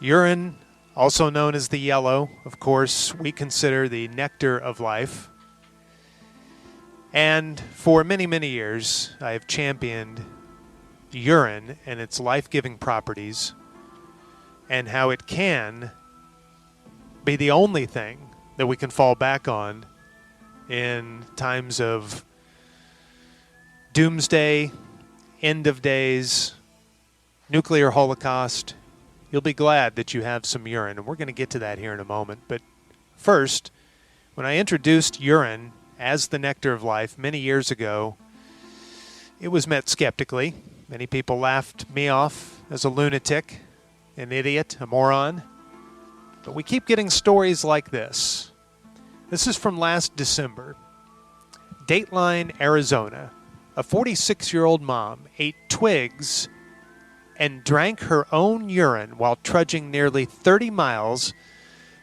Urine, also known as the yellow, of course, we consider the nectar of life. And for many, many years, I have championed urine and its life-giving properties, and how it can be the only thing that we can fall back on in times of doomsday, end of days, nuclear holocaust. You'll be glad that you have some urine, and we're going to get to that here in a moment. But first, when I introduced urine as the nectar of life many years ago, it was met skeptically. Many people laughed me off as a lunatic, an idiot, a moron. But we keep getting stories like this. This is from last December. Dateline, Arizona. A 46-year-old mom ate twigs and drank her own urine while trudging nearly 30 miles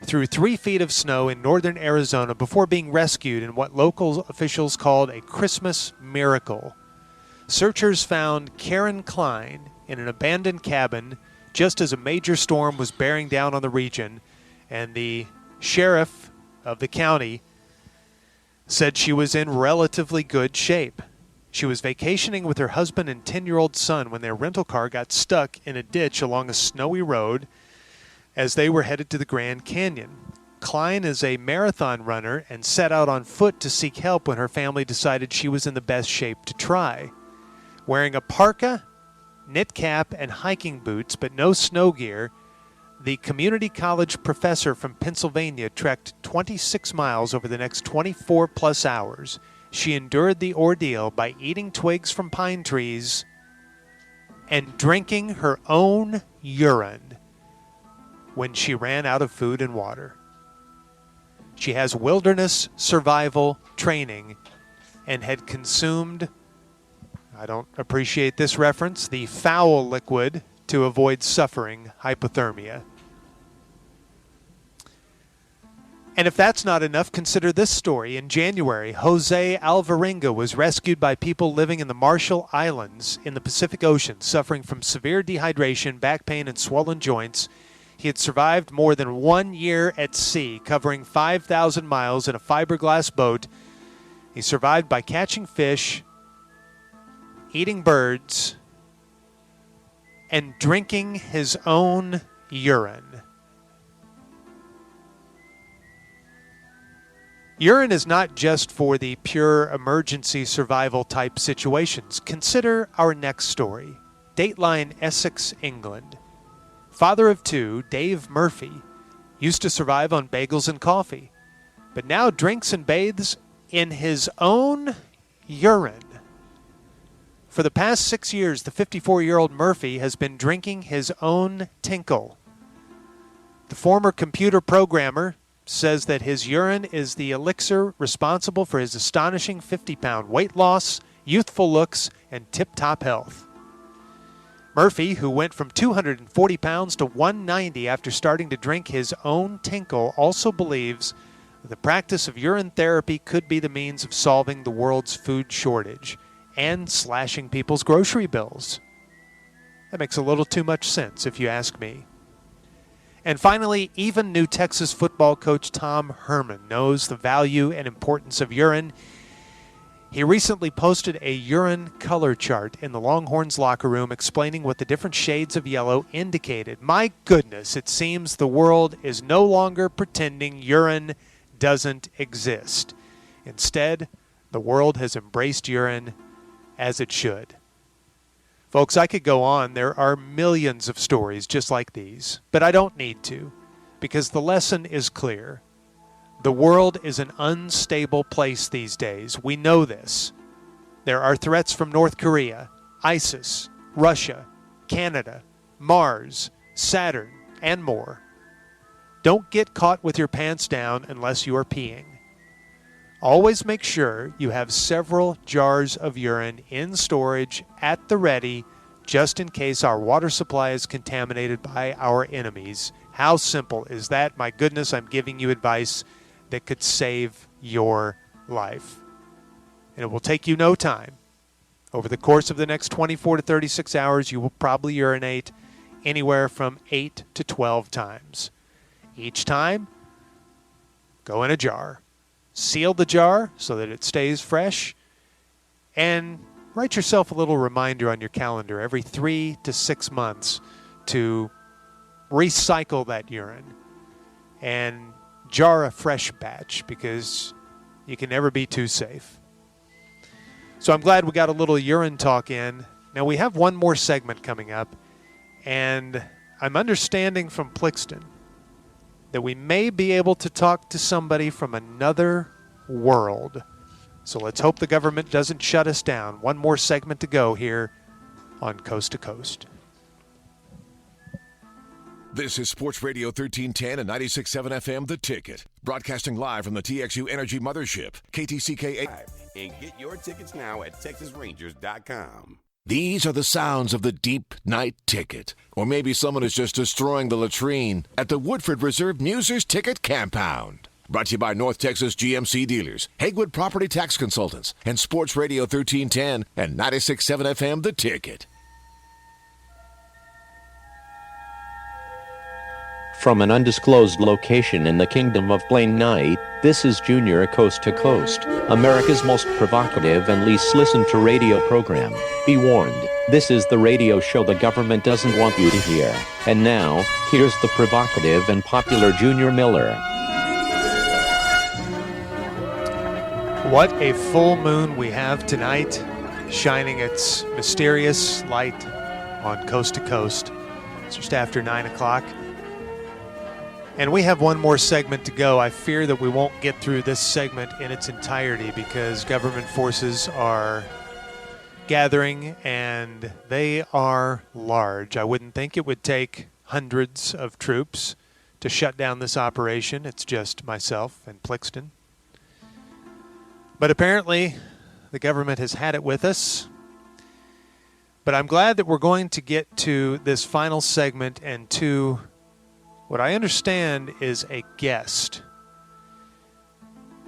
through 3 feet of snow in northern Arizona before being rescued in what local officials called a Christmas miracle. Searchers found Karen Klein in an abandoned cabin just as a major storm was bearing down on the region, and the sheriff of the county said she was in relatively good shape. She was vacationing with her husband and 10-year-old son when their rental car got stuck in a ditch along a snowy road as they were headed to the Grand Canyon. Klein is a marathon runner and set out on foot to seek help when her family decided she was in the best shape to try. Wearing a parka, knit cap, and hiking boots, but no snow gear, the community college professor from Pennsylvania trekked 26 miles over the next 24-plus hours. She endured the ordeal by eating twigs from pine trees and drinking her own urine when she ran out of food and water. She has wilderness survival training and had consumed, I don't appreciate this reference, the foul liquid to avoid suffering hypothermia. And if that's not enough, consider this story. In January, Jose Alvarenga was rescued by people living in the Marshall Islands in the Pacific Ocean, suffering from severe dehydration, back pain, and swollen joints. He had survived more than 1 year at sea, covering 5,000 miles in a fiberglass boat. He survived by catching fish, eating birds, and drinking his own urine. Urine is not just for the pure emergency survival type situations. Consider our next story. Dateline, Essex, England. Father of two, Dave Murphy, used to survive on bagels and coffee, but now drinks and bathes in his own urine. For the past 6 years, the 54-year-old Murphy has been drinking his own tinkle. The former computer programmer says that his urine is the elixir responsible for his astonishing 50-pound weight loss, youthful looks, and tip-top health. Murphy, who went from 240 pounds to 190 after starting to drink his own tinkle, also believes that the practice of urine therapy could be the means of solving the world's food shortage and slashing people's grocery bills. That makes a little too much sense, if you ask me. And finally, even new Texas football coach Tom Herman knows the value and importance of urine. He recently posted a urine color chart in the Longhorns locker room explaining what the different shades of yellow indicated. My goodness, it seems the world is no longer pretending urine doesn't exist. Instead, the world has embraced urine as it should. Folks, I could go on. There are millions of stories just like these, but I don't need to, because the lesson is clear. The world is an unstable place these days. We know this. There are threats from North Korea, ISIS, Russia, Canada, Mars, Saturn, and more. Don't get caught with your pants down unless you are peeing. Always make sure you have several jars of urine in storage at the ready, just in case our water supply is contaminated by our enemies. How simple is that? My goodness, I'm giving you advice that could save your life. And it will take you no time. Over the course of the next 24 to 36 hours, you will probably urinate anywhere from 8 to 12 times. Each time, go in a jar. Seal the jar so that it stays fresh, and write yourself a little reminder on your calendar every 3 to 6 months to recycle that urine and jar a fresh batch, because you can never be too safe. So I'm glad we got a little urine talk in. Now we have one more segment coming up, and I'm understanding from Plixton that we may be able to talk to somebody from another world. So let's hope the government doesn't shut us down. One more segment to go here on Coast to Coast. This is Sports Radio 1310 and 96.7 FM, The Ticket. Broadcasting live from the TXU Energy Mothership, KTCK. And get your tickets now at TexasRangers.com. These are the sounds of the deep night ticket. Or maybe someone is just destroying the latrine at the Woodford Reserve Musers Ticket Campound. Brought to you by North Texas GMC dealers, Hagewood Property Tax Consultants, and Sports Radio 1310 and 96.7 FM, The Ticket. From an undisclosed location in the Kingdom of Blaine Night, this is Junior Coast to Coast, America's most provocative and least listened to radio program. Be warned, this is the radio show the government doesn't want you to hear. And now, here's the provocative and popular Junior Miller. What a full moon we have tonight, shining its mysterious light on Coast to Coast. It's just after 9 o'clock. And we have one more segment to go. I fear that we won't get through this segment in its entirety because government forces are gathering, and they are large. I wouldn't think it would take hundreds of troops to shut down this operation. It's just myself and Plixton. But apparently, the government has had it with us. But I'm glad that we're going to get to this final segment and to what I understand is a guest.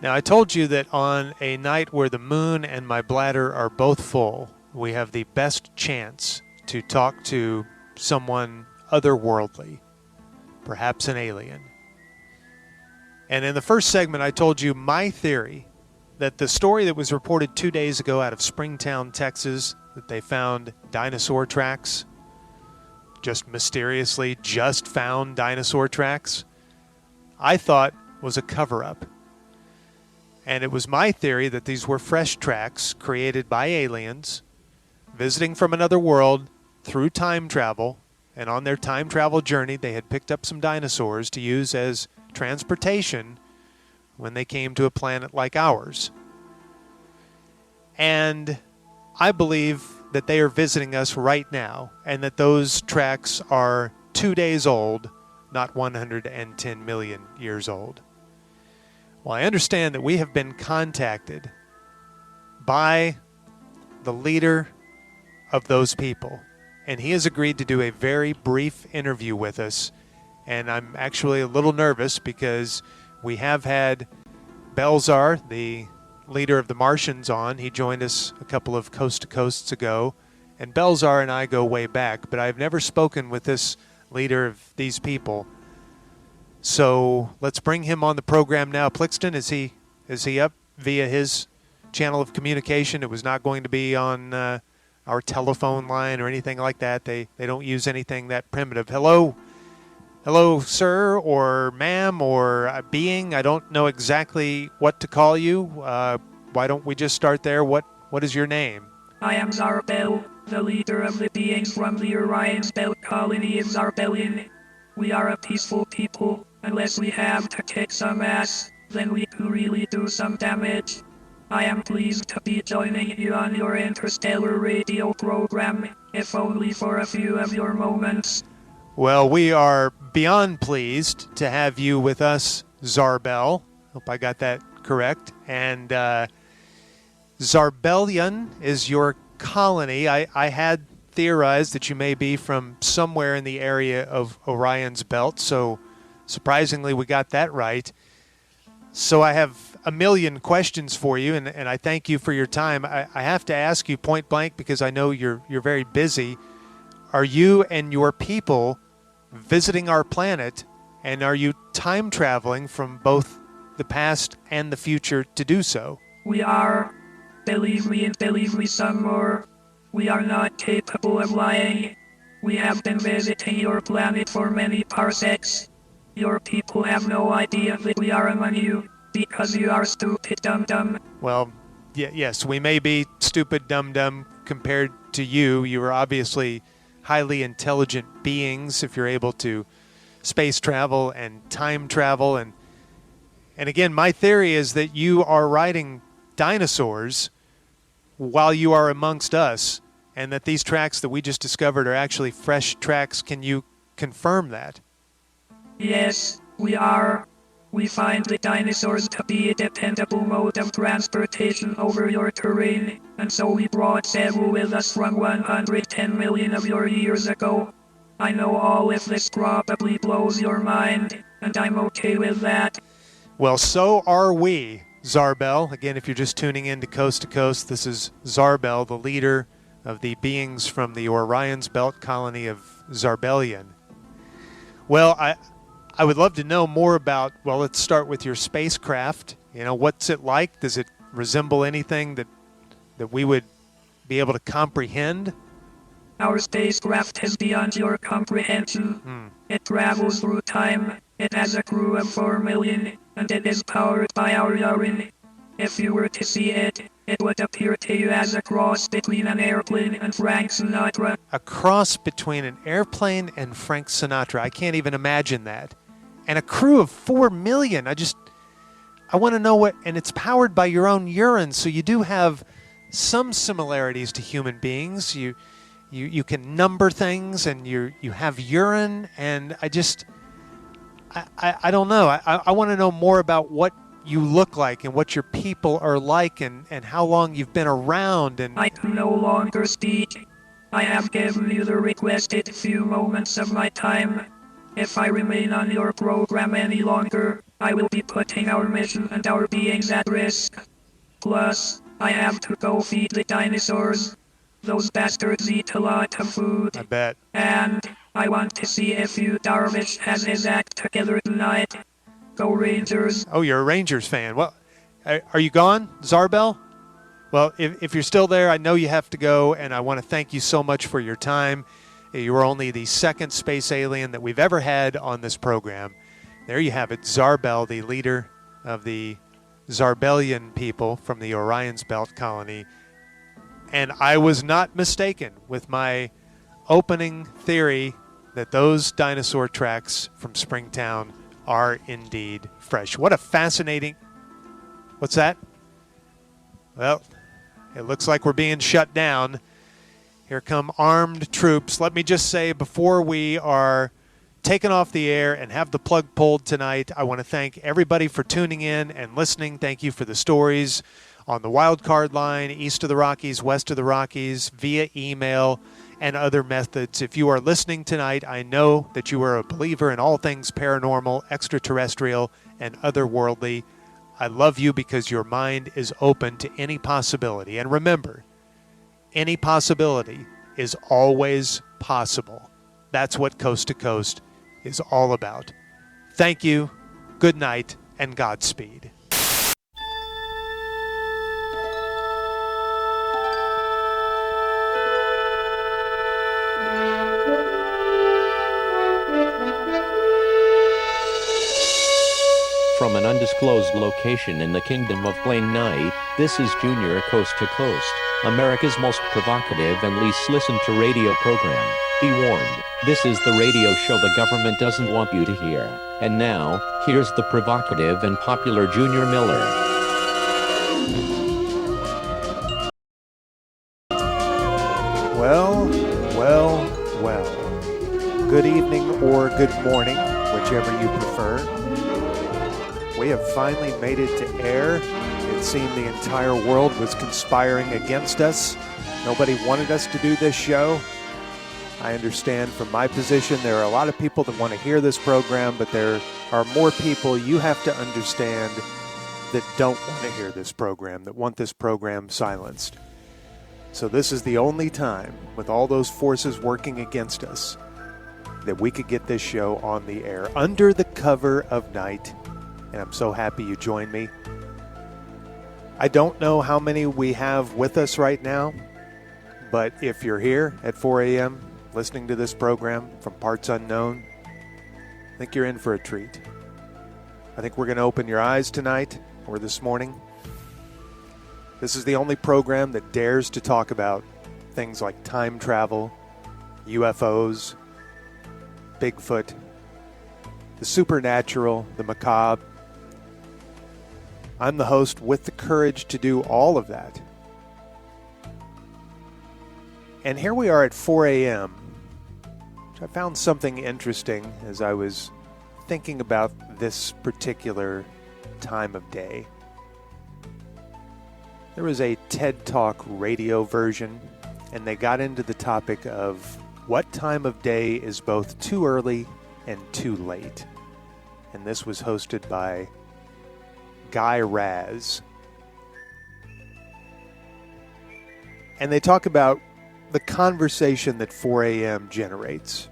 Now, I told you that on a night where the moon and my bladder are both full, we have the best chance to talk to someone otherworldly, perhaps an alien. And in the first segment, I told you my theory that the story that was reported 2 days ago out of Springtown, Texas, that they found dinosaur tracks, just mysteriously just found dinosaur tracks, I thought was a cover-up. And it was my theory that these were fresh tracks created by aliens visiting from another world through time travel. And on their time travel journey, they had picked up some dinosaurs to use as transportation when they came to a planet like ours. And I believe that they are visiting us right now, and that those tracks are 2 days old, not 110 million years old. Well, I understand that we have been contacted by the leader of those people, and he has agreed to do a very brief interview with us. And I'm actually a little nervous because we have had Belzar, the leader of the Martians, on. He joined us a couple of Coast to Coasts ago, and Belzar and I go way back, but I've never spoken with this leader of these people. So let's bring him on the program now. Plixton, is he up via his channel of communication? It was not going to be on our telephone line or anything like that. They don't use anything that primitive. Hello, sir, or ma'am, or being. I don't know exactly what to call you. Why don't we just start there? What is your name? I am Zarbel, the leader of the beings from the Orion's Belt colony of Zarbellion. We are a peaceful people. Unless we have to kick some ass, then we could really do some damage. I am pleased to be joining you on your interstellar radio program, if only for a few of your moments. Well, we are beyond pleased to have you with us, Zarbel. Hope I got that correct. And Zarbellion is your colony. I had theorized that you may be from somewhere in the area of Orion's Belt, so surprisingly we got that right. So I have a million questions for you, and I thank you for your time. I have to ask you point blank, because I know you're very busy. Are you and your people visiting our planet, and are you time traveling from both the past and the future to do so? We are. Believe me and believe me some more. We are not capable of lying. We have been visiting your planet for many parsecs. Your people have no idea that we are among you, because you are stupid dum-dum. Well, yes, we may be stupid dum-dum compared to you. You are obviously highly intelligent beings if you're able to space travel and time travel. And again, my theory is that you are riding dinosaurs while you are amongst us, and that these tracks that we just discovered are actually fresh tracks. Can you confirm that? Yes, we are. We find the dinosaurs to be a dependable mode of transportation over your terrain, and so we brought several with us from 110 million of your years ago. I know all of this probably blows your mind, and I'm okay with that. Well, so are we, Zarbel. Again, if you're just tuning in to Coast, this is Zarbel, the leader of the beings from the Orion's Belt colony of Zarbellion. Well, I would love to know more about, well, let's start with your spacecraft. You know, what's it like? Does it resemble anything that we would be able to comprehend? Our spacecraft is beyond your comprehension. It travels through time. It has a crew of 4 million, and it is powered by our urine. If you were to see it, it would appear to you as a cross between an airplane and Frank Sinatra. A cross between an airplane and Frank Sinatra. I can't even imagine that. And a crew of 4 million. I want to know what, and it's powered by your own urine, so you do have some similarities to human beings. You can number things, and you have urine, and I don't know. I want to know more about what you look like and what your people are like, and how long you've been around. And I can no longer speak. I have given you the requested few moments of my time. If I remain on your program any longer, I will be putting our mission and our beings at risk. Plus, I have to go feed the dinosaurs. Those bastards eat a lot of food. I bet. And I want to see if Yu Darvish has his act together tonight. Go Rangers. Oh, you're a Rangers fan. Well, are you gone, Zarbel? Well, if you're still there, I know you have to go, and I want to thank you so much for your time. You were only the second space alien that we've ever had on this program. There you have it, Zarbel, the leader of the Zarbellian people from the Orion's Belt colony, and I was not mistaken with my opening theory that those dinosaur tracks from Springtown are indeed fresh. What a fascinating... What's that? Well, it looks like we're being shut down. Here come armed troops. Let me just say, before we are taken off the air and have the plug pulled tonight, I want to thank everybody for tuning in and listening. Thank you for the stories on the wild card line, east of the Rockies, west of the Rockies, via email and other methods. If you are listening tonight, I know that you are a believer in all things paranormal, extraterrestrial, and otherworldly. I love you because your mind is open to any possibility. And remember, any possibility is always possible. That's what Coast to Coast is all about. Thank you, good night, and Godspeed. From an undisclosed location in the Kingdom of Blaine Night, this is Junior Coast to Coast, America's most provocative and least listened to radio program. Be warned, this is the radio show the government doesn't want you to hear. And now, here's the provocative and popular Junior Miller. Well. Good evening or good morning, whichever you prefer. We have finally made it to air. It seemed the entire world was conspiring against us. Nobody wanted us to do this show. I understand from my position there are a lot of people that want to hear this program, but there are more people you have to understand that don't want to hear this program, that want this program silenced. So this is the only time, with all those forces working against us, that we could get this show on the air under the cover of night. And I'm so happy you joined me. I don't know how many we have with us right now, but if you're here at 4 a.m. listening to this program from parts unknown, I think you're in for a treat. I think we're going to open your eyes tonight or this morning. This is the only program that dares to talk about things like time travel, UFOs, Bigfoot, the supernatural, the macabre. I'm the host with the courage to do all of that. And here we are at 4 a.m. I found something interesting as I was thinking about this particular time of day. There was a TED Talk radio version, and they got into the topic of what time of day is both too early and too late. And this was hosted by Guy Raz. And they talk about the conversation that 4 a.m. generates.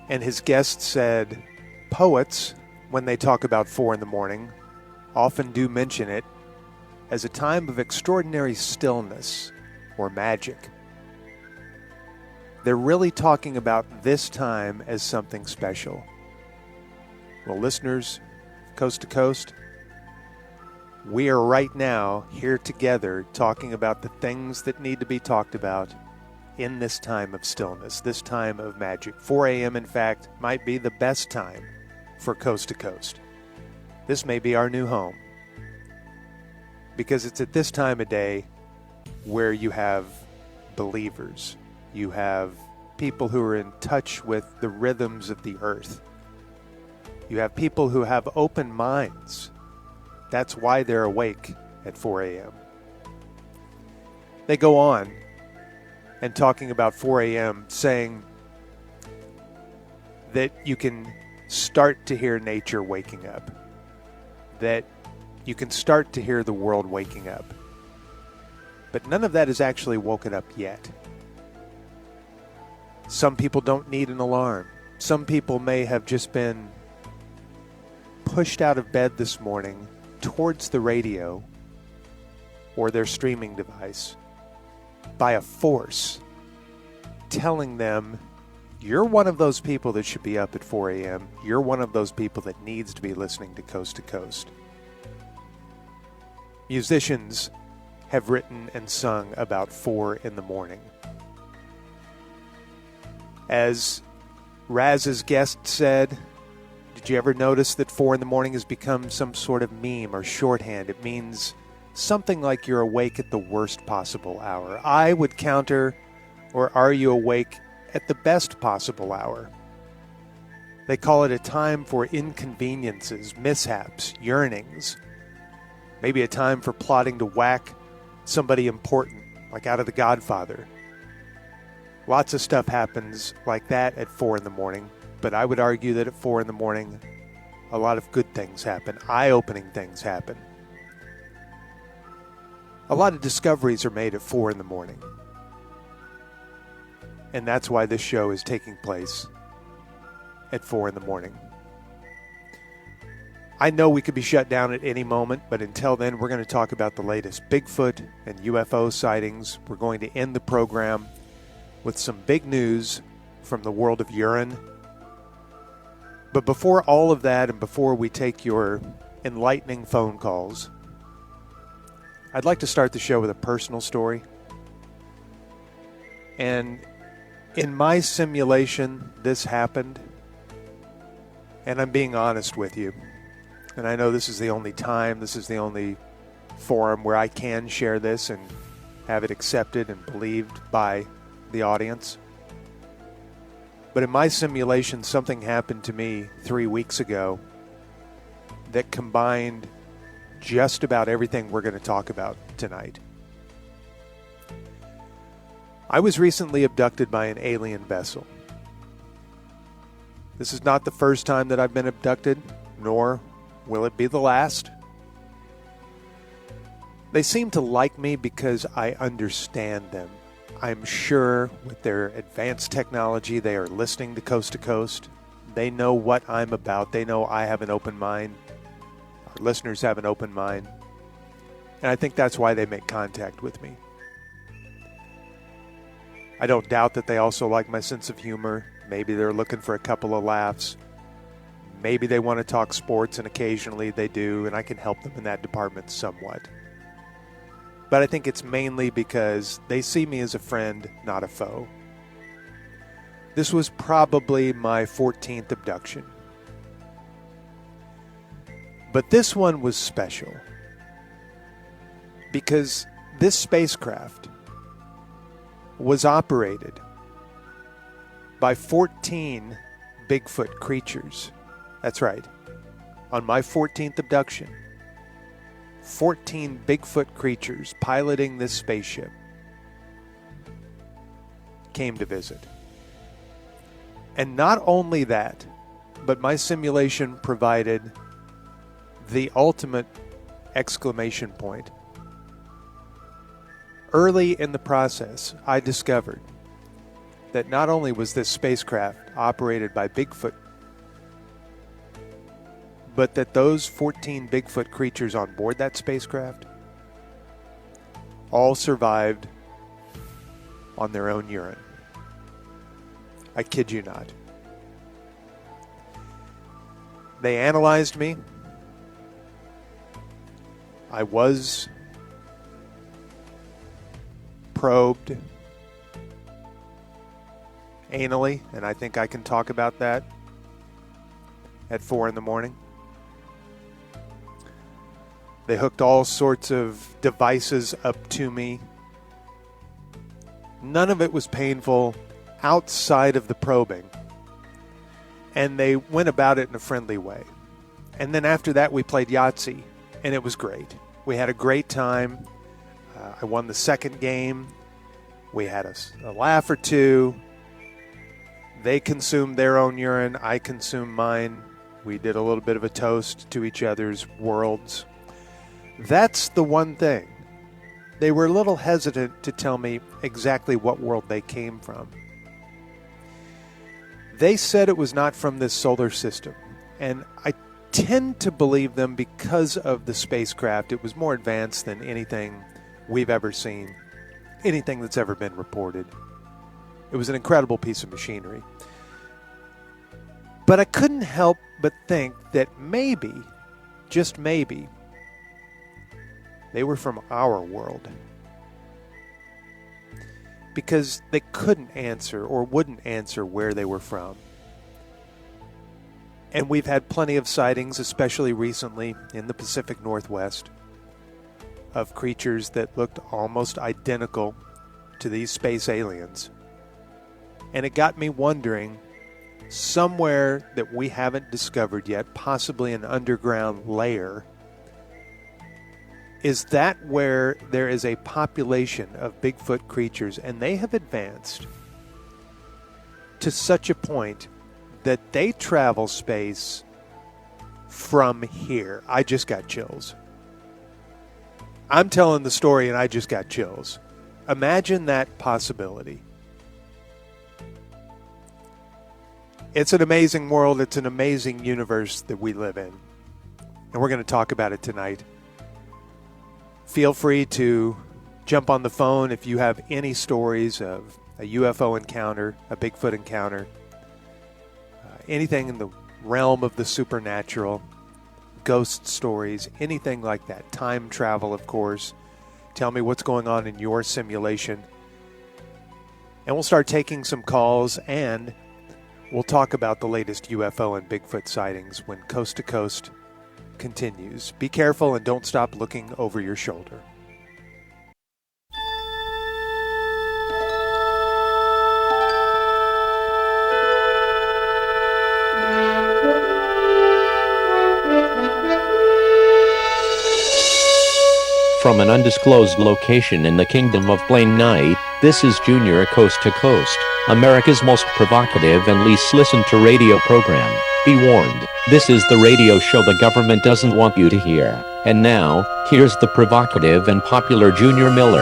And his guest said, poets, when they talk about 4 in the morning, often do mention it as a time of extraordinary stillness or magic. They're really talking about this time as something special. Well, listeners, Coast to Coast, we are right now here together talking about the things that need to be talked about in this time of stillness, this time of magic. 4 a.m., in fact, might be the best time for Coast to Coast. This may be our new home, because it's at this time of day where you have believers, you have people who are in touch with the rhythms of the earth. You have people who have open minds. That's why they're awake at 4 a.m. They go on and talking about 4 a.m., saying that you can start to hear nature waking up, that you can start to hear the world waking up. But none of that is actually woken up yet. Some people don't need an alarm. Some people may have just been pushed out of bed this morning towards the radio or their streaming device by a force telling them, you're one of those people that should be up at 4 a.m. You're one of those people that needs to be listening to Coast to Coast. musicians have written and sung about 4 in the morning. As Raz's guest said, did you ever notice that 4 in the morning has become some sort of meme or shorthand? It means something like you're awake at the worst possible hour. I would counter, or are you awake at the best possible hour? They call it a time for inconveniences, mishaps, yearnings. Maybe a time for plotting to whack somebody important, like out of The Godfather. Lots of stuff happens like that at 4 in the morning, but I would argue that at 4 in the morning, a lot of good things happen, eye-opening things happen. A lot of discoveries are made at 4 in the morning. And that's why this show is taking place at 4 in the morning. I know we could be shut down at any moment, but until then, we're going to talk about the latest Bigfoot and UFO sightings. We're going to end the program with some big news from the world of urine. But before all of that, and before we take your enlightening phone calls, I'd like to start the show with a personal story. And in my simulation, this happened. And I'm being honest with you. And I know this is the only time, this is the only forum where I can share this and have it accepted and believed by the audience. But in my simulation, something happened to me 3 weeks ago that combined just about everything we're going to talk about tonight. I was recently abducted by an alien vessel. This is not the first time that I've been abducted, nor will it be the last. They seem to like me because I understand them. I'm sure with their advanced technology, they are listening to Coast. They know what I'm about. They know I have an open mind. Our listeners have an open mind. And I think that's why they make contact with me. I don't doubt that they also like my sense of humor. Maybe they're looking for a couple of laughs. Maybe they want to talk sports, and occasionally they do, and I can help them in that department somewhat. But I think it's mainly because they see me as a friend, not a foe. This was probably my 14th abduction. But this one was special because this spacecraft was operated by 14 Bigfoot creatures. That's right. On my 14th abduction, 14 Bigfoot creatures piloting this spaceship came to visit. And not only that, but my simulation provided the ultimate exclamation point. Early in the process, I discovered that not only was this spacecraft operated by Bigfoot, but that those 14 Bigfoot creatures on board that spacecraft all survived on their own urine. I kid you not. They analyzed me. I was probed anally, and I think I can talk about that at 4 in the morning. They hooked all sorts of devices up to me. None of it was painful outside of the probing. And they went about it in a friendly way. And then after that, we played Yahtzee, and it was great. We had a great time. I won the second game. We had a laugh or two. They consumed their own urine. I consumed mine. We did a little bit of a toast to each other's worlds. That's the one thing. They were a little hesitant to tell me exactly what world they came from. They said it was not from this solar system, and I tend to believe them because of the spacecraft. It was more advanced than anything we've ever seen, anything that's ever been reported. It was an incredible piece of machinery. But I couldn't help but think that maybe, just maybe, They were from our world. Because they couldn't answer or wouldn't answer where they were from. And we've had plenty of sightings, especially recently in the Pacific Northwest, of creatures that looked almost identical to these space aliens. And it got me wondering, somewhere that we haven't discovered yet, possibly an underground lair, is that where there is a population of Bigfoot creatures, and they have advanced to such a point that they travel space from here. I just got chills. I'm telling the story and I just got chills. Imagine that possibility. It's an amazing world. It's an amazing universe that we live in. And we're going to talk about it tonight. Feel free to jump on the phone if you have any stories of a UFO encounter, a Bigfoot encounter, anything in the realm of the supernatural, ghost stories, anything like that. Time travel, of course. Tell me what's going on in your simulation. And we'll start taking some calls, and we'll talk about the latest UFO and Bigfoot sightings when Coast to Coast continues. Be careful and don't stop looking over your shoulder. From an undisclosed location in the Kingdom of Blaine Night, this is Junior Coast to Coast, America's most provocative and least listened to radio program. Be warned, this is the radio show the government doesn't want you to hear. And now, here's the provocative and popular Junior Miller.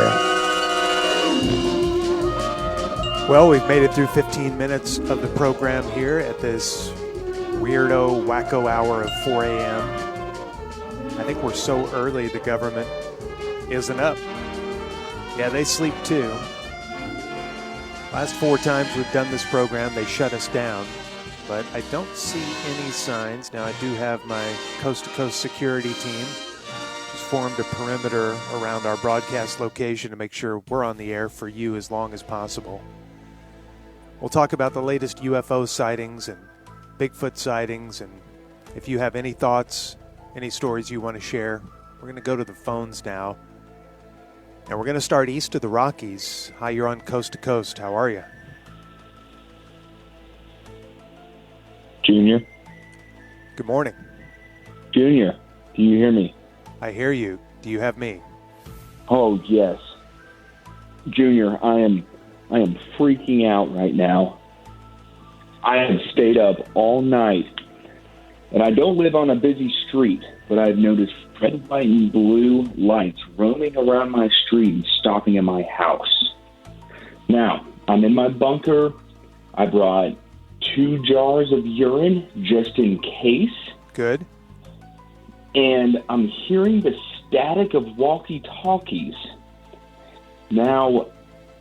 Well, we've made it through 15 minutes of the program here at this weirdo, wacko hour of 4 a.m. I think we're so early the government isn't up. Yeah, they sleep too. Last 4 times we've done this program, they shut us down. But I don't see any signs. Now, I do have my coast-to-coast security team who's formed a perimeter around our broadcast location to make sure we're on the air for you as long as possible. We'll talk about the latest UFO sightings and Bigfoot sightings, and if you have any thoughts, any stories you want to share, we're going to go to the phones now. And we're going to start east of the Rockies. Hi, you're on Coast to Coast. How are you? Junior? Good morning. Junior, do you hear me? I hear you. Do you have me? Oh, yes. Junior, I am freaking out right now. I have stayed up all night, and I don't live on a busy street, but I've noticed red, white, and blue lights roaming around my street and stopping at my house. Now, I'm in my bunker. I brought 2 jars of urine just in case. Good. And I'm hearing the static of walkie-talkies. Now,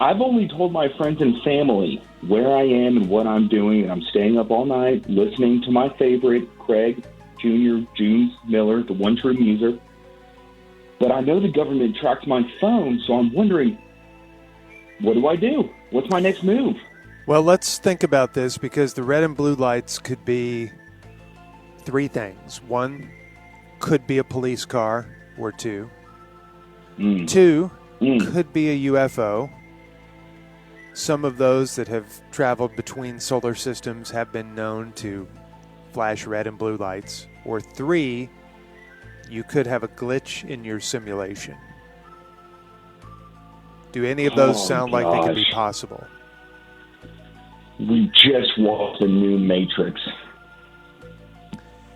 I've only told my friends and family where I am and what I'm doing, and I'm staying up all night listening to my favorite, Craig Jr. Junes Miller, the one true muser. But I know the government tracks my phone, so I'm wondering, what do I do? What's my next move? Well, let's think about this, because the red and blue lights could be 3 things. 1 could be a police car or 2. 2 could be a UFO. Some of those that have traveled between solar systems have been known to flash red and blue lights. Or 3, you could have a glitch in your simulation. Do any of those sound like they could be possible? We just watched the new Matrix.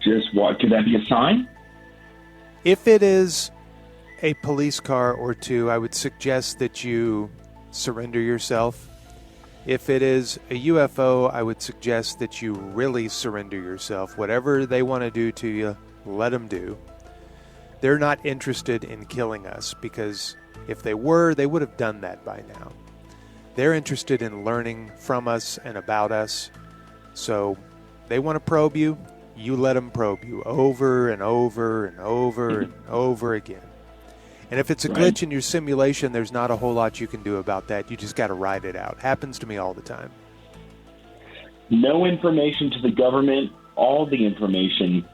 Just what? Could that be a sign? If it is a police car or 2, I would suggest that you surrender yourself. If it is a UFO, I would suggest that you really surrender yourself. Whatever they want to do to you, let them do. They're not interested in killing us, because if they were, they would have done that by now. They're interested in learning from us and about us. So they want to probe you. You let them probe you over and over and over and over again. And if it's a glitch in your simulation, there's not a whole lot you can do about that. You just got to ride it out. Happens to me all the time. No information to the government, all the information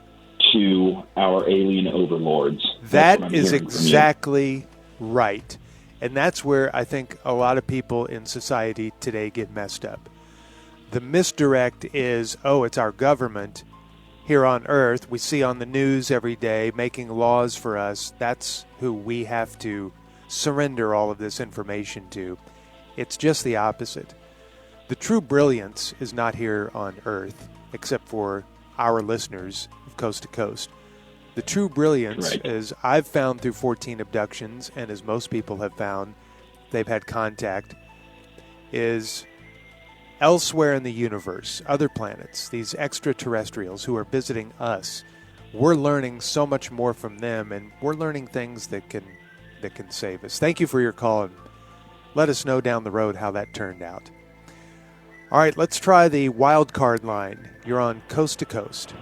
to our alien overlords. That is exactly right. And that's where I think a lot of people in society today get messed up. The misdirect is, oh, it's our government here on Earth. We see on the news every day making laws for us. That's who we have to surrender all of this information to. It's just the opposite. The true brilliance is not here on Earth, except for our listeners of Coast to Coast. The true brilliance, as I've found through 14 abductions, and as most people have found, they've had contact, is elsewhere in the universe, other planets, these extraterrestrials who are visiting us. We're learning so much more from them, and we're learning things that can save us. Thank you for your call, and let us know down the road how that turned out. All right, let's try the wild card line. You're on Coast to Coast.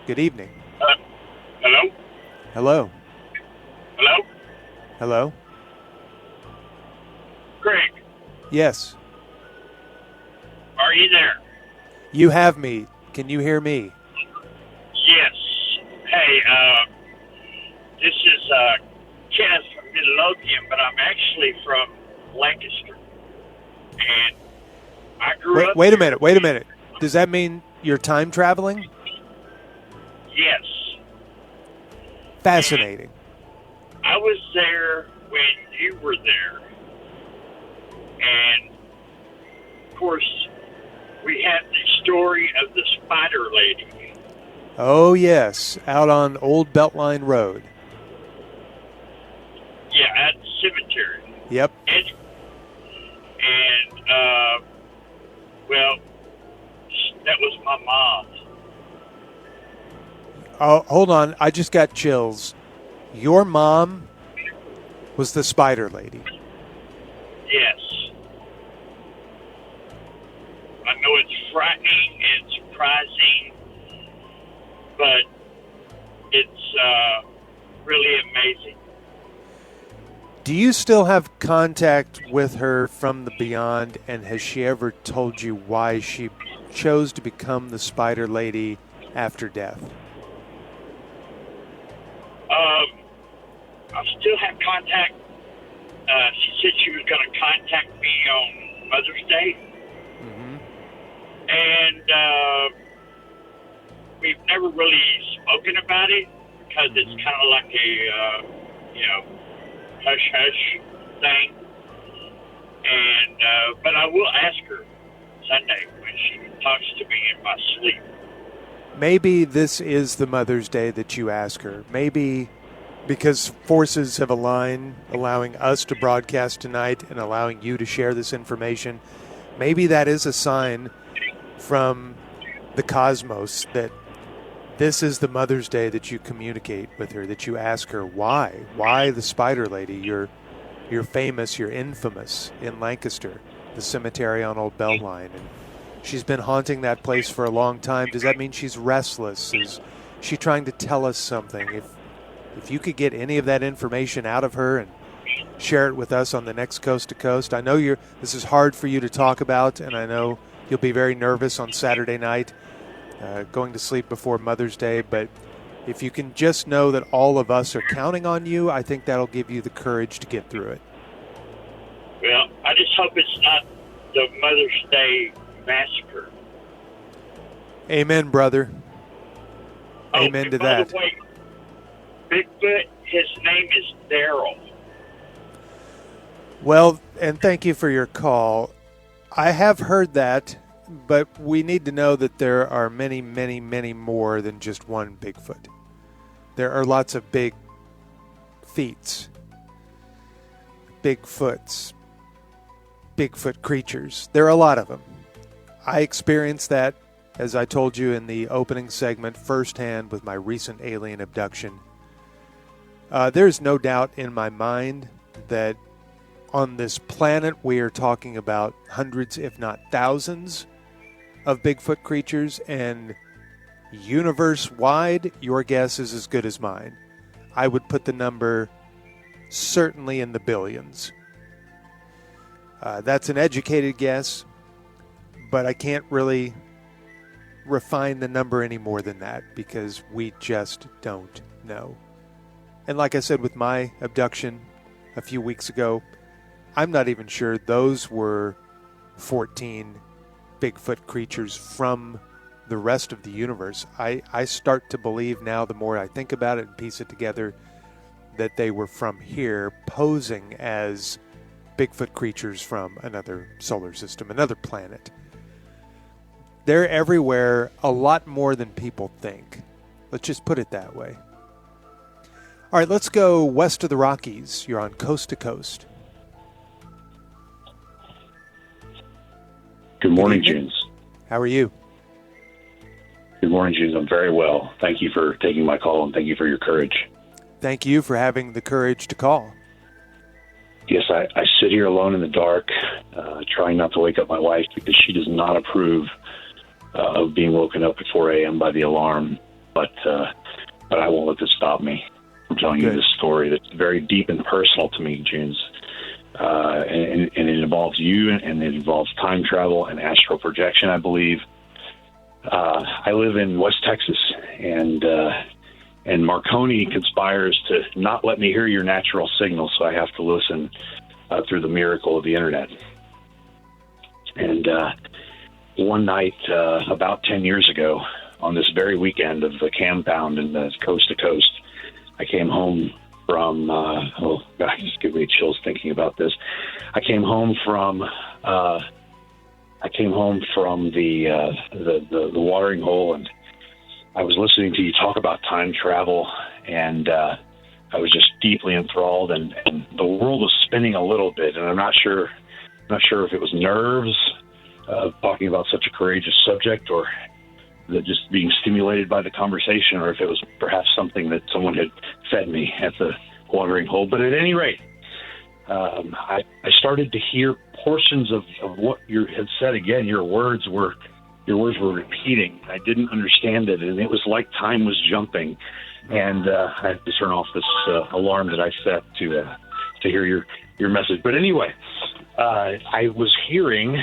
Good evening. Hello? Hello. Hello? Hello? Greg, Yes. are you there? You have me. Can you hear me? Yes. Hey, this is Kenneth from Midlothian, but I'm actually from Lancaster. And I grew up... Wait a minute. Does that mean you're time traveling? Yes. Fascinating. I was there when you were there. And, of course, we had the story of the Spider Lady. Oh, yes. Out on Old Beltline Road. Yeah, at the cemetery. Yep. And well, that was my mom. Oh, hold on. I just got chills. Your mom was the Spider Lady. Yes. I know it's frightening and surprising, but it's really amazing. Do you still have contact with her from the beyond, and has she ever told you why she chose to become the Spider Lady after death? I still have contact. She said she was going to contact me on Mother's Day. And we've never really spoken about it because it's kind of like a, hush-hush thing. And but I will ask her Sunday when she talks to me in my sleep. Maybe this is the Mother's Day that you ask her. Maybe because forces have aligned, allowing us to broadcast tonight and allowing you to share this information. Maybe that is a sign from the cosmos that this is the Mother's Day that you communicate with her, that you ask her why. Why the Spider Lady? You're famous, you're infamous in Lancaster, the cemetery on Old Beltline. And she's been haunting that place for a long time. Does that mean she's restless? Is she trying to tell us something? If you could get any of that information out of her and share it with us on the next Coast to Coast. I know this is hard for you to talk about, and I know you'll be very nervous on Saturday night, going to sleep before Mother's Day, but if you can just know that all of us are counting on you, I think that'll give you the courage to get through it. Well, I just hope it's not the Mother's Day massacre. Amen, brother. Amen to that. By the way, Bigfoot, his name is Daryl. Well, and thank you for your call. I have heard that, but we need to know that there are many, many, many more than just one Bigfoot. There are lots of big feets, Bigfoots, Bigfoot creatures. There are a lot of them. I experienced that, as I told you in the opening segment, firsthand with my recent alien abduction. There's no doubt in my mind that on this planet we are talking about hundreds, if not thousands, of Bigfoot creatures, and universe-wide, your guess is as good as mine. I would put the number certainly in the billions. That's an educated guess, but I can't really refine the number any more than that because we just don't know. And like I said with my abduction a few weeks ago, I'm not even sure those were 14 Bigfoot creatures from the rest of the universe. I start to believe now, the more I think about it and piece it together, that they were from here posing as Bigfoot creatures from another solar system, another planet. They're everywhere, a lot more than people think. Let's just put it that way. All right, let's go west of the Rockies. You're on Coast to Coast. Good morning, Junes. How are you? Good morning, Junes. I'm very well. Thank you for taking my call, and thank you for your courage. Thank you for having the courage to call. Yes, I sit here alone in the dark, trying not to wake up my wife because she does not approve of being woken up at 4 a.m. by the alarm. But I won't let this stop me from telling you this story that's very deep and personal to me, Junes. And it involves you, and it involves time travel and astral projection, I believe. I live in West Texas, and Marconi conspires to not let me hear your natural signal, so I have to listen through the miracle of the internet. And one night, about 10 years ago, on this very weekend of the Campound and the Coast to Coast, I came home from, oh God, just give me chills thinking about this. I came home from the watering hole, and I was listening to you talk about time travel, and I was just deeply enthralled, and the world was spinning a little bit, and I'm not sure if it was nerves talking about such a courageous subject, or that just being stimulated by the conversation, or if it was perhaps something that someone had fed me at the watering hole. But at any rate, I started to hear portions of what you had said again. Your words were repeating. I didn't understand it, and it was like time was jumping. And I had to turn off this alarm that I set to hear your message. But anyway, I was hearing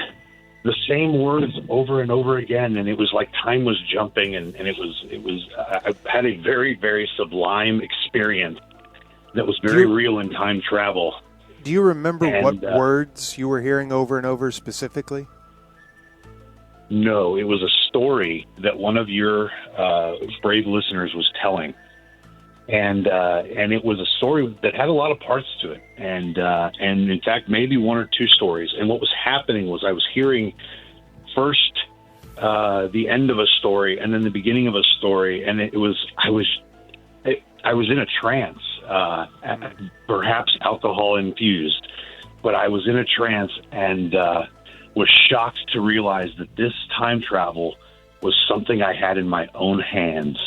the same words over and over again, and it was like time was jumping, and it was. I had a very, very sublime experience that was very real in time travel. Do you remember what words you were hearing over and over specifically? No, it was a story that one of your brave listeners was telling, and it was a story that had a lot of parts to it, and in fact maybe one or two stories. And what was happening was I was hearing first the end of a story and then the beginning of a story, and I was in a trance, perhaps alcohol infused, but I was in a trance and was shocked to realize that this time travel was something I had in my own hands.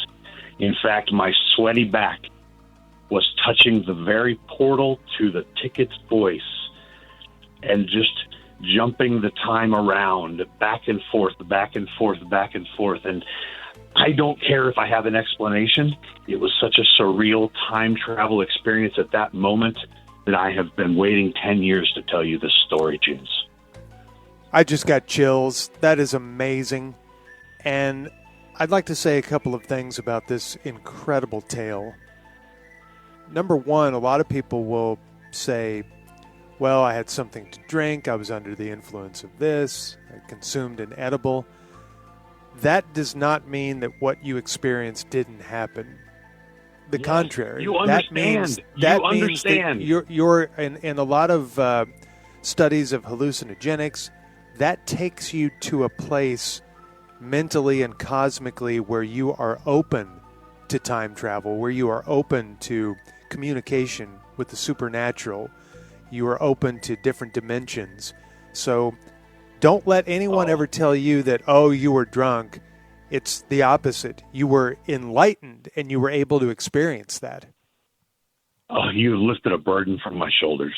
In fact, my sweaty back was touching the very portal to the ticket's voice and just jumping the time around, back and forth, back and forth, back and forth. And I don't care if I have an explanation. It was such a surreal time travel experience at that moment that I have been waiting 10 years to tell you this story, Junes. I just got chills. That is amazing. And I'd like to say a couple of things about this incredible tale. Number one, a lot of people will say, well, I had something to drink, I was under the influence of this, I consumed an edible. That does not mean that what you experienced didn't happen. The contrary. You understand. That means that you're in a lot of studies of hallucinogenics, that takes you to a place mentally and cosmically where you are open to time travel, where you are open to communication with the supernatural. You are open to different dimensions. So don't let anyone ever tell you that, oh, you were drunk. It's the opposite. You were enlightened and you were able to experience that. Oh, you lifted a burden from my shoulders.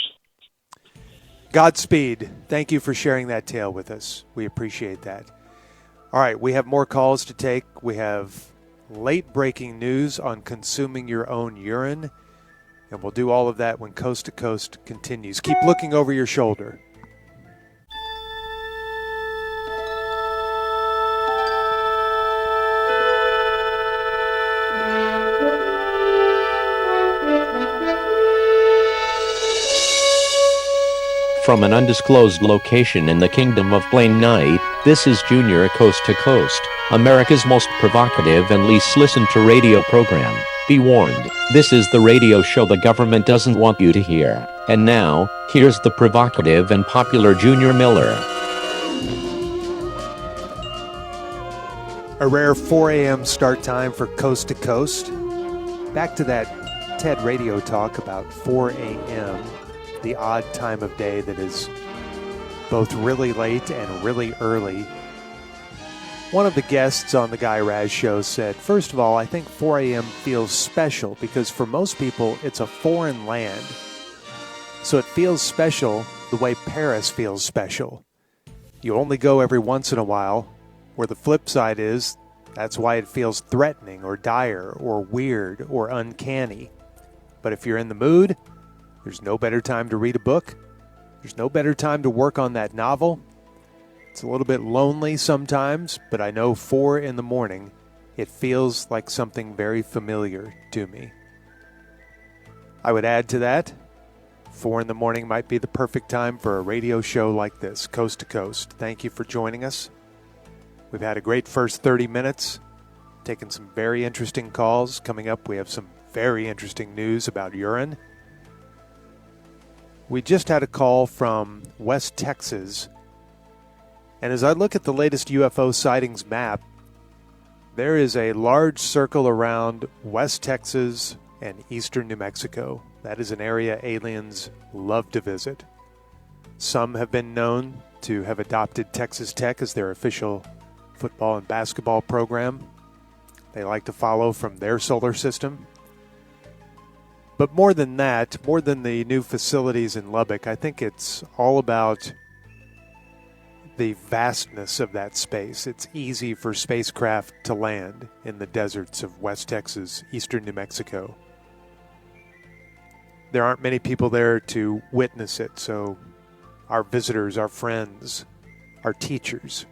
Godspeed. Thank you for sharing that tale with us. We appreciate that. All right, we have more calls to take. We have late breaking news on consuming your own urine. And we'll do all of that when Coast to Coast continues. Keep looking over your shoulder. From an undisclosed location in the Kingdom of Blaine Night, this is Junior Coast to Coast, America's most provocative and least listened to radio program. Be warned, this is the radio show the government doesn't want you to hear. And now, here's the provocative and popular Junior Miller. A rare 4 a.m. start time for Coast to Coast. Back to that TED radio talk about 4 a.m., the odd time of day that is both really late and really early. One of the guests on the Guy Raz show said, first of all, I think 4 a.m. feels special because for most people, it's a foreign land. So it feels special the way Paris feels special. You only go every once in a while, where the flip side is, that's why it feels threatening or dire or weird or uncanny. But if you're in the mood, there's no better time to read a book. There's no better time to work on that novel. It's a little bit lonely sometimes, but I know 4 in the morning, it feels like something very familiar to me. I would add to that, 4 in the morning might be the perfect time for a radio show like this, Coast to Coast. Thank you for joining us. We've had a great first 30 minutes, taken some very interesting calls. Coming up, we have some very interesting news about urine. We just had a call from West Texas, and as I look at the latest UFO sightings map, there is a large circle around West Texas and eastern New Mexico. That is an area aliens love to visit. Some have been known to have adopted Texas Tech as their official football and basketball program. They like to follow from their solar system. But more than that, more than the new facilities in Lubbock, I think it's all about the vastness of that space. It's easy for spacecraft to land in the deserts of West Texas, eastern New Mexico. There aren't many people there to witness it, so our visitors, our friends, our teachers,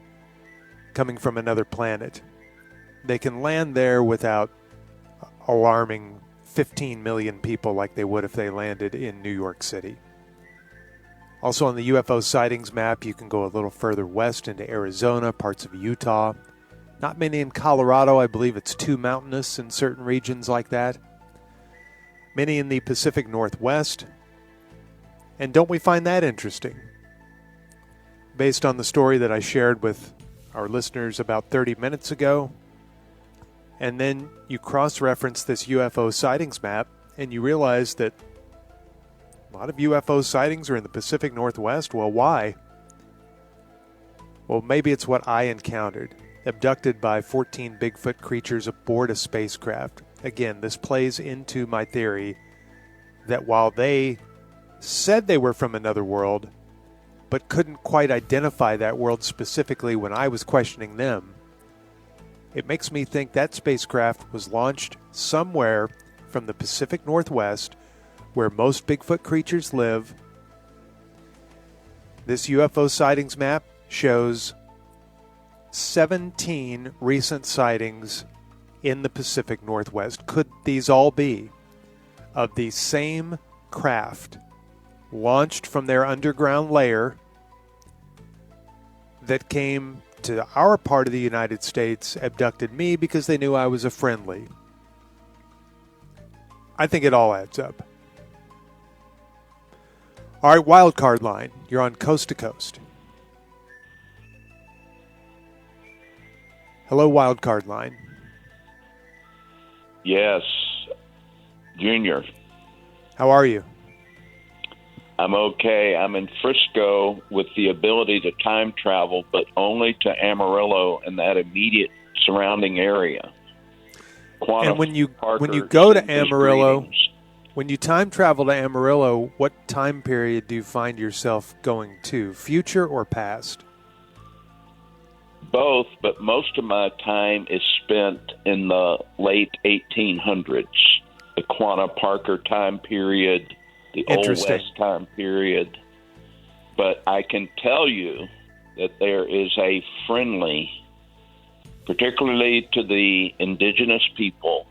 coming from another planet, they can land there without alarming 15 million people like they would if they landed in New York City. Also on the UFO sightings map, you can go a little further west into Arizona, parts of Utah. Not many in Colorado. I believe it's too mountainous in certain regions like that. Many in the Pacific Northwest. And don't we find that interesting? Based on the story that I shared with our listeners about 30 minutes ago, and then you cross-reference this UFO sightings map, and you realize that a lot of UFO sightings are in the Pacific Northwest. Well, why? Well, maybe it's what I encountered. Abducted by 14 Bigfoot creatures aboard a spacecraft. Again, this plays into my theory that while they said they were from another world, but couldn't quite identify that world specifically when I was questioning them, it makes me think that spacecraft was launched somewhere from the Pacific Northwest where most Bigfoot creatures live. This UFO sightings map shows 17 recent sightings in the Pacific Northwest. Could these all be of the same craft launched from their underground lair that came to our part of the United States, abducted me because they knew I was a friendly? I think it all adds up. All right, wild card line. You're on Coast to Coast. Hello, wild card line. Yes, Junior. How are you? I'm okay. I'm in Frisco with the ability to time travel, but only to Amarillo and that immediate surrounding area. And when you go to Amarillo, when you time travel to Amarillo, what time period do you find yourself going to? Future or past? Both, but most of my time is spent in the late 1800s, the Quanah Parker time period, the Old West time period. But I can tell you that there is a friendly, particularly to the indigenous people,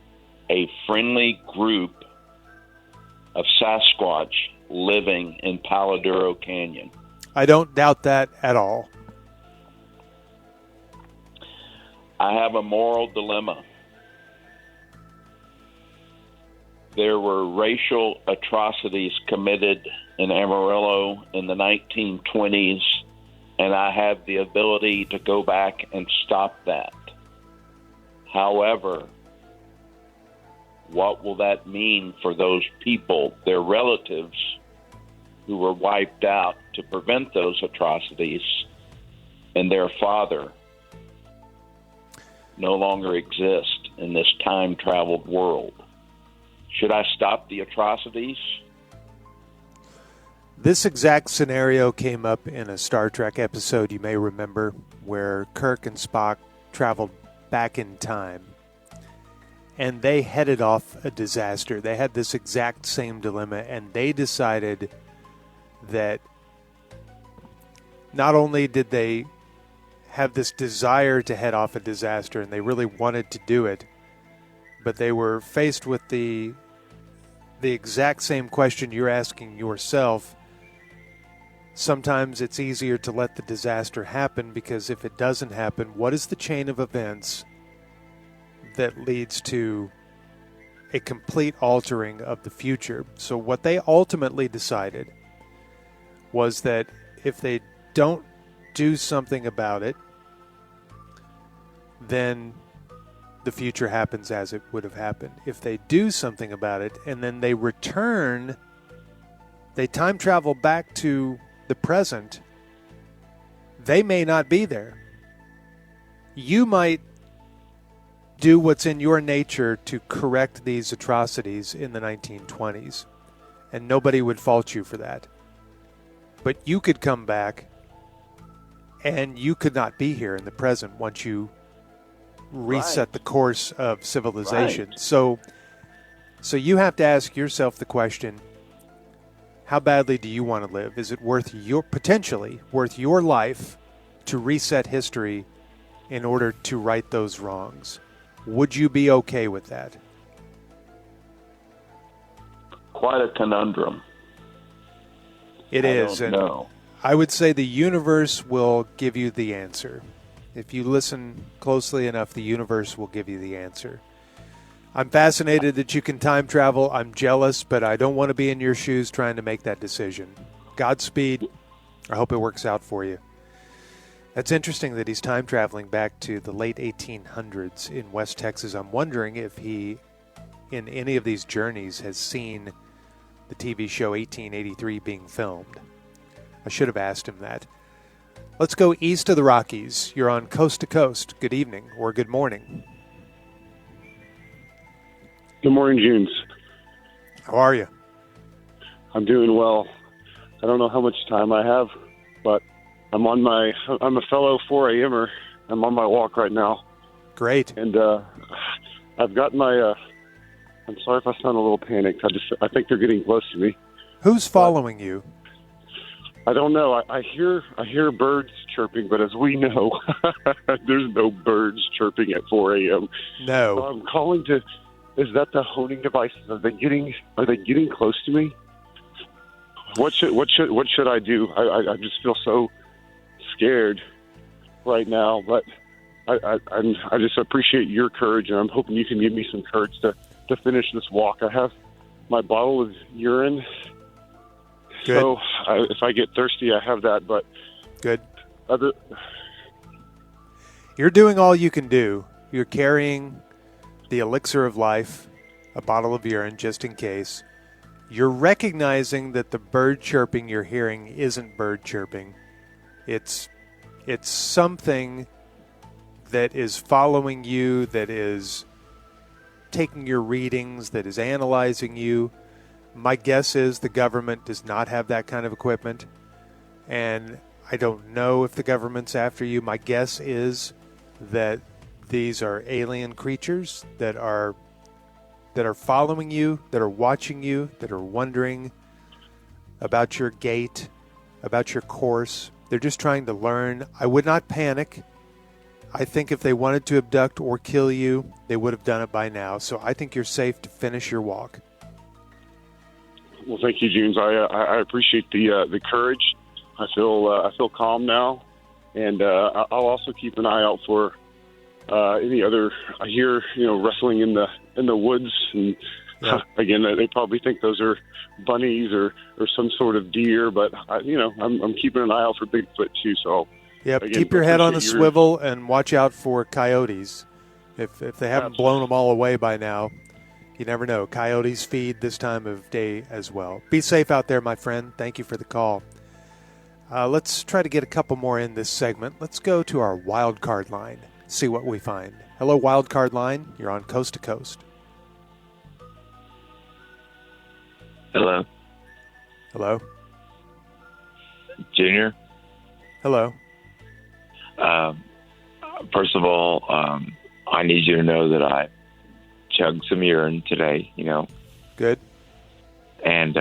a friendly group of Sasquatch living in Palo Duro Canyon. I don't doubt that at all. I have a moral dilemma. There were racial atrocities committed in Amarillo in the 1920s, and I have the ability to go back and stop that. However, what will that mean for those people, their relatives, who were wiped out to prevent those atrocities, and their father no longer exist in this time-traveled world? Should I stop the atrocities? This exact scenario came up in a Star Trek episode you may remember, where Kirk and Spock traveled back in time, and they headed off a disaster. They had this exact same dilemma, and they decided that not only did they have this desire to head off a disaster, and they really wanted to do it, but they were faced with the exact same question you're asking yourself. Sometimes it's easier to let the disaster happen, because if it doesn't happen, what is the chain of events that leads to a complete altering of the future? So what they ultimately decided was that if they don't do something about it, then the future happens as it would have happened. If they do something about it and then they return, they time travel back to the present, they may not be there. You might do what's in your nature to correct these atrocities in the 1920s, and nobody would fault you for that. But you could come back, and you could not be here in the present once you reset the course of civilization. Right. So you have to ask yourself the question, how badly do you want to live? Is it potentially worth your life to reset history in order to right those wrongs? Would you be okay with that? Quite a conundrum. It is. I don't know. I would say the universe will give you the answer. If you listen closely enough, the universe will give you the answer. I'm fascinated that you can time travel. I'm jealous, but I don't want to be in your shoes trying to make that decision. Godspeed. I hope it works out for you. That's interesting that he's time traveling back to the late 1800s in West Texas. I'm wondering if he, in any of these journeys, has seen the TV show 1883 being filmed. I should have asked him that. Let's go east of the Rockies. You're on Coast to Coast. Good evening or good morning. Good morning, Junes. How are you? I'm doing well. I don't know how much time I have, but I'm a fellow 4 a.m.er. I'm on my walk right now. Great. And I've got my, I'm sorry if I sound a little panicked. I think they're getting close to me. Who's following you? I don't know. I hear birds chirping, but as we know, there's no birds chirping at 4 a.m. No. So I'm calling to. Is that the honing devices? Are they getting close to me? What should I do? I just feel so scared right now, but I just appreciate your courage, and I'm hoping you can give me some courage to finish this walk. I have my bottle of urine. Good. So if I get thirsty, I have that. But good. You're doing all you can do. You're carrying the elixir of life, a bottle of urine, just in case. You're recognizing that the bird chirping you're hearing isn't bird chirping. It's something that is following you, that is taking your readings, that is analyzing you. My guess is the government does not have that kind of equipment. And I don't know if the government's after you. My guess is that these are alien creatures that are following you, that are watching you, that are wondering about your gait, about your course. They're just trying to learn. I would not panic. I think if they wanted to abduct or kill you, they would have done it by now. So I think you're safe to finish your walk. Well, thank you, James. I appreciate the courage. I feel calm now, and I'll also keep an eye out for any other. I hear wrestling in the woods, and again, they probably think those are bunnies or some sort of deer, but I'm keeping an eye out for Bigfoot too. So again, keep your head on the swivel and watch out for coyotes. If they haven't blown them all away by now, you never know. Coyotes feed this time of day as well. Be safe out there, my friend. Thank you for the call. Let's try to get a couple more in this segment. Let's go to our wild card line, see what we find. Hello, wild card line. You're on Coast to Coast. Hello. Hello. Junior. Hello. First of all, I need you to know that I chugged some urine today, Good. And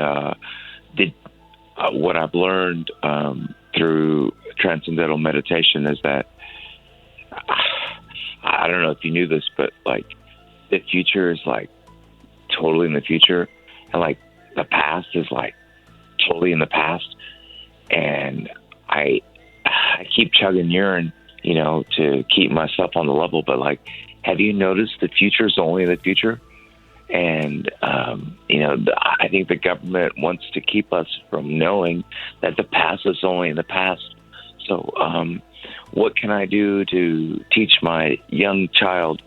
what I've learned through transcendental meditation is that I don't know if you knew this, but like the future is like totally in the future, and like the past is like totally in the past. And I keep chugging urine, to keep myself on the level. But like, have you noticed the future is only in the future? And, I think the government wants to keep us from knowing that the past is only in the past. So what can I do to teach my young child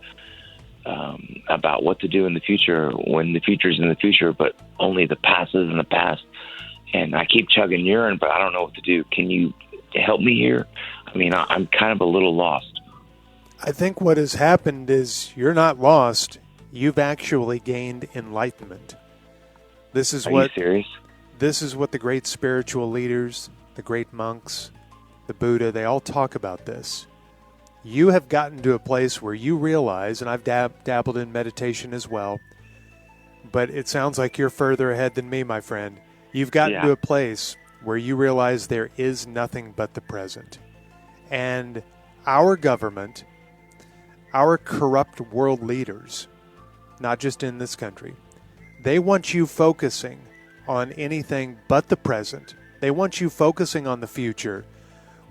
about what to do in the future when the future is in the future, but only the past is in the past? And I keep chugging urine, but I don't know what to do. Can you help me here? I mean, I'm kind of a little lost. I think what has happened is you're not lost. You've actually gained enlightenment. Are you serious? This is what the great spiritual leaders, the great monks, the Buddha, they all talk about this. You have gotten to a place where you realize, and I've dabbled in meditation as well, but it sounds like you're further ahead than me, my friend. You've gotten to a place where you realize there is nothing but the present. And our government, our corrupt world leaders, not just in this country, they want you focusing on anything but the present. They want you focusing on the future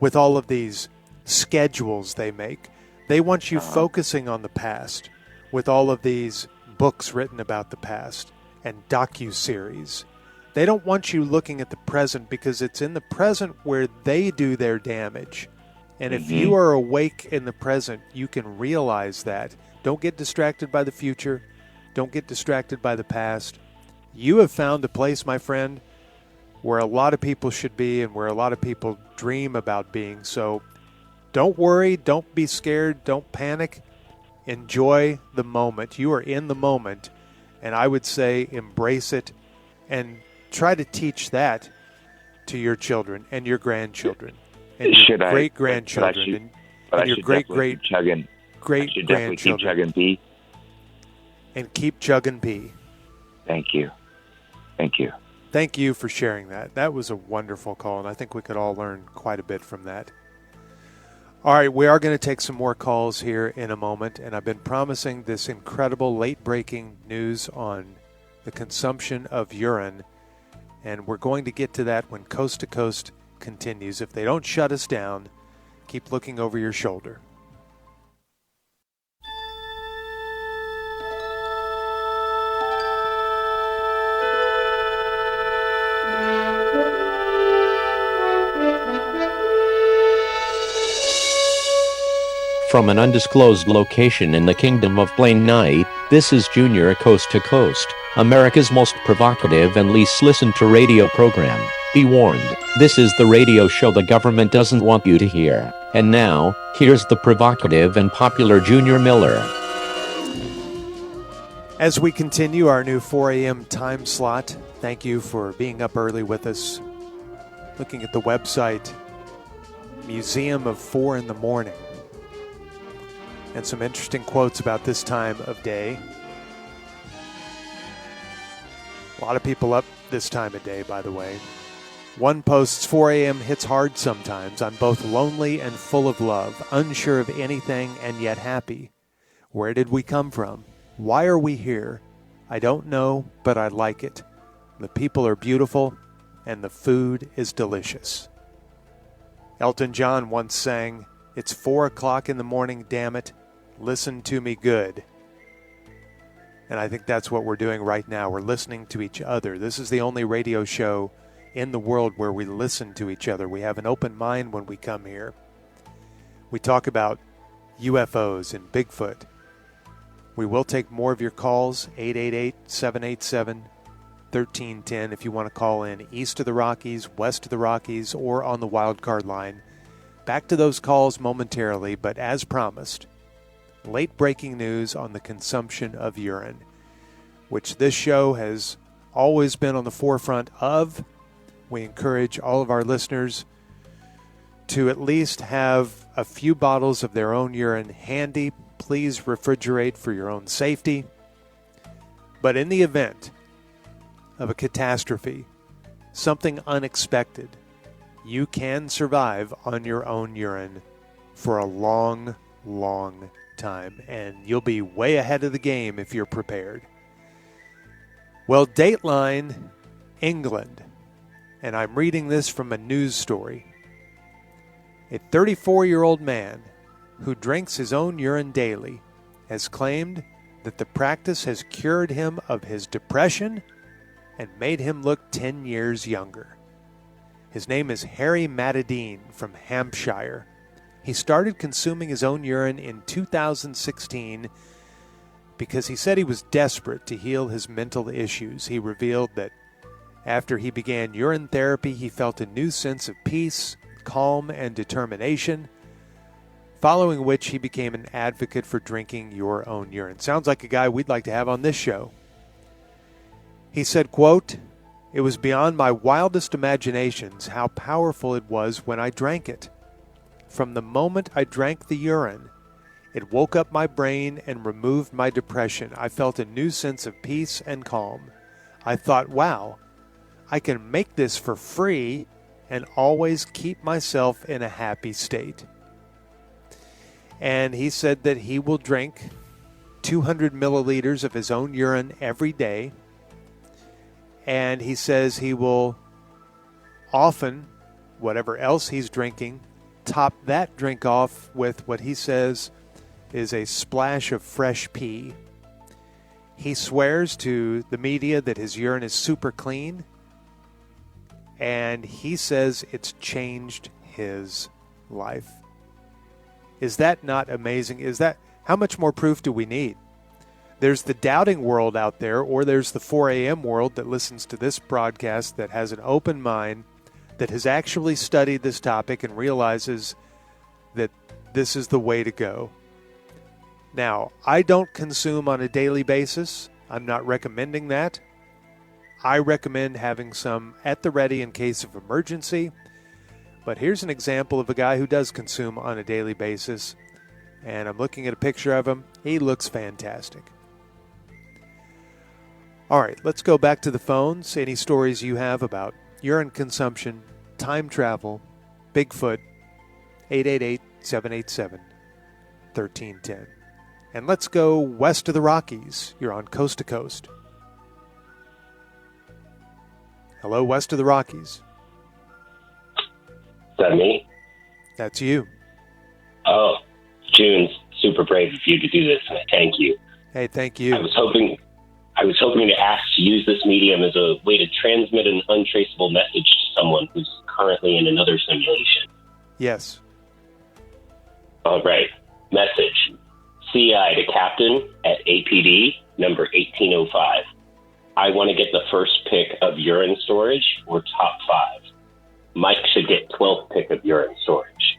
with all of these schedules they make. They want you focusing on the past with all of these books written about the past and docuseries. They don't want you looking at the present because it's in the present where they do their damage. And if you are awake in the present, you can realize that. Don't get distracted by the future. Don't get distracted by the past. You have found a place, my friend, where a lot of people should be and where a lot of people dream about being. So don't worry. Don't be scared. Don't panic. Enjoy the moment. You are in the moment. And I would say embrace it and try to teach that to your children and your grandchildren and your great-grandchildren and your great-great-grandchildren. Keep chugging pee. And keep chugging pee. Thank you. Thank you. Thank you for sharing that. That was a wonderful call, and I think we could all learn quite a bit from that. All right, we are going to take some more calls here in a moment, and I've been promising this incredible late-breaking news on the consumption of urine, and we're going to get to that when Coast to Coast continues. If they don't shut us down, keep looking over your shoulder. From an undisclosed location in the Kingdom of Blaine Night, this is Junior Coast to Coast, America's most provocative and least listened to radio program. Be warned, this is the radio show the government doesn't want you to hear. And now, here's the provocative and popular Junior Miller. As we continue our new 4 a.m. time slot, thank you for being up early with us. Looking at the website, Museum of 4 in the morning. And some interesting quotes about this time of day. A lot of people up this time of day, by the way. One posts, 4 a.m. hits hard sometimes. I'm both lonely and full of love, unsure of anything and yet happy. Where did we come from? Why are we here? I don't know, but I like it. The people are beautiful, and the food is delicious. Elton John once sang, "It's 4 o'clock in the morning, damn it. Listen to me good." And I think that's what we're doing right now. We're listening to each other. This is the only radio show in the world where we listen to each other. We have an open mind when we come here. We talk about UFOs and Bigfoot. We will take more of your calls, 888-787-1310, if you want to call in east of the Rockies, west of the Rockies, or on the wild card line. Back to those calls momentarily, but as promised, late breaking news on the consumption of urine, which this show has always been on the forefront of. We encourage all of our listeners to at least have a few bottles of their own urine handy. Please refrigerate for your own safety. But in the event of a catastrophe, something unexpected, you can survive on your own urine for a long, long time. And you'll be way ahead of the game if you're prepared. Well, Dateline, England, and I'm reading this from a news story. A 34-year-old man who drinks his own urine daily has claimed that the practice has cured him of his depression and made him look 10 years younger. His name is Harry Matadine from Hampshire. He started consuming his own urine in 2016 because he said he was desperate to heal his mental issues. He revealed that after he began urine therapy, he felt a new sense of peace, calm, and determination, following which he became an advocate for drinking your own urine. Sounds like a guy we'd like to have on this show. He said, quote, "It was beyond my wildest imaginations how powerful it was when I drank it. From the moment I drank the urine, it woke up my brain and removed my depression. I felt a new sense of peace and calm. I thought, wow, I can make this for free and always keep myself in a happy state." And he said that he will drink 200 milliliters of his own urine every day. And he says he will often, whatever else he's drinking, top that drink off with what he says is a splash of fresh pee. He swears to the media that his urine is super clean, and he says it's changed his life. Is that not amazing? How much more proof do we need? There's the doubting world out there, or there's the 4 a.m. world that listens to this broadcast that has an open mind, that has actually studied this topic and realizes that this is the way to go. Now, I don't consume on a daily basis. I'm not recommending that. I recommend having some at the ready in case of emergency. But here's an example of a guy who does consume on a daily basis. And I'm looking at a picture of him. He looks fantastic. All right, let's go back to the phones. Any stories you have about urine consumption, time travel, Bigfoot, 888-787-1310. And let's go west of the Rockies. You're on Coast to Coast. Hello, west of the Rockies. Is that me? That's you. Oh, June's super brave of you to do this, and I thank you. Hey, thank you. I was hoping to ask to use this medium as a way to transmit an untraceable message to someone who's currently in another simulation. Yes. All right. Message. CI to Captain at APD, number 1805. I want to get the first pick of urine storage, or top 5. Mike should get 12th pick of urine storage.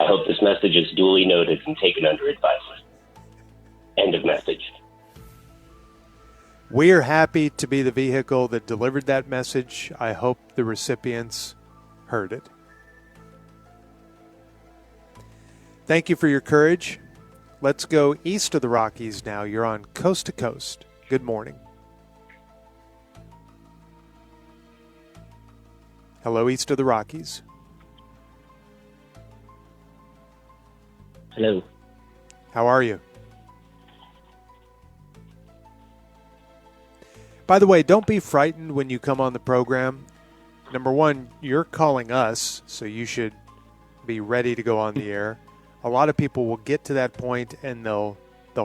I hope this message is duly noted and taken under advisement. End of message. We're happy to be the vehicle that delivered that message. I hope the recipients heard it. Thank you for your courage. Let's go east of the Rockies now. You're on Coast to Coast. Good morning. Hello, east of the Rockies. Hello. How are you? By the way, don't be frightened when you come on the program. Number one, you're calling us, so you should be ready to go on the air. A lot of people will get to that point and they'll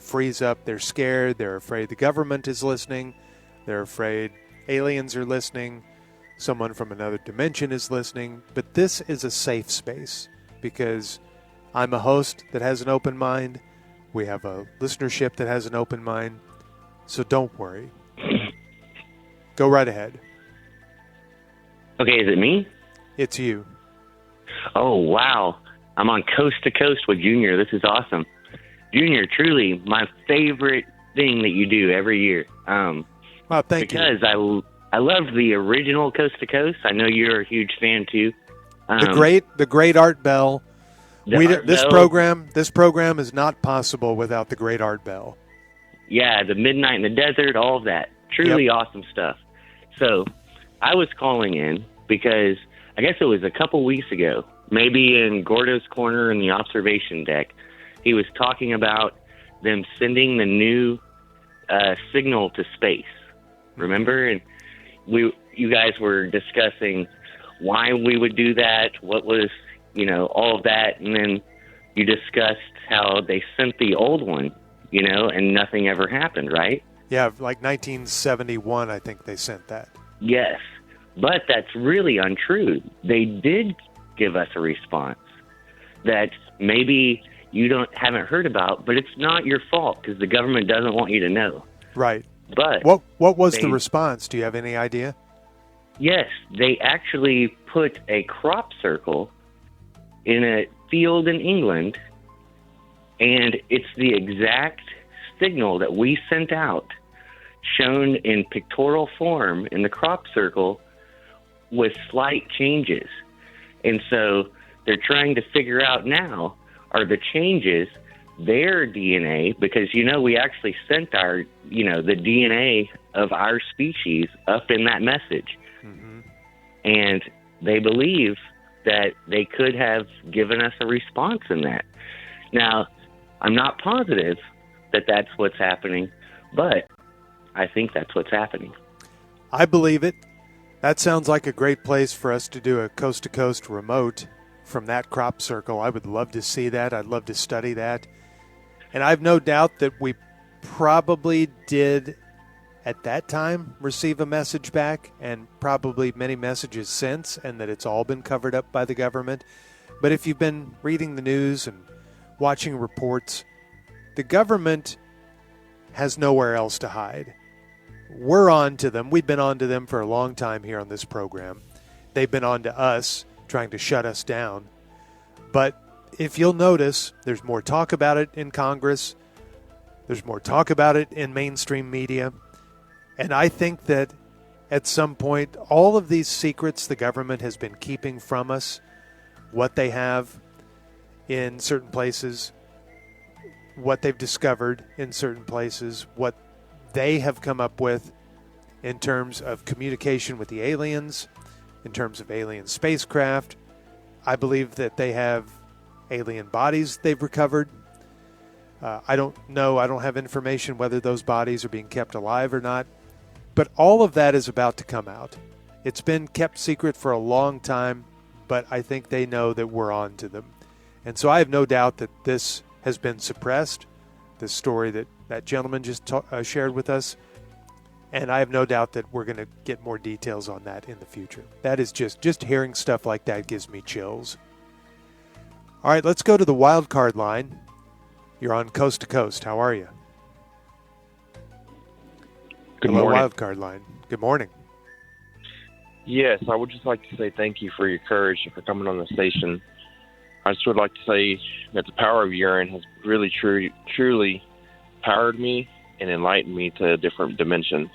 freeze up. They're scared. They're afraid the government is listening. They're afraid aliens are listening. Someone from another dimension is listening. But this is a safe space because I'm a host that has an open mind. We have a listenership that has an open mind. So don't worry. Go right ahead. Okay, is it me? It's you. Oh, wow. I'm on Coast to Coast with Junior. This is awesome. Junior, truly my favorite thing that you do every year. Well, thank you. Because I love the original Coast to Coast. I know you're a huge fan too. The great Art Bell. This program is not possible without the great Art Bell. Yeah, the Midnight in the Desert, all of that. Truly awesome stuff. So I was calling in because I guess it was a couple weeks ago, maybe in Gordo's Corner in the observation deck, he was talking about them sending the new signal to space. Remember? And you guys were discussing why we would do that, what was, all of that, and then you discussed how they sent the old one, and nothing ever happened, right? Yeah, like 1971, I think they sent that. Yes, but that's really untrue. They did give us a response that maybe you haven't heard about, but it's not your fault because the government doesn't want you to know. Right. But what was the response? Do you have any idea? Yes, they actually put a crop circle in a field in England, and it's the exact signal that we sent out, shown in pictorial form in the crop circle with slight changes. And so they're trying to figure out now, are the changes their DNA? Because, we actually sent our, the DNA of our species up in that message. Mm-hmm. And they believe that they could have given us a response in that. Now, I'm not positive that that's what's happening, but I think that's what's happening. I believe it. That sounds like a great place for us to do a coast-to-coast remote from that crop circle. I would love to see that. I'd love to study that. And I've no doubt that we probably did, at that time, receive a message back, and probably many messages since, and that it's all been covered up by the government. But if you've been reading the news and watching reports, the government has nowhere else to hide. We're on to them. We've been on to them for a long time here on this program. They've been on to us, trying to shut us down. But if you'll notice, there's more talk about it in Congress. There's more talk about it in mainstream media. And I think that at some point, all of these secrets the government has been keeping from us, what they have in certain places, what they've discovered in certain places, what they have come up with in terms of communication with the aliens, in terms of alien spacecraft. I believe that they have alien bodies they've recovered. I don't know. I don't have information whether those bodies are being kept alive or not. But all of that is about to come out. It's been kept secret for a long time, but I think they know that we're on to them. And so I have no doubt that this has been suppressed, this story that that gentleman just shared with us. And I have no doubt that we're going to get more details on that in the future. That is just hearing stuff like that gives me chills. All right, let's go to the wild card line. You're on Coast to Coast. How are you? Good Hello, morning. wild card line. Good morning. Yes, I would just like to say thank you for your courage and for coming on the station. I just would like to say that the power of urine has really truly powered me and enlightened me to a different dimension.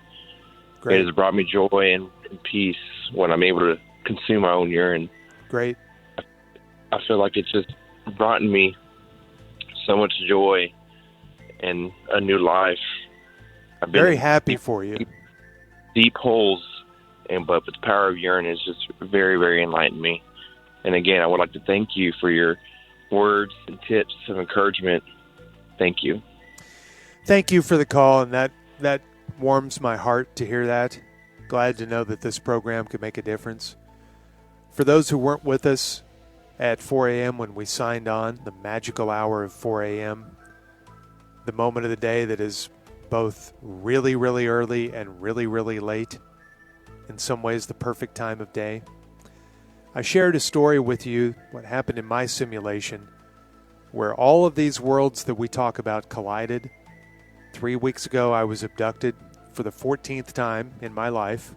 Great. It has brought me joy and peace when I'm able to consume my own urine. Great. I feel like it's just brought me so much joy and a new life. I've been Very happy for you. Deep holes, but the power of urine has just very, very enlightened me. And again, I would like to thank you for your words and tips of encouragement. Thank you. Thank you for the call, and that warms my heart to hear that. Glad to know that this program could make a difference. For those who weren't with us at 4 a.m. when we signed on, the magical hour of 4 a.m., the moment of the day that is both really, really early and really, really late, in some ways the perfect time of day. I shared a story with you, what happened in my simulation, where all of these worlds that we talk about collided. 3 weeks ago, I was abducted for the 14th time in my life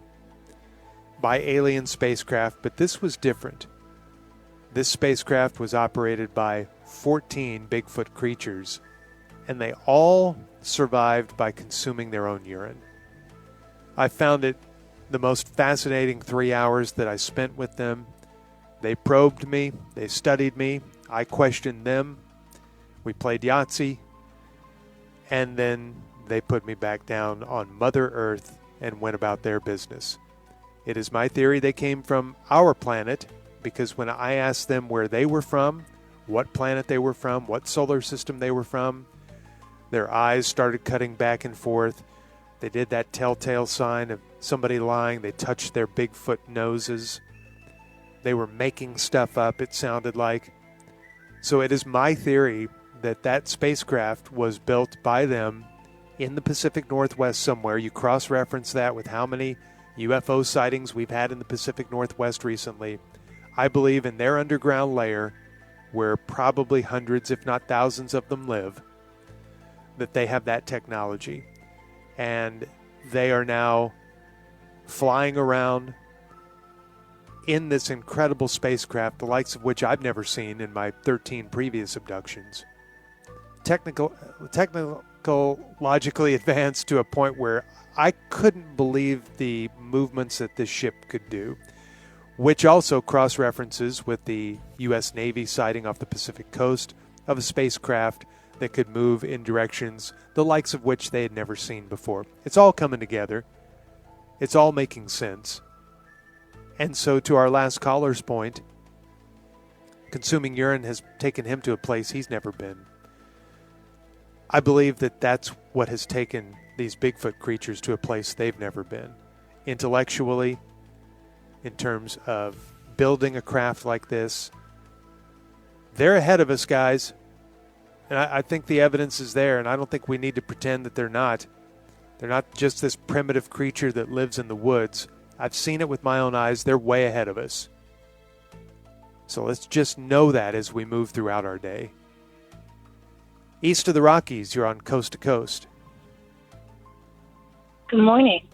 by alien spacecraft, but this was different. This spacecraft was operated by 14 Bigfoot creatures, and they all survived by consuming their own urine. I found it the most fascinating 3 hours that I spent with them. They probed me, they studied me, I questioned them, we played Yahtzee, and then they put me back down on Mother Earth and went about their business. It is my theory they came from our planet, because when I asked them where they were from, what planet they were from, what solar system they were from, their eyes started cutting back and forth. They did that telltale sign of somebody lying. They touched their Bigfoot noses. They were making stuff up, it sounded like. So it is my theory that that spacecraft was built by them in the Pacific Northwest somewhere. You cross-reference that with how many UFO sightings we've had in the Pacific Northwest recently. I believe in their underground layer, where probably hundreds, if not thousands of them live, that they have that technology. And they are now flying around in this incredible spacecraft, the likes of which I've never seen in my 13 previous abductions. Technologically advanced to a point where I couldn't believe the movements that this ship could do, which also cross-references with the U.S. Navy sighting off the Pacific coast of a spacecraft that could move in directions the likes of which they had never seen before. It's all coming together. It's all making sense. And so to our last caller's point, consuming urine has taken him to a place he's never been. I believe that that's what has taken these Bigfoot creatures to a place they've never been. Intellectually, in terms of building a craft like this, they're ahead of us, guys. And I think the evidence is there, and I don't think we need to pretend that they're not. They're not just this primitive creature that lives in the woods. I've seen it with my own eyes. They're way ahead of us. So let's just know that as we move throughout our day. East of the Rockies, you're on Coast to Coast. Good morning.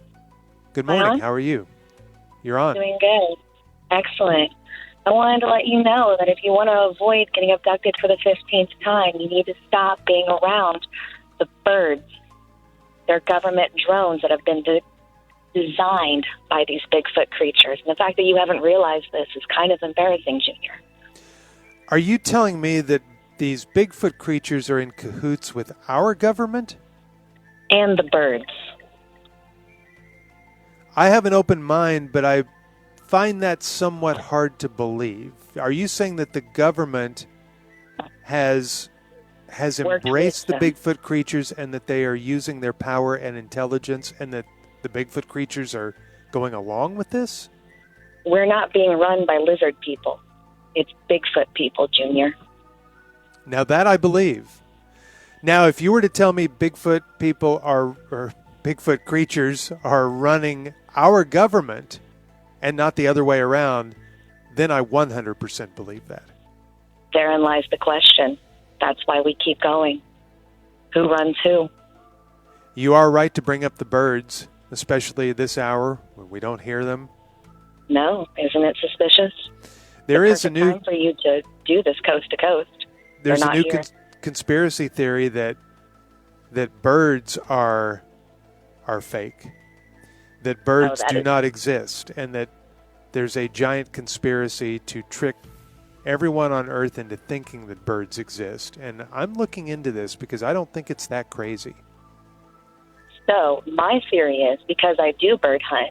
Good morning. How are you? You're on. Doing good. Excellent. I wanted to let you know that if you want to avoid getting abducted for the 15th time, you need to stop being around the birds. They're government drones that have been designed by these Bigfoot creatures. And the fact that you haven't realized this is kind of embarrassing, Junior. Are you telling me that these Bigfoot creatures are in cahoots with our government? And the birds. I have an open mind, but I find that somewhat hard to believe. Are you saying that the government has embraced the Bigfoot creatures and that they are using their power and intelligence and that the Bigfoot creatures are going along with this? We're not being run by lizard people. It's Bigfoot people, Junior. Now that I believe. Now, if you were to tell me Bigfoot people or Bigfoot creatures are running our government and not the other way around, then I 100% believe that. Therein lies the question. That's why we keep going. Who runs who? You are right to bring up the birds, especially this hour when we don't hear them. No, isn't it suspicious? There is a new time for you to do this coast to coast. There's a new conspiracy theory that birds are fake, that birds do not exist, and that there's a giant conspiracy to trick everyone on Earth into thinking that birds exist. And I'm looking into this because I don't think it's that crazy. So my theory is, because I do bird hunt,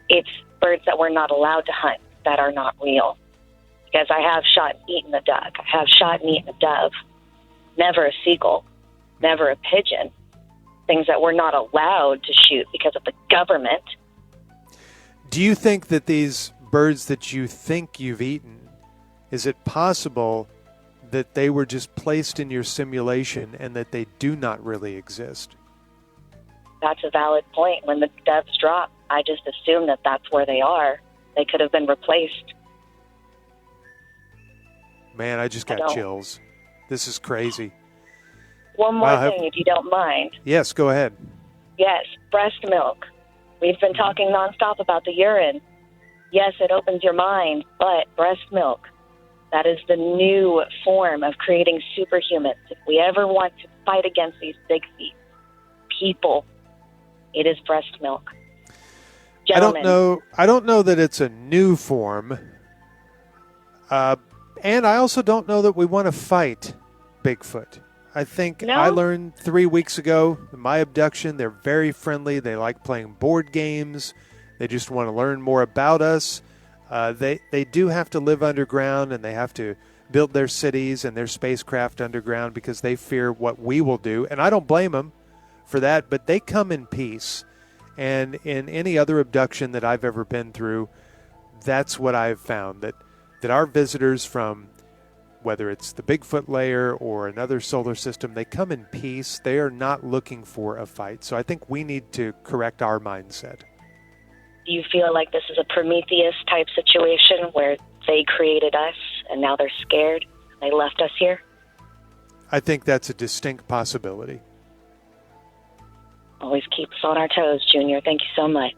it's birds that we're not allowed to hunt that are not real. Because I have shot and eaten a duck. I have shot and eaten a dove. Never a seagull. Never a pigeon. Things that we're not allowed to shoot because of the government. Do you think that these birds that you think you've eaten, is it possible that they were just placed in your simulation and that they do not really exist? That's a valid point. When the doves drop, I just assume that that's where they are. They could have been replaced. Man, I just got chills. This is crazy. One more thing, if you don't mind. Yes, go ahead. Yes, breast milk. We've been talking nonstop about the urine. Yes, it opens your mind, but breast milk, that is the new form of creating superhumans. If we ever want to fight against these big feet people, it is breast milk. Gentlemen. I don't know that it's a new form. And I also don't know that we want to fight Bigfoot. I think I learned 3 weeks ago in my abduction, they're very friendly. They like playing board games. They just want to learn more about us. They do have to live underground, and they have to build their cities and their spacecraft underground because they fear what we will do. And I don't blame them for that, but they come in peace. And in any other abduction that I've ever been through, that's what I've found, that our visitors from, whether it's the Bigfoot layer or another solar system, they come in peace. They are not looking for a fight. So I think we need to correct our mindset. Do you feel like this is a Prometheus-type situation where they created us and now they're scared and they left us here? I think that's a distinct possibility. Always keep us on our toes, Junior. Thank you so much.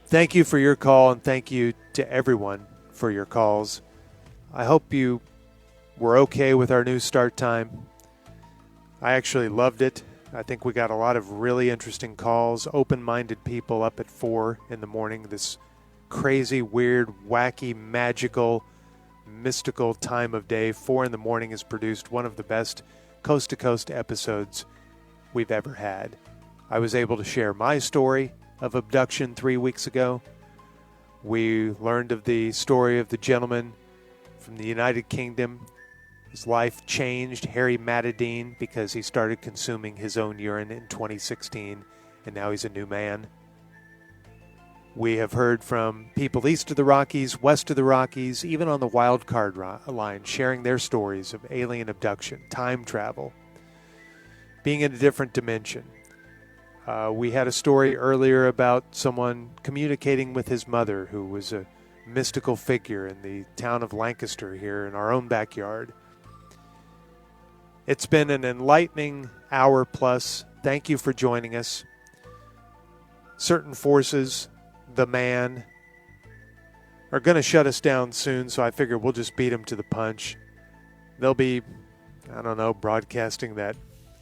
Thank you for your call, and thank you to everyone for your calls. I hope you were okay with our new start time. I actually loved it. I think we got a lot of really interesting calls, open-minded people up at 4 in the morning. This crazy, weird, wacky, magical, mystical time of day. 4 in the morning has produced one of the best coast-to-coast episodes we've ever had. I was able to share my story of abduction 3 weeks ago. We learned of the story of the gentleman from the United Kingdom. His life changed, Harry Matadine, because he started consuming his own urine in 2016, and now he's a new man. We have heard from people east of the Rockies, west of the Rockies, even on the wild card line, sharing their stories of alien abduction, time travel, being in a different dimension. We had a story earlier about someone communicating with his mother, who was a mystical figure in the town of Lancaster here in our own backyard. It's been an enlightening hour plus. Thank you for joining us. Certain forces, the man, are going to shut us down soon, so I figure we'll just beat them to the punch. They'll be, broadcasting that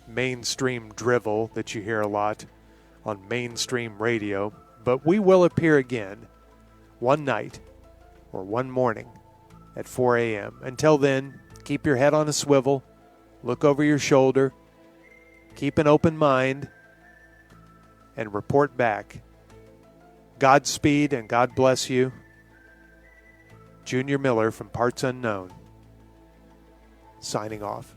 mainstream drivel that you hear a lot on mainstream radio. But we will appear again one night or one morning at 4 a.m. Until then, keep your head on a swivel. Look over your shoulder, keep an open mind, and report back. Godspeed and God bless you. Junior Miller from Parts Unknown, signing off.